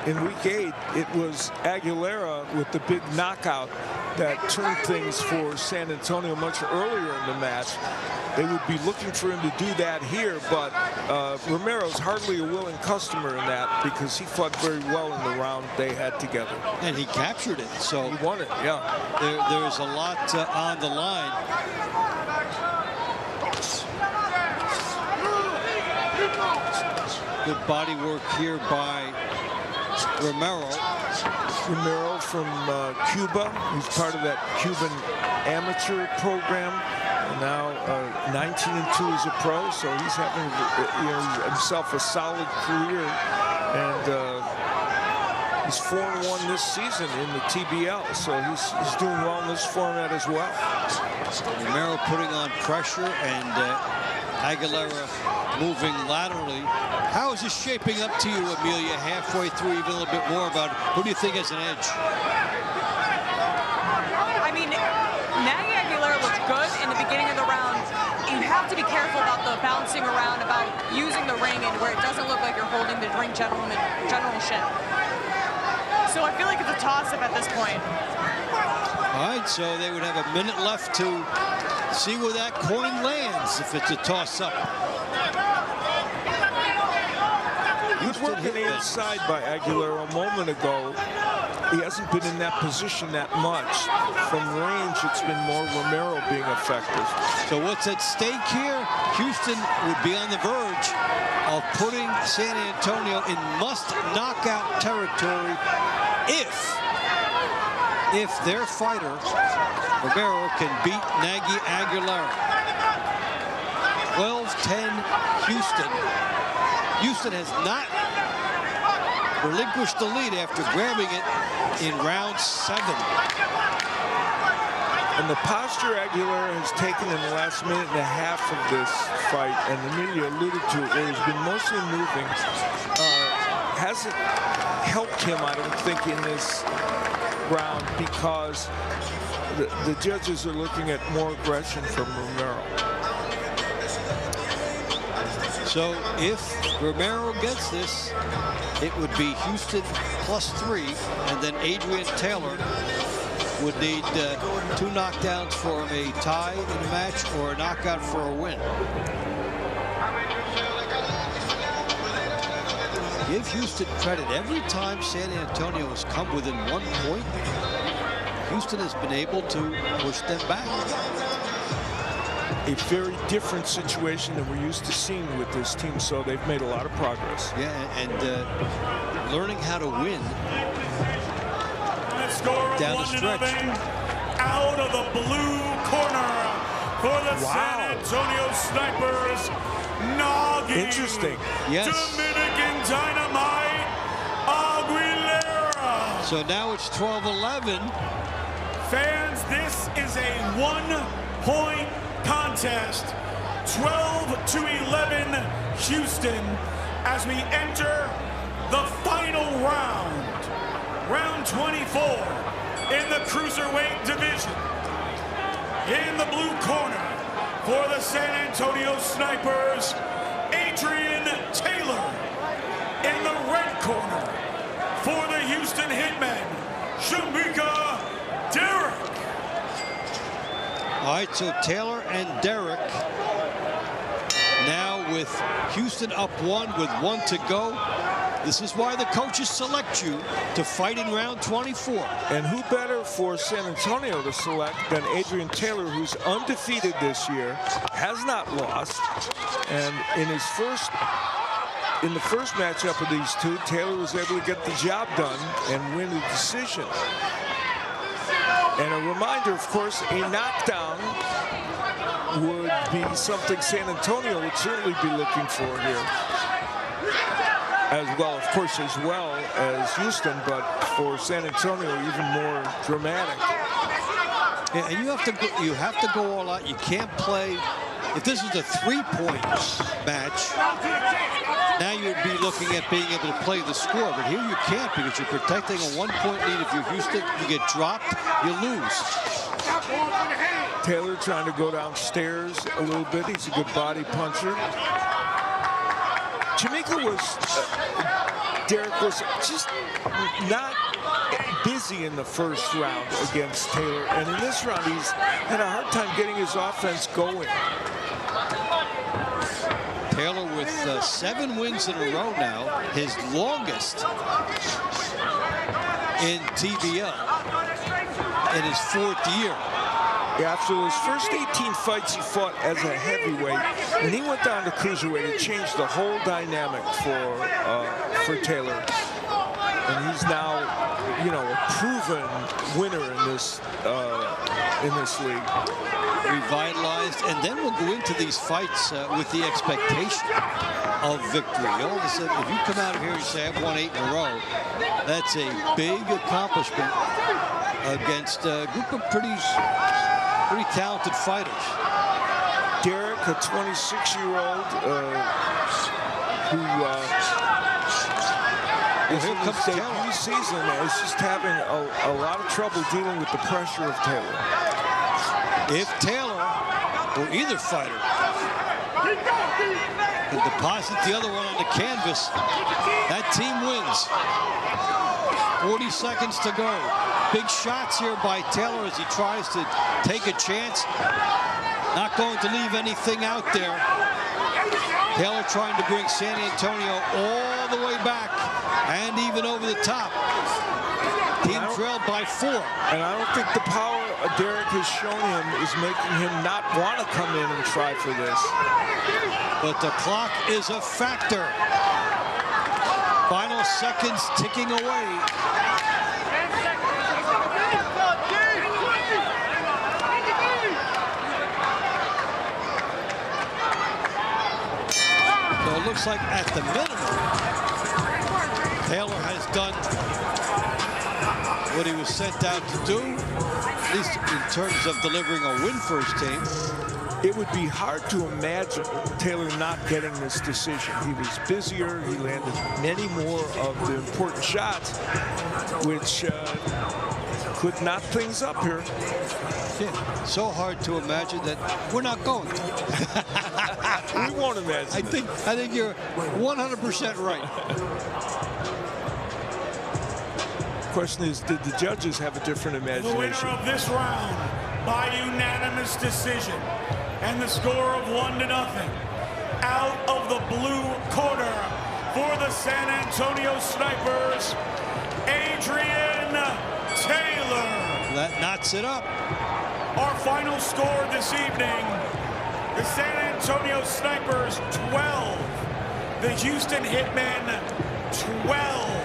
in week 8, it was Aguilera with the big knockout that turned things for San Antonio much earlier in the match. They would be looking for him to do that here, but Romero's hardly a willing customer in that because he fought very well in the round they had together. And he captured it, so he won it, yeah. There's a lot on the line. Good body work here by Romero. Romero from Cuba. He's part of that Cuban amateur program. And now 19-2 as a pro, so he's having himself a solid career, and he's 4-1 this season in the TBL, so he's doing well in this format as well. Romero putting on pressure, and Aguilera moving laterally. How is this shaping up to you, Amelia, halfway through, even a little bit more about it? Who do you think has an edge? I mean, Maggie Aguilera looked good in the beginning of the round. You have to be careful about the bouncing around, about using the ring, and where it doesn't look like you're holding the ring generalship. So I feel like it's a toss-up at this point. All right, so they would have a minute left to see where that coin lands if it's a toss-up. Good work on the inside by Aguilera a moment ago. He hasn't been in that position that much. From range, it's been more Romero being effective. So what's at stake here? Houston would be on the verge of putting San Antonio in must-knockout territory if their fighter, Romero, can beat Nagy Aguilera. 12-10 Houston. Houston has not relinquished the lead after grabbing it in round 7. And the posture Aguilera has taken in the last minute and a half of this fight, and Amelia alluded to it, where he's been mostly moving, hasn't helped him, I don't think, in this round, because the judges are looking at more aggression from Romero. So if Romero gets this, it would be Houston +3, and then Adrian Taylor would need 2 knockdowns for a tie in a match or a knockout for a win. Give Houston credit. Every time San Antonio has come within 1 point, Houston has been able to push them back. A very different situation than we're used to seeing with this team, so they've made a lot of progress. Yeah, and learning how to win down the stretch. Out of the blue corner for the San Antonio Snipers, Nagy. Interesting. Yes. Dominican Dynamite Aguilera. So now it's 12-11. Fans, this is a 1-point contest. 12-11 Houston as we enter the final round. Round 24 in the cruiserweight division. In the blue corner for the San Antonio Snipers, Adrian Taylor. In the red corner for the Houston Hitmen, Shamika Derrick. All right, so Taylor and Derrick now with Houston up 1 with 1 to go. This is why the coaches select you to fight in round 24. And who better for San Antonio to select than Adrian Taylor, who's undefeated this year, has not lost, and in the first matchup of these two, Taylor was able to get the job done and win the decision. And a reminder, of course, a knockdown would be something San Antonio would certainly be looking for here. As well, of course, as well as Houston, but for San Antonio, even more dramatic. Yeah, and you have to go all out. You can't play. If this is a 3-point match, now you'd be looking at being able to play the score. But here you can't, because you're protecting a 1-point lead. If you're Houston, you get dropped, you lose. Taylor trying to go downstairs a little bit. He's a good body puncher. Derrick was just not busy in the first round against Taylor, and in this round he's had a hard time getting his offense going. Taylor with 7 wins in a row now, his longest in TBL in his 4th year. Yeah, after those first 18 fights he fought as a heavyweight, when he went down to cruiserweight, it changed the whole dynamic for Taylor. And he's now you know, a proven winner in this league. Revitalized, and then we'll go into these fights with the expectation of victory. All of a sudden, if you come out of here and say, I've won 8 in a row, that's a big accomplishment against a group of pretty talented fighters. Derrick, a 26-year-old who is in his debut season, is just having a lot of trouble dealing with the pressure of Taylor. If Taylor or either fighter can deposit the other one on the canvas, that team wins. 40 seconds to go. Big shots here by Taylor as he tries to take a chance. Not going to leave anything out there. Taylor trying to bring San Antonio all the way back and even over the top. Team trailed by 4. And I don't think the power Derrick has shown him is making him not want to come in and try for this. But the clock is a factor. Final seconds ticking away. So it looks like at the minimum, Taylor has done what he was sent out to do, at least in terms of delivering a win for his team. It would be hard to imagine Taylor not getting this decision. He was busier. He landed many more of the important shots, which could knot things up here. Yeah, so hard to imagine that we're not going to. We won't imagine. I think you're 100% right. Question is, did the judges have a different imagination? The winner of this round by unanimous decision, and the score of 1-0, out of the blue corner for the San Antonio Snipers, Adrian Taylor. That knots it up. Our final score this evening, the San Antonio Snipers 12, the Houston Hitmen 12.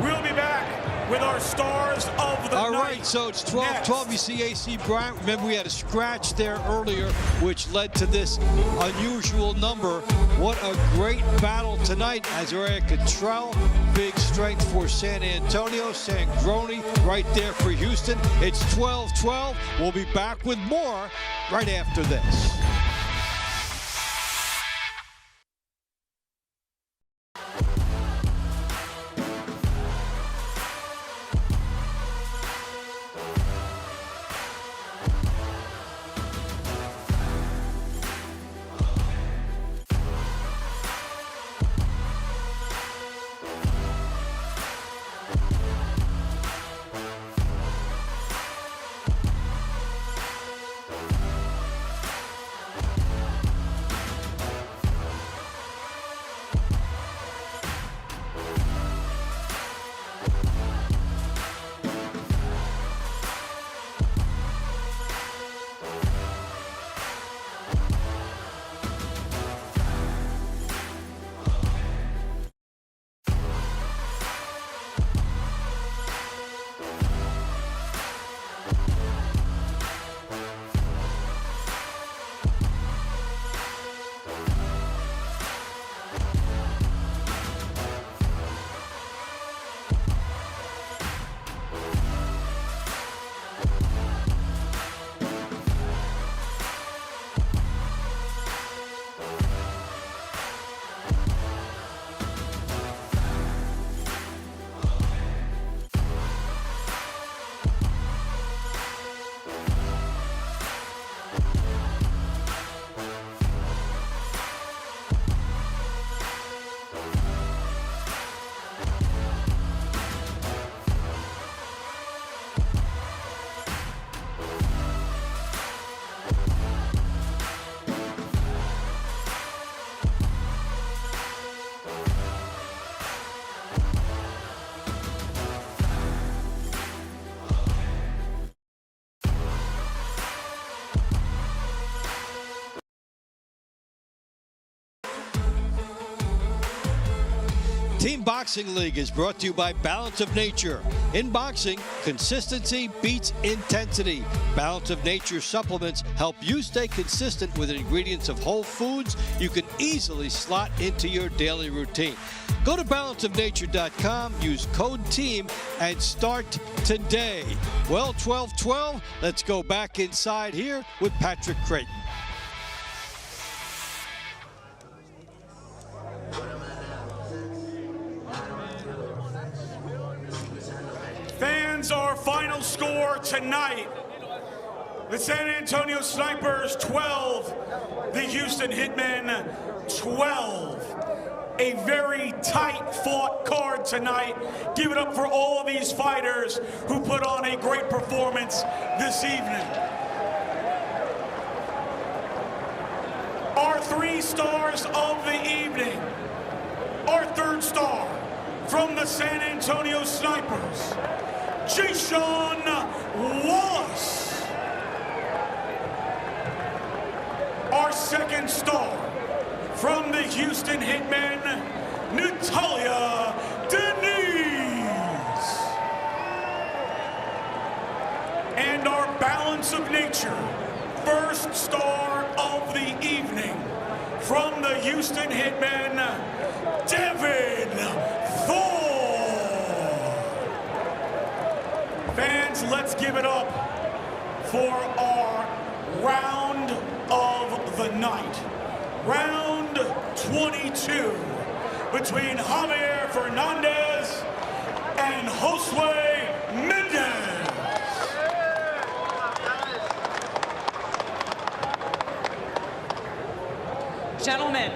We'll be back with our stars of the night. All right, so it's 12-12. You see AC Bryant. Remember, we had a scratch there earlier, which led to this unusual number. What a great battle tonight. Aguilera, Cottrell, big strength for San Antonio. Sangroni right there for Houston. It's 12-12. We'll be back with more right after this. Team Boxing League is brought to you by Balance of Nature. In boxing, consistency beats intensity. Balance of Nature supplements help you stay consistent with ingredients of whole foods you can easily slot into your daily routine. Go to balanceofnature.com, use code TEAM, and start today. Well, 12-12, let's go back inside here with Patrick Creighton. Fans, our final score tonight. The San Antonio Snipers 12, the Houston Hitmen 12. A very tight-fought card tonight. Give it up for all these fighters who put on a great performance this evening. Our 3 stars of the evening. Our 3rd star from the San Antonio Snipers, Jason Wallace. Our 2nd star from the Houston Hitmen, Natalia Denise. And our Balance of Nature 1st star of the evening from the Houston Hitmen, Thorne. Fans, let's give it up for our round of the night. Round 22 between Javier Fernandez and Josue Mendez. Gentlemen,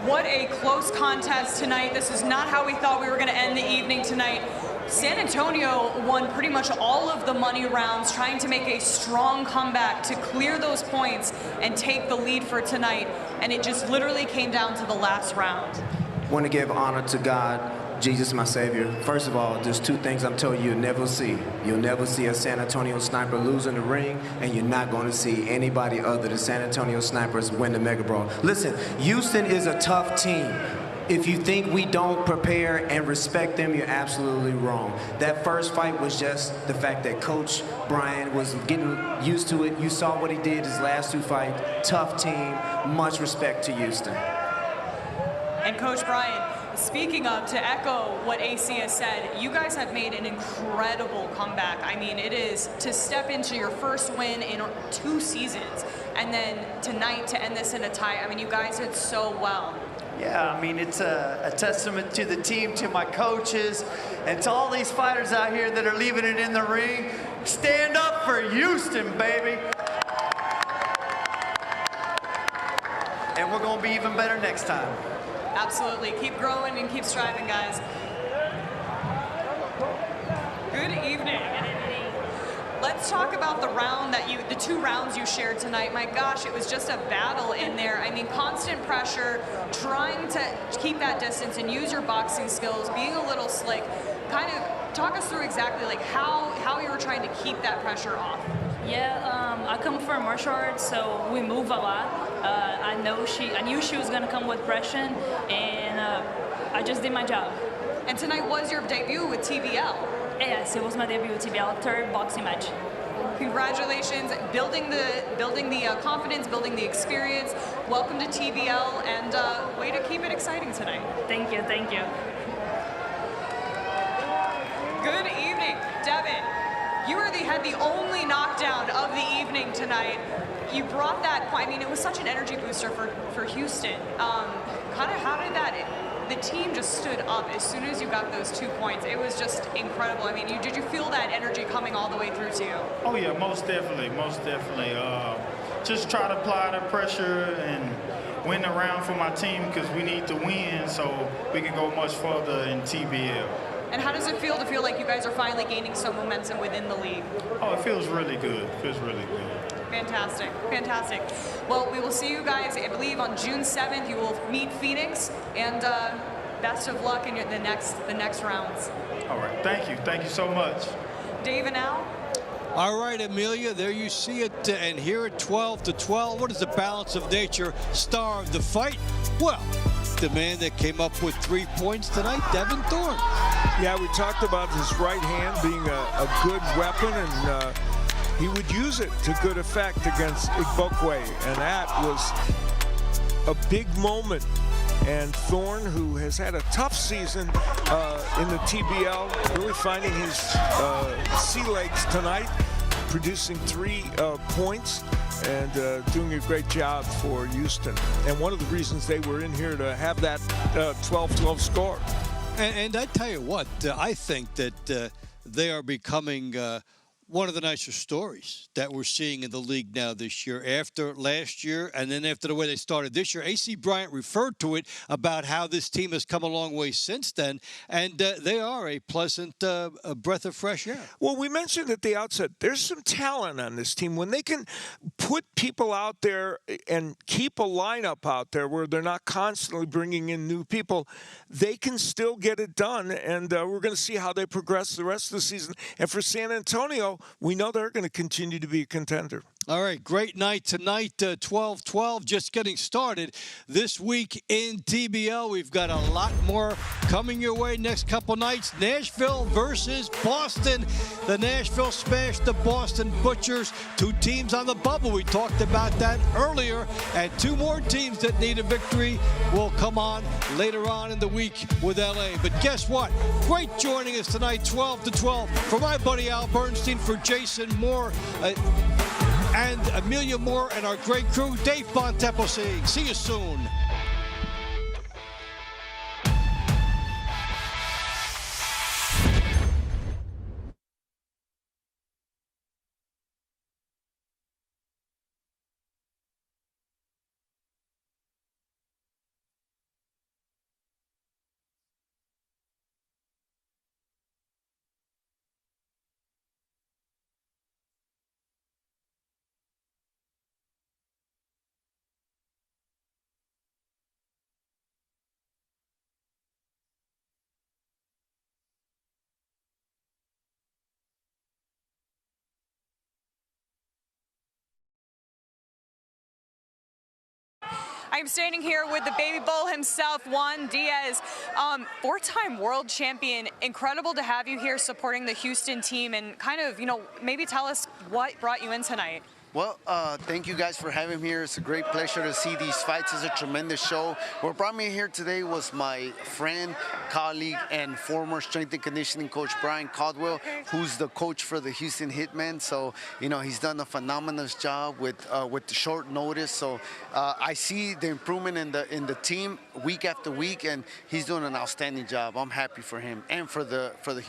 what a close contest tonight. This is not how we thought we were going to end the evening tonight. San Antonio won pretty much all of the money rounds, trying to make a strong comeback to clear those points and take the lead for tonight. And it just literally came down to the last round. I want to give honor to God, Jesus, my Savior. First of all, there's 2 things I'm telling you you'll never see. You'll never see a San Antonio Sniper lose in the ring, and you're not going to see anybody other than San Antonio Snipers win the Mega Brawl. Listen, Houston is a tough team. If you think we don't prepare and respect them, you're absolutely wrong. That first fight was just the fact that Coach Brian was getting used to it. You saw what he did his last 2 fights. Tough team, much respect to Houston. And Coach Brian, speaking of, to echo what AC has said, you guys have made an incredible comeback. I mean, it is to step into your first win in 2 seasons, and then tonight to end this in a tie. I mean, you guys did so well. Yeah, I mean, it's a testament to the team, to my coaches, and to all these fighters out here that are leaving it in the ring. Stand up for Houston, baby. And we're going to be even better next time. Absolutely. Keep growing and keep striving, guys. Good evening. Let's talk about the round that the 2 rounds you shared tonight. My gosh, it was just a battle in there. I mean, constant pressure, trying to keep that distance and use your boxing skills, being a little slick. Kind of talk us through exactly like how you were trying to keep that pressure off. Yeah, I come from martial arts, so we move a lot. I knew she was gonna come with pressure, and I just did my job. And tonight was your debut with TBL. Yes, it was my debut with TBL, 3rd boxing match. Congratulations, building the confidence, building the experience. Welcome to TBL, and way to keep it exciting tonight. Thank you, thank you. Good evening, Devin. You had the only knockdown of the evening tonight. You brought that, I mean, it was such an energy booster for Houston. Kind of how did that, the team just stood up as soon as you got those 2 points. It was just incredible. I mean, did you feel that energy coming all the way through to you? Oh yeah, most definitely, most definitely. Just try to apply the pressure and win the round for my team because we need to win so we can go much further in TBL. And how does it feel to feel like you guys are finally gaining some momentum within the league? Oh, it feels really good. It feels really good. Fantastic, fantastic. Well, we will see you guys, I believe, on June 7th. You will meet Phoenix, and best of luck in the next rounds. All right, thank you so much. Dave and Al. All right, Amelia, there you see it, and here at 12-12, what is the Balance of Nature star of the fight? Well, the man that came up with 3 points tonight, Devin Thorne. Yeah, we talked about his right hand being a good weapon, and he would use it to good effect against Igbokwe, and that was a big moment. And Thorne, who has had a tough season in the TBL, really finding his sea legs tonight, producing 3 points and doing a great job for Houston. And one of the reasons they were in here to have that 12-12 score. And I tell you what, I think that they are becoming one of the nicer stories that we're seeing in the league now this year. After last year and then after the way they started this year, A.C. Bryant referred to it about how this team has come a long way since then, and they are a pleasant breath of fresh air. Well, we mentioned at the outset, there's some talent on this team. When they can put people out there and keep a lineup out there where they're not constantly bringing in new people, they can still get it done, and we're going to see how they progress the rest of the season. And for San Antonio, we know they're going to continue to be a contender. All right, great night tonight, 12-12, just getting started. This week in TBL, we've got a lot more coming your way next couple nights. Nashville versus Boston. The Nashville smashed the Boston Butchers. 2 teams on the bubble. We talked about that earlier. And 2 more teams that need a victory will come on later on in the week with LA. But guess what? Great joining us tonight, 12-12. For my buddy Al Bernstein, for Jason Moore, and Amelia Moore and our great crew, Dave Bontempo saying, see you soon. I'm standing here with the baby bull himself, Juan Diaz, 4-time world champion. Incredible to have you here supporting the Houston team, and kind of, maybe tell us what brought you in tonight. Well, thank you guys for having me here. It's a great pleasure to see these fights. It's a tremendous show. What brought me here today was my friend, colleague, and former strength and conditioning coach, Brian Caldwell, who's the coach for the Houston Hitmen. So, he's done a phenomenal job with the short notice. So I see the improvement in the team week after week, and he's doing an outstanding job. I'm happy for him and for the